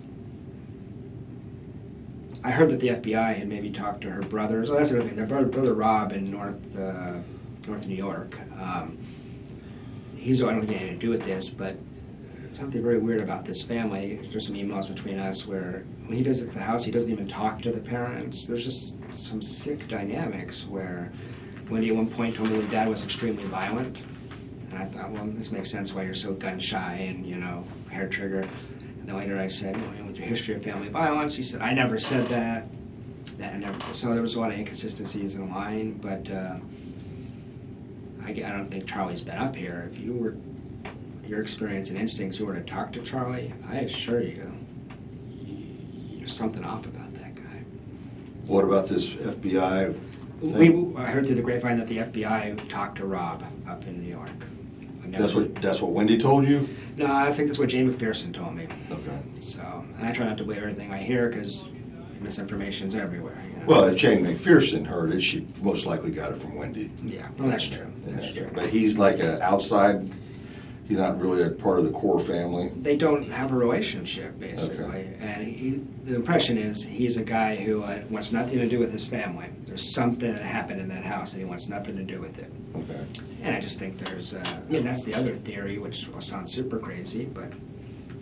I heard that the FBI had maybe talked to her brothers. Oh, that's the other thing. Their brother Rob in North New York. I don't think he had anything to do with this, but something very weird about this family. There's some emails between us where when he visits the house, he doesn't even talk to the parents. There's just some sick dynamics where Wendy at one point told me when Dad was extremely violent. And I thought, well, this makes sense why you're so gun shy and, you know, hair trigger. And then later I said, well, with your history of family violence, she said, I never said that. So there was a lot of inconsistencies in line, but I don't think Charlie's been up here. If you were, with your experience and instincts, you were to talk to Charlie, I assure you, there's something off about that guy.
What about this FBI thing?
I heard through the grapevine that the FBI talked to Rob up in New York.
That's what Wendy told you?
No, I think that's what Jane McPherson told me.
Okay.
So, and I try not to believe everything I hear because misinformation's everywhere. You know?
Well, if Jane McPherson heard it, she most likely got it from Wendy.
Yeah, well, that's true. That's true.
But he's like an outside, he's not really a part of the core family.
They don't have a relationship, basically.
Okay.
And the impression is he's a guy who wants nothing to do with his family. There's something that happened in that house and he wants nothing to do with it.
Okay.
And I just think there's, that's the other theory, which will sound super crazy, but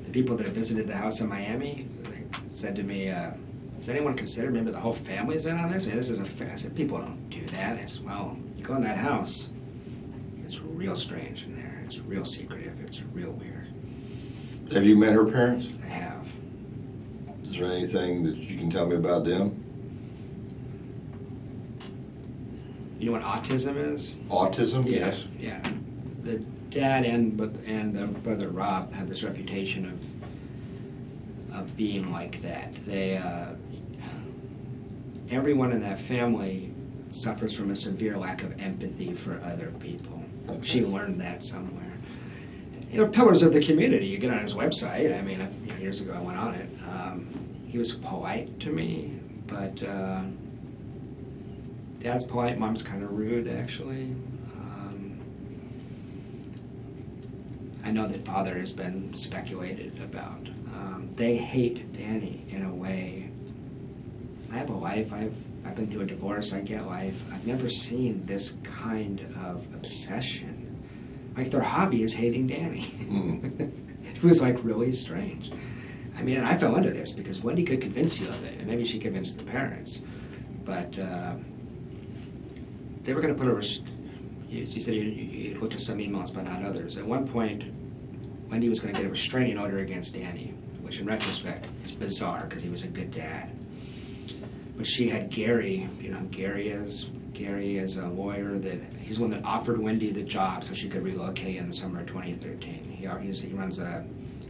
the people that have visited the house in Miami they said to me, has anyone considered maybe the whole family's in on this? I mean, this is I said, people don't do that. I said, well, you go in that house, it's real strange in there. It's real secretive. It's real weird.
Have you met her parents?
I have.
Is there anything that you can tell me about them?
You know what autism is?
Autism?
Yeah,
Yes.
yeah. The dad and the brother Rob have this reputation of being like that. They everyone in that family suffers from a severe lack of empathy for other people.
Okay.
She learned that somewhere. You know, pillars of the community. You get on his website. I mean, years ago I went on it. He was polite to me, but Dad's polite. Mom's kind of rude, actually. I know that Father has been speculated about. They hate Danny in a way. I have a wife. I've been through a divorce. I get life. I've never seen this kind of obsession. Like their hobby is hating Danny.
Mm.
It was like really strange. I mean, I fell into this because Wendy could convince you of it, and maybe she convinced the parents. But they were going to put you said you looked at some emails, but not others. At one point, Wendy was going to get a restraining order against Danny, which in retrospect is bizarre because he was a good dad. But she had Gary, you know who Gary is? Gary is a lawyer he's the one that offered Wendy the job so she could relocate in the summer of 2013. He runs a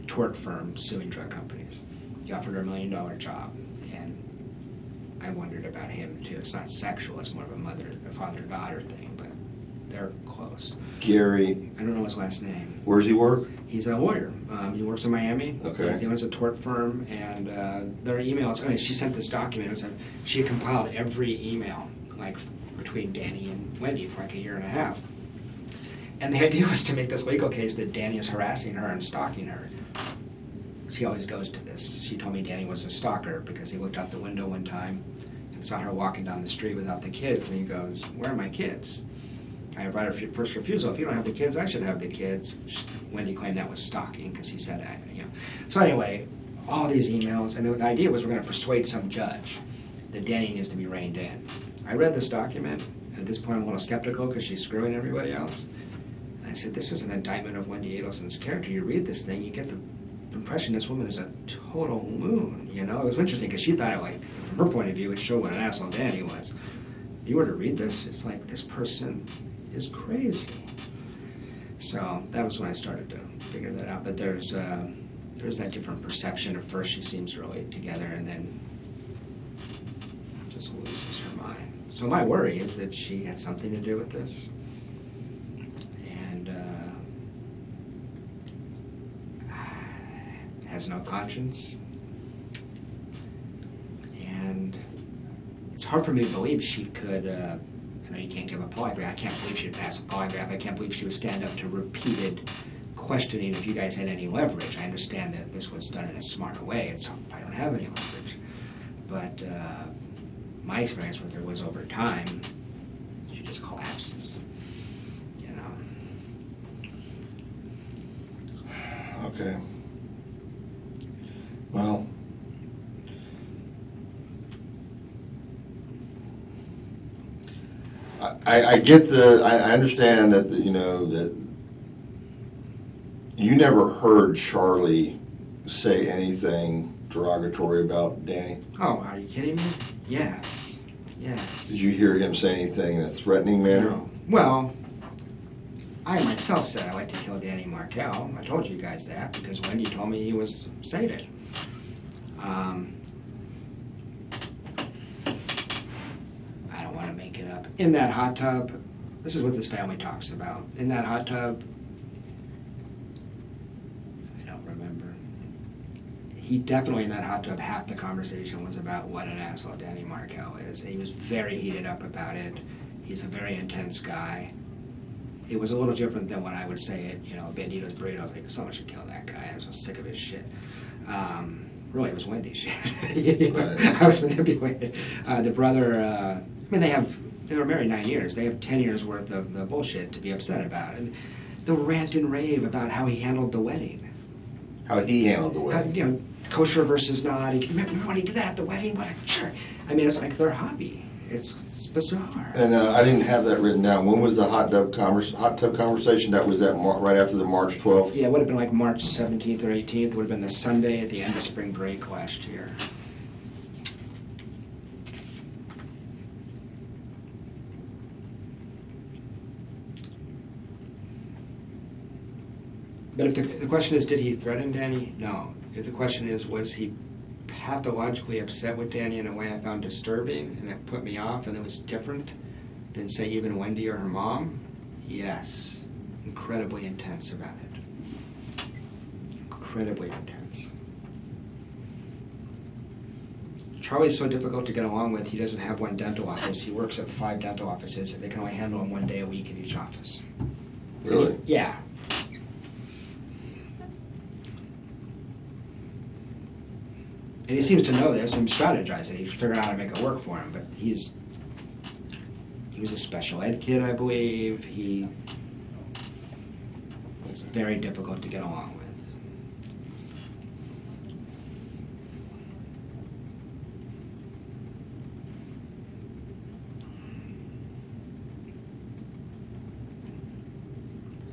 tort firm suing drug companies. He offered her $1 million job, and I wondered about him too. It's not sexual, it's more of a father-daughter thing, but they're close.
Gary.
I don't know his last name.
Where does he work?
He's a lawyer. He works in Miami.
Okay.
He owns a tort firm, and there are emails. I mean, she sent this document. She had compiled every email, like between Danny and Wendy for like a year and a half. And the idea was to make this legal case that Danny is harassing her and stalking her. She always goes to this. She told me Danny was a stalker because he looked out the window one time and saw her walking down the street without the kids, and he goes, "Where are my kids?" I have right of first refusal. If you don't have the kids, I should have the kids. Wendy claimed that was stalking because he said, you know. So anyway, all these emails, and the idea was we're going to persuade some judge that Danny needs to be reined in. I read this document, and at this point I'm a little skeptical because she's screwing everybody else. And I said, this is an indictment of Wendi Adelson's character. You read this thing, you get the impression this woman is a total loon, you know? It was interesting because she thought, like, from her point of view, it showed what an asshole Danny was. If you were to read this, it's like, this person is crazy. So that was when I started to figure that out. But there's that different perception. At first she seems really together, and then just loses her mind. So my worry is that she had something to do with this, and has no conscience. And it's hard for me to believe she could, I know you can't give a polygraph. I can't believe she'd pass a polygraph. I can't believe she would stand up to repeated questioning if you guys had any leverage. I understand that this was done in a smart way. I don't have any leverage. But my experience with her was over time, she just collapses, you know.
Okay. Well, I get I understand that, you know, that you never heard Charlie say anything derogatory about Danny.
Oh, are you kidding me? Yes. Yes.
Did you hear him say anything in a threatening manner?
No. Well, I myself said I'd like to kill Danny Markel. I told you guys that because Wendy told me he was sated. I don't want to make it up. In that hot tub, this is what this family talks about. In that hot tub, I don't remember. He definitely, in that hot tub, half the conversation was about what an asshole Danny Markel is. He was very heated up about it. He's a very intense guy. It was a little different than when I would say it, you know, Bandito's burrito. I was like, someone should kill that guy. I was so sick of his shit. Really, it was Wendy's shit. Right. I was manipulated. The brother, I mean, they were married 9 years. They have 10 years worth of the bullshit to be upset about. And the rant and rave about how he handled the wedding.
How he handled the wedding.
You know, kosher versus not. Remember when he did that at the wedding? What a jerk. I mean, it's like their hobby. It's bizarre.
And I didn't have that written down. When was the hot tub conversation? That was right after the March 12th?
Yeah, it would have been like March 17th or 18th. It would have been the Sunday at the end of spring break last year. But if the question is, did he threaten Danny? No. If the question is, was he pathologically upset with Danny in a way I found disturbing and it put me off and it was different than, say, even Wendy or her mom? Yes. Incredibly intense about it. Incredibly intense. Charlie's so difficult to get along with, he doesn't have one dental office. He works at 5 dental offices, and they can only handle him 1 day a week in each office.
Really?
Yeah. And he seems to know this and strategizing. He's figured out how to make it work for him. But he was a special ed kid, I believe. He was very difficult to get along with.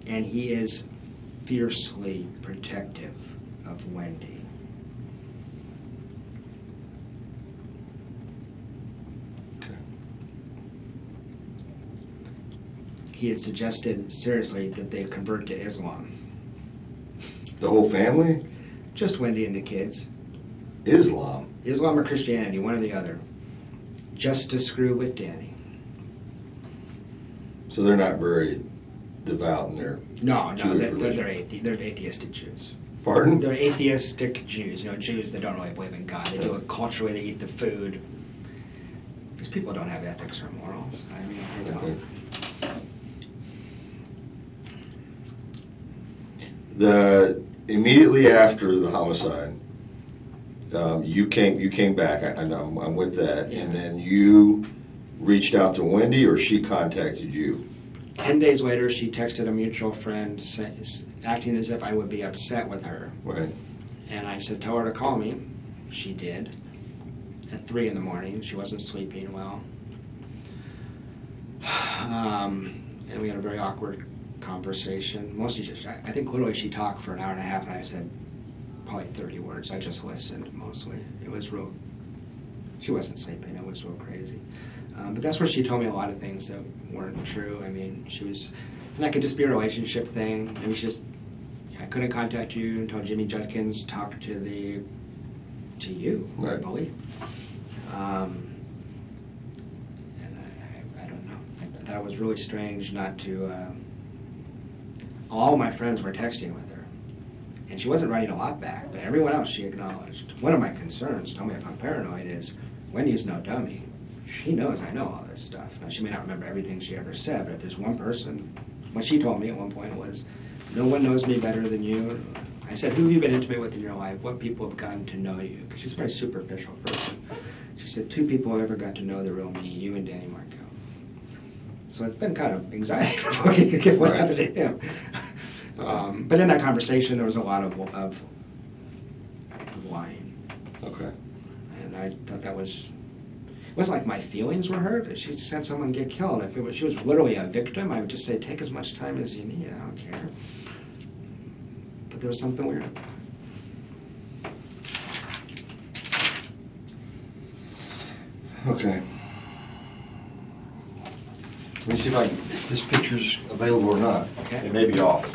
And he is fiercely protective of Wendy. he had suggested seriously that they convert to Islam.
The whole family?
Just Wendy and the kids.
Islam?
Islam or Christianity, one or the other. Just to screw with Danny.
So they're not very devout in their
No,
Jewish
they're atheistic Jews.
Pardon?
They're atheistic Jews, Jews that don't really believe in God. They do it culturally, they eat the food. These people don't have ethics or morals. I mean, they don't.
Immediately after the homicide, you came back. I'm with that,
Yeah.
and then you reached out to Wendy, or she contacted you.
10 days later, she texted a mutual friend, acting as if I would be upset with her.
Right.
And I said, tell her to call me. She did. At 3 in the morning. She wasn't sleeping well. And we had a very awkward conversation. Mostly just, I think literally she talked for an hour and a half, and I said probably 30 words. I just listened mostly. It was real, she wasn't sleeping. It was real crazy. But that's where she told me a lot of things that weren't true. I mean, and that could just be a relationship thing. Maybe she just, I couldn't contact you until Jimmy Judkins talked to you,
right.
I believe. And I don't know. I thought it was really strange not to, all my friends were texting with her. And she wasn't writing a lot back, but everyone else she acknowledged. One of my concerns, tell me if I'm paranoid, is Wendy's no dummy. She knows I know all this stuff. Now, she may not remember everything she ever said, but if there's one person, what she told me at one point was, no one knows me better than you. I said, who have you been intimate with in your life? What people have gotten to know you? Because she's a very superficial person. She said, 2 people have ever got to know the real me, you and Danny Markel. So it's been kind of anxiety-provoking to get what happened to him. But in that conversation, there was a lot of lying.
Okay.
And I thought that was, it wasn't like my feelings were hurt. If she had someone get killed, if she was literally a victim, I would just say, take as much time as you need. I don't care. But there was something weird about it.
Okay. Let me see if this picture's available or not.
Okay.
It may be off.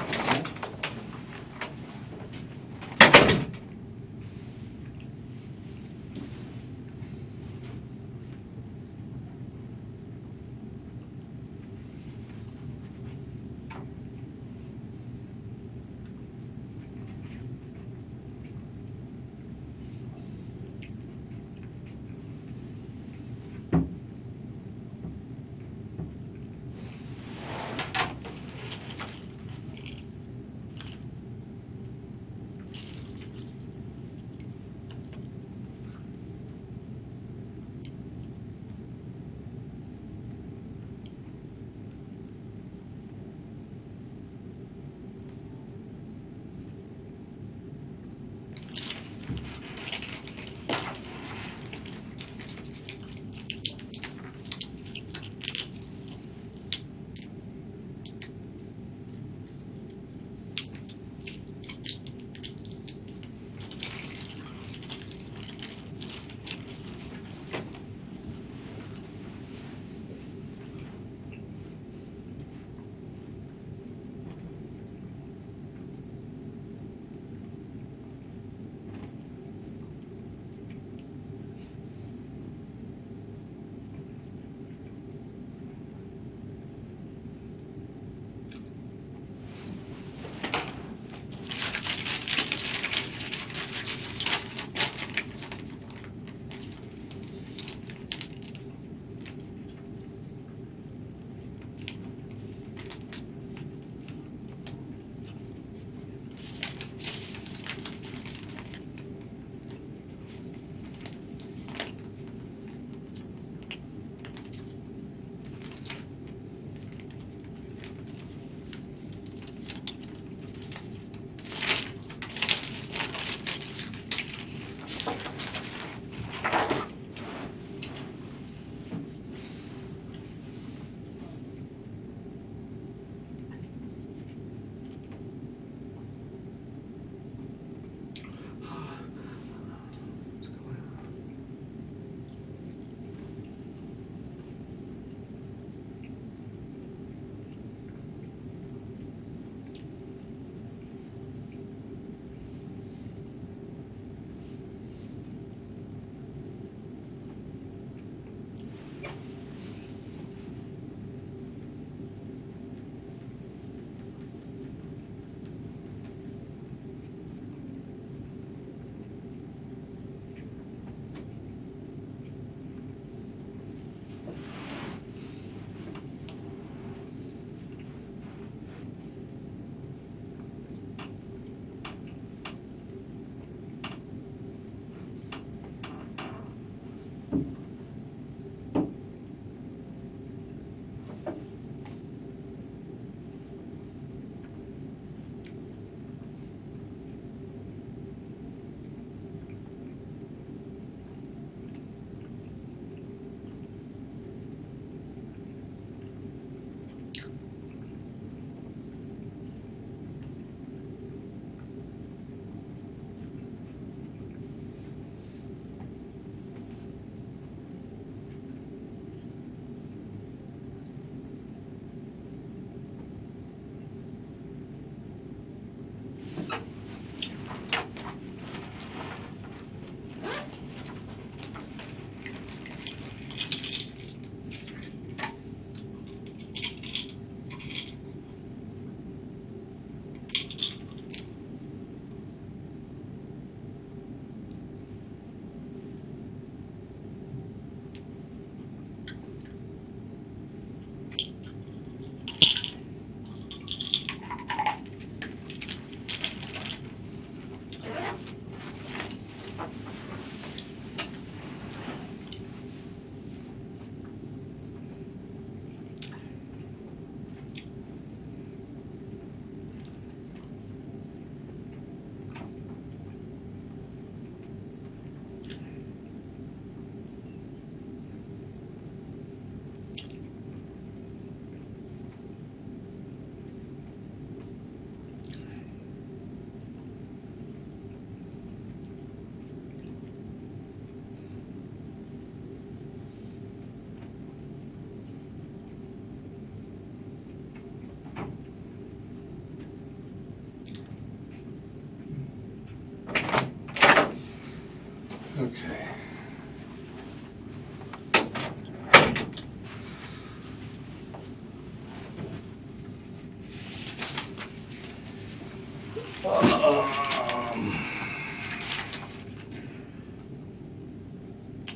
Okay.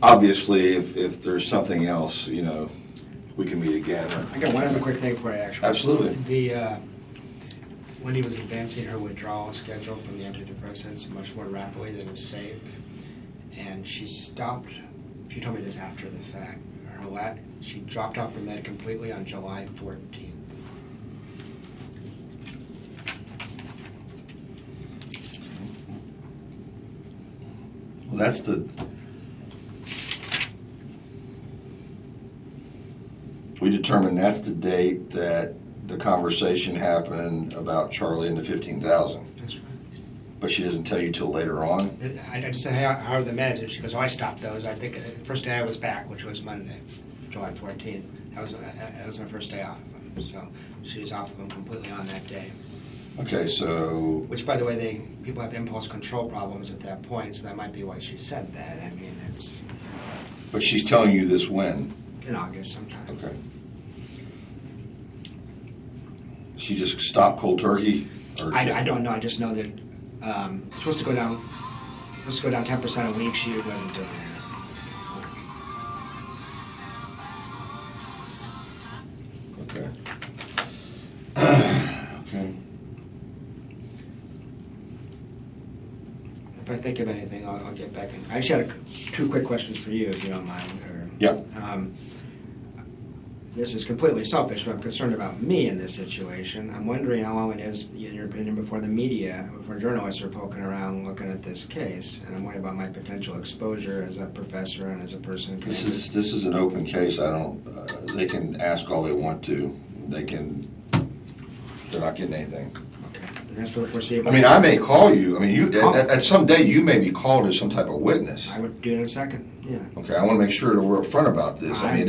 Obviously, if there's something else, you know, we can meet again.
I got one other quick thing for you, actually.
Absolutely.
Wendy was advancing her withdrawal schedule from the antidepressants much more rapidly than was safe, and she stopped. She told me this after the fact. She dropped off the med completely on July 14th.
Well, that's we determined that's the date that the conversation happened about Charlie and the 15,000.
That's right.
But she doesn't tell you till later on?
I just said, hey, how are the meds? And she goes, oh, I stopped those. I think the first day I was back, which was Monday, July 14th. That was her first day off of them. So she was off of them completely on that day.
Okay, so...
Which, by the way, people have impulse control problems at that point, so that might be why she said that. I mean, it's...
But she's telling you this when?
In August sometime.
Okay. She just stopped cold turkey? Or
I don't know. I just know that it's supposed to go down 10% a week. She wasn't doing that.
Okay. Okay.
If I think of anything, I'll get back in. I actually had two quick questions for you, if you don't mind.
Yeah.
This is completely selfish, but I'm concerned about me in this situation. I'm wondering how long it is, in your opinion, before the media, before journalists are poking around looking at this case, and I'm worried about my potential exposure as a professor and as a person.
This is an open case. I don't. They can ask all they want to. They're not getting anything.
Okay. And that's for the foreseeable.
I mean, I may call you. I mean, you at some day you may be called as some type of witness.
I would do it in a second. Yeah.
Okay, I want to make sure that we're upfront about this. I mean,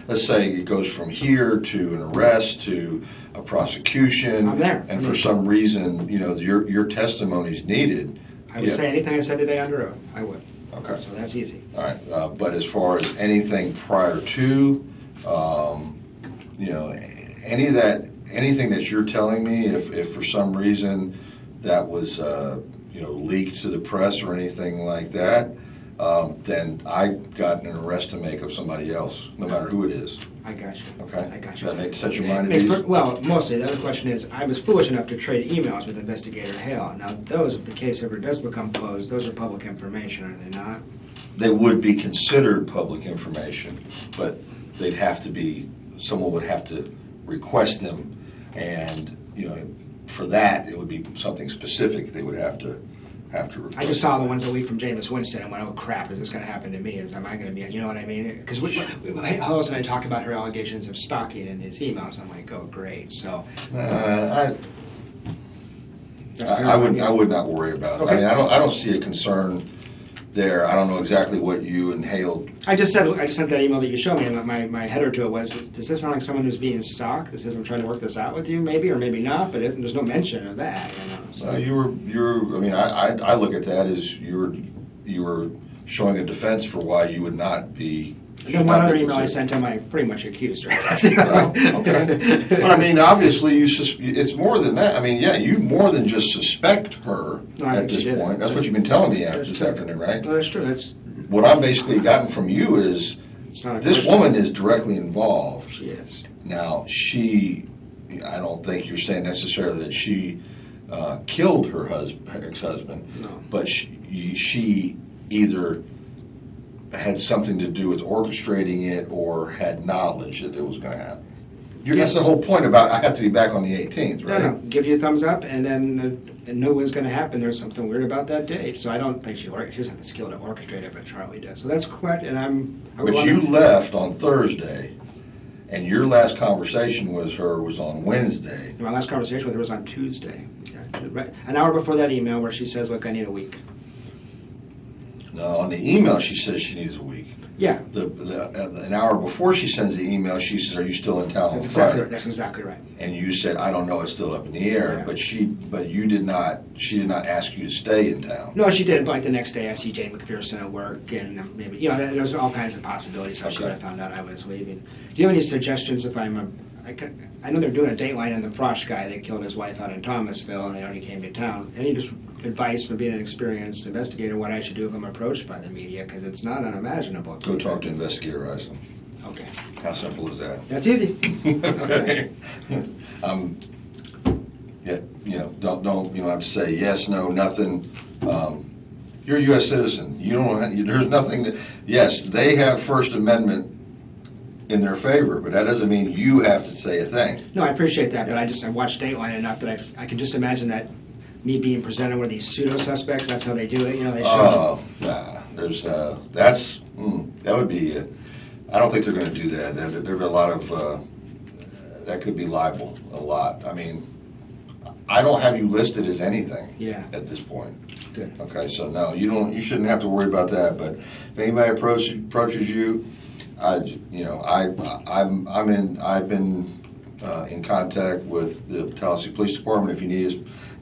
let's say it goes from here to an arrest to a prosecution.
I'm there.
And for some reason, you know, your testimony is needed.
I would say anything I said today under oath. I would.
Okay.
So that's easy.
All right. But as far as anything prior to, you know, anything that you're telling me, if for some reason that was, you know, leaked to the press or anything like that, then I got an arrest to make of somebody else, no matter who it is.
I got you.
Okay?
I got you.
Does that set your mind at ease?
Well, mostly. The other question is, I was foolish enough to trade emails with Investigator Hale. Now, those, if the case ever does become closed, those are public information, are they not?
They would be considered public information, but they'd have to be, someone would have to request them, and, you know, for that, it would be something specific they would have to request.
I just saw the ones that leaked from Jameis Winston and went, oh crap, is this going to happen to me? Am I going to be, you know what I mean? Because Hollis and I talked about her allegations of stalking in his emails. I'm like, oh great. So
I would not worry about it.
Okay.
I mean, I don't see a concern there. I don't know exactly what you and Hale.
I just sent that email that you showed me, and my header to it was, does this sound like someone who's being stalked? This is, I'm trying to work this out with you, maybe, or maybe not, but there's no mention of that. You know, so.
I mean, I look at that as you were showing a defense for why you would not be.
And then one other email I sent him, I pretty much accused her.
Okay. But I mean, obviously, it's more than that. I mean, yeah, you more than just suspect her at this point. That's what you've been telling me this afternoon, right?
No, that's true. That's
what I'm basically gotten from you is this woman is directly involved.
She is.
Now, I don't think you're saying necessarily that she killed her ex-husband,
no.
But she either had something to do with orchestrating it or had knowledge that it was going to happen. That's the whole point about I have to be back on the 18th, right?
No, give you a thumbs up, and then know what's going to happen. There's something weird about that date. So I don't think she doesn't have the skill to orchestrate it, but Charlie does. So that's correct, and
But you left on Thursday, and your last conversation with her was on Wednesday.
My last conversation with her was on Tuesday. Right, an hour before that email where she says, look, I need a week.
On the email, she says she needs a week.
Yeah.
An hour before she sends the email, she says, "Are you still in town on Friday?"
That's exactly right.
And you said, "I don't know, it's still up in the air."
Yeah.
But you did not. She did not ask you to stay in town.
No, she did. Like the next day, I see Jane McPherson at work, and maybe there's all kinds of possibilities how she would have found out I was leaving. Do you have any suggestions if I know they're doing a dateline on the Frosch guy that killed his wife out in Thomasville, and they already came to town. Any just advice from being an experienced investigator what I should do if I'm approached by the media? Because it's not unimaginable.
Go talk to Investigator Eisen.
Okay.
How simple is that?
That's easy.
Okay. Yeah, don't have to say yes, no, nothing. You're a U.S. citizen. You don't. There's nothing that. Yes, they have First Amendment in their favor, but that doesn't mean you have to say a thing.
No, I appreciate that, but I watched Dateline enough that I can just imagine that me being presented with these pseudo suspects. That's how they do it. They show.
Nah. That would be. I don't think they're going to do that. There's a lot of. That could be libel. A lot. I mean, I don't have you listed as anything.
Yeah.
At this point.
Good.
Okay, so no, you don't. You shouldn't have to worry about that. But if anybody approaches you, I've been in contact with the Tallahassee Police Department. If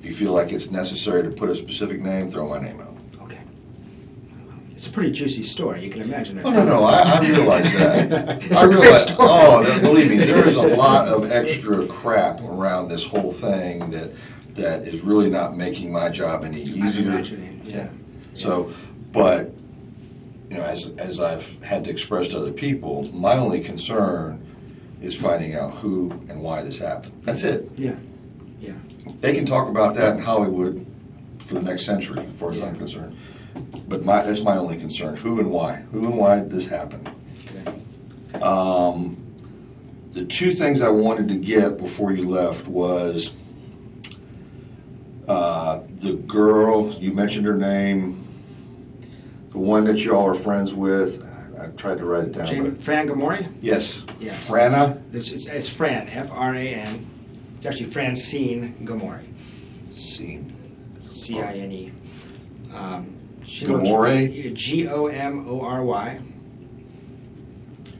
you feel like it's necessary to put a specific name, throw my name out.
Okay. It's a pretty juicy story. You can imagine that.
Oh no, I realize that.
It's a great story.
Oh, believe me, there is a lot of extra crap around this whole thing that is really not making my job any easier.
I'm imagining, yeah.
So, but as I've had to express to other people, my only concern is finding out who and why this happened. That's it.
Yeah.
They can talk about that in Hollywood for the next century, as far as I'm concerned. But that's my only concern: who and why did this happen?
Okay.
The two things I wanted to get before you left was the girl, you mentioned her name, the one that you all are friends with. I tried to write it down.
Fran Gamori?
Yes.
Yeah.
Franna?
It's Fran, F-R-A-N. It's actually Francine Gamori.
Scene.
C-I-N-E.
Gamori?
G-O-M-O-R-Y.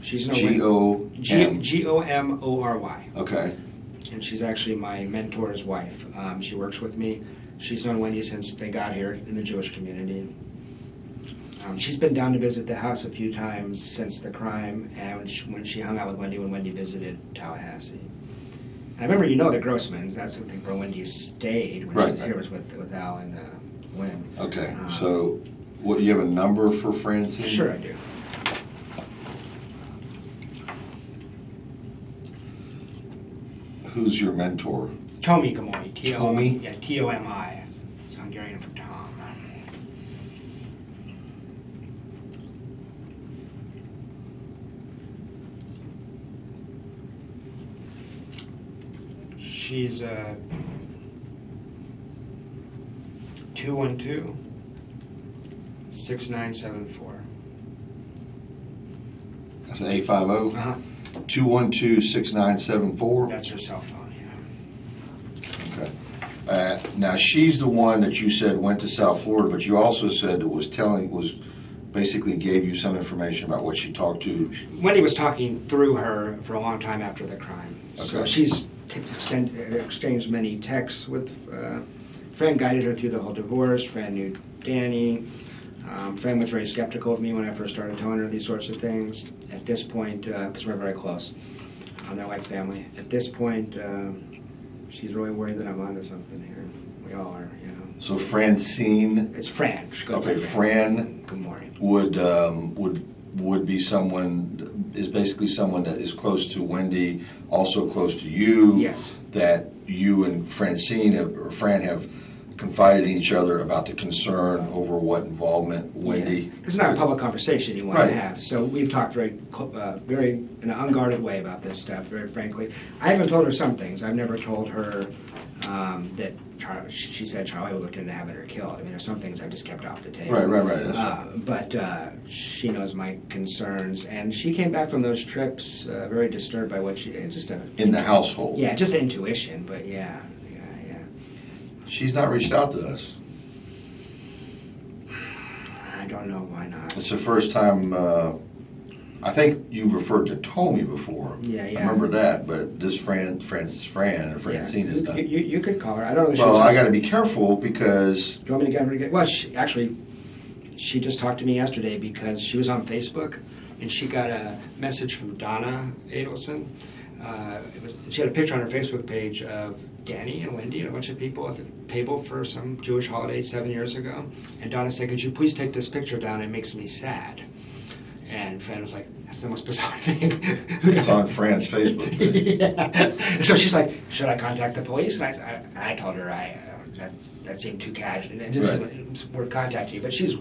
She's no
G-O-M.
G-O-M-O-R-Y.
Okay.
And she's actually my mentor's wife. She works with me. She's known Wendy since they got here in the Jewish community. She's been down to visit the house a few times since the crime, and when she hung out with Wendy when Wendy visited Tallahassee. And I remember, the Grossmans. That's something where Wendy stayed when she was here was with Al and Wynn.
Okay. So, do you have a number for Francine?
Sure, I do.
Who's your mentor?
Tomi Gamori.
Tomi?
Yeah, T-O-M-I. It's Hungarian for Tom. She's 212-6974.
That's an 850?
Uh-huh.
212-6974?
That's her cell phone, yeah.
Okay. Now, she's the one that you said went to South Florida, but you also said basically gave you some information about what she talked to.
Wendy was talking through her for a long time after the crime.
Okay.
So she's exchanged many texts with Fran. Guided her through the whole divorce. Fran knew Danny. Fran was very skeptical of me when I first started telling her these sorts of things. At this point, because we're very close, they're like family. At this point, she's really worried that I'm onto something here. We all are,
So Francine.
It's Fran.
Okay, Fran.
Good morning.
Would be is basically someone that is close to Wendy, also close to you.
Yes.
That you and Fran have confided in each other about the concern over what involvement Wendy.
It's not a public conversation you want to have. So we've talked very in an unguarded way about this stuff. Very frankly, I haven't told her some things. I've never told her that she said Charlie would look into having her killed. I mean, there's some things I've just kept off the table.
Right.
But she knows my concerns, and she came back from those trips very disturbed by what in
the household.
Yeah, just intuition, but yeah.
She's not reached out to us.
I don't know why not.
It's the first time, I think you've referred to Tommy before.
Yeah.
I remember that, but this Francine is not.
You could call her. I don't know.
Well, I got to be careful because.
Do you want me to get her to get? Well, she just talked to me yesterday because she was on Facebook and she got a message from Donna Adelson. She had a picture on her Facebook page of Danny and Wendy and a bunch of people at the table for some Jewish holiday 7 years ago. And Donna said, "Could you please take this picture down? It makes me sad." And Fran was like, "That's the most bizarre thing."
It's on Fran's Facebook.
Yeah. So she's like, "Should I contact the police?" And I told her that seemed too casual. It didn't seem worth contacting you. But she's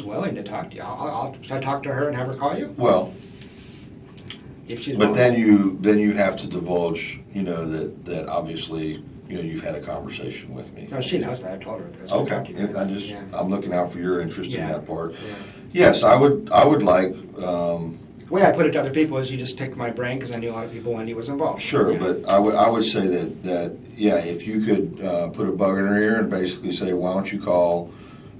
willing to talk to you. Should I talk to her and have her call you?
Well,
if she's
but
willing.
then you have to divulge, that obviously, you've had a conversation with me.
No, she knows that. I told her.
Okay. I'm looking out for your interest in that part.
Yeah.
Yes, I would like.
The way I put it to other people is you just picked my brain because I knew a lot of people when he was involved.
Sure, but I would say that if you could put a bug in her ear and basically say, why don't you call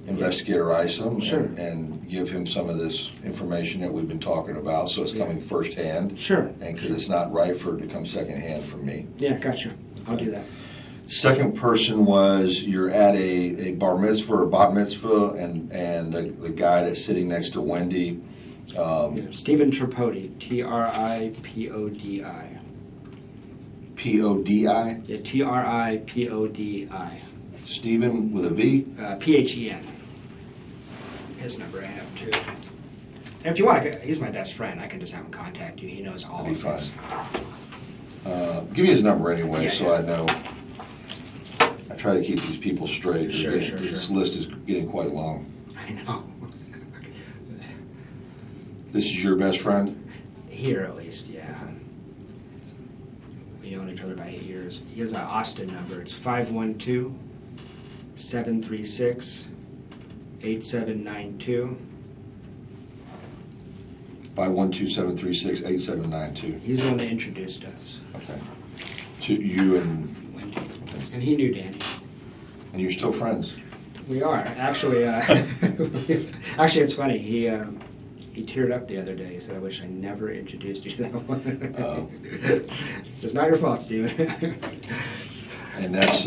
Investigator Isom and give him some of this information that we've been talking about, so it's coming firsthand.
Sure.
And because it's not right for it to come secondhand from me.
Yeah, gotcha. I'll do that.
Second person was you're at a bar mitzvah or bat mitzvah, and the guy that's sitting next to Wendy.
Stephen Tripodi, Tripodi.
P-O-D-I?
Yeah, Tripodi.
Stephen with a V?
P-H-E-N. His number I have too. And if you want, he's my best friend. I can just have him contact you. He knows all of this.
Give me his number anyway, I know. I try to keep these people straight. This list is getting quite long.
I know.
This is your best friend?
Here, at least, yeah. We known each other by 8 years. He has an Austin number. It's 512-736-8792.
512-736-8792.
He's the one that introduced us.
Okay. To you and
Wendy. And he knew Danny.
And you're still friends?
We are. Actually, it's funny. He teared up the other day. He said, "I wish I never introduced you to that one." It's not your fault, Stephen.
And that's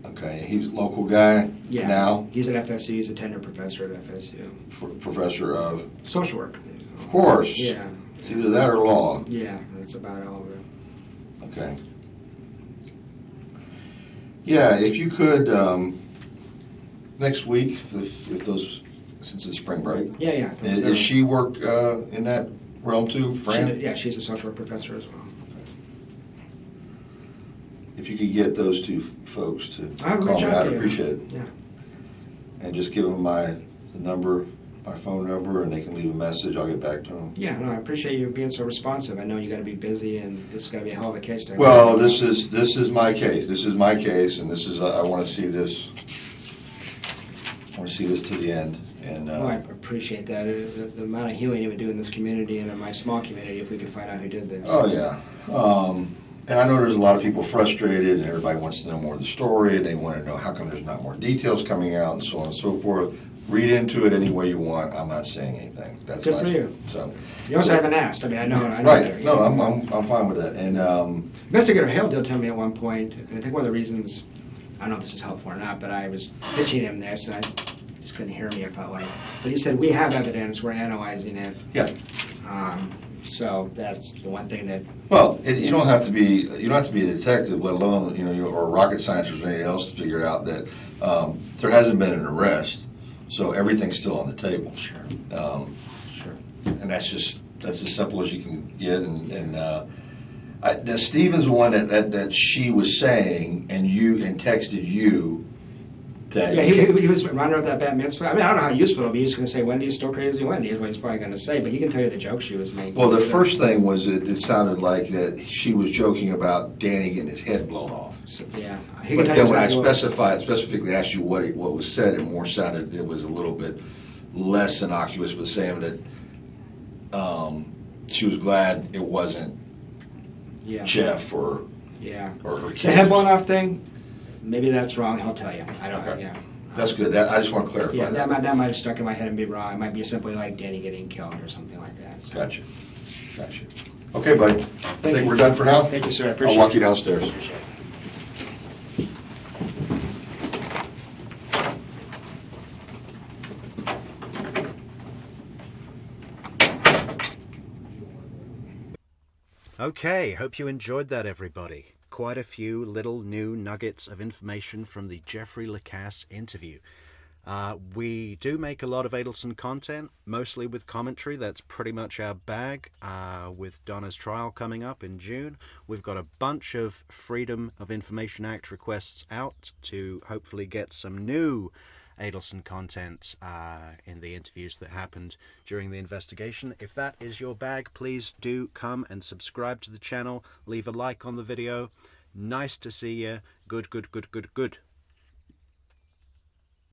okay. He's a local guy now.
He's at FSU. He's a tenured professor at FSU.
Professor of
social work.
Of course.
Yeah.
It's either that or law.
Yeah, that's about all of it.
Okay. Yeah, if you could next week, since it's spring break.
Yeah.
Does she work in that realm too, Fran?
She's a social work professor as well.
If you could get those two folks to call me, I'd appreciate it.
Yeah.
And just give them my phone number, and they can leave a message. I'll get back to them.
Yeah, no, I appreciate you being so responsive. I know you got to be busy, and this is going to be a hell of a case.
Well, this is my case. This is my case, and this is I want to see this. I want to see this to the end. And
I appreciate that. The amount of healing it would do in this community and in my small community if we could find out who did this.
Oh yeah. And I know there's a lot of people frustrated, and everybody wants to know more of the story, and they want to know how come there's not more details coming out, and so on and so forth. Read into it any way you want. I'm not saying anything. That's
good for you.
So
you also haven't asked. I mean, I know.
Right.
That,
no, I'm fine with that. And
Investigator Hale did tell me at one point, and I think one of the reasons, I don't know if this is helpful or not, but I was pitching him this, and I just couldn't hear me. I felt like, but he said we have evidence. We're analyzing it.
Yeah.
So that's the one thing that.
Well, you don't have to be a detective, let alone or a rocket scientist or anything else to figure out that there hasn't been an arrest, so everything's still on the table.
Sure.
Sure. And that's as simple as you can get. And Stephen's the one that she was saying, and texted you.
Yeah, he was running with that bat mitzvah. I mean, I don't know how useful it'll be. He's going to say, Wendy's still crazy Wendy, is what he's probably going to say, but he can tell you the joke she was making.
Well, the first thing was it sounded like that she was joking about Danny getting his head blown off.
So, yeah.
But then when I specifically asked you what was said, it more sounded, it was a little bit less innocuous, but saying that she was glad it wasn't Jeff or her kid.
The head blown off thing, Maybe that's wrong. He'll tell you. I don't.
Okay.
Yeah.
That's good. I just want to clarify
Yeah,
that.
that might have stuck in my head and be wrong. It might be simply like Danny getting killed or something like that. So.
Gotcha. Okay, buddy. I think
you.
we're done for now.
Thank you, sir. I appreciate
I'll walk
it.
you downstairs.
Appreciate it.
Okay, hope you enjoyed that, everybody. Quite a few little new nuggets of information from the Jeffrey Lacasse interview. We do make a lot of Adelson content, mostly with commentary. That's pretty much our bag. With Donna's trial coming up in June, we've got a bunch of Freedom of Information Act requests out to hopefully get some new Adelson content in the interviews that happened during the investigation. If that is your bag, please do come and subscribe to the channel. Leave a like on the video. Nice to see you. Good.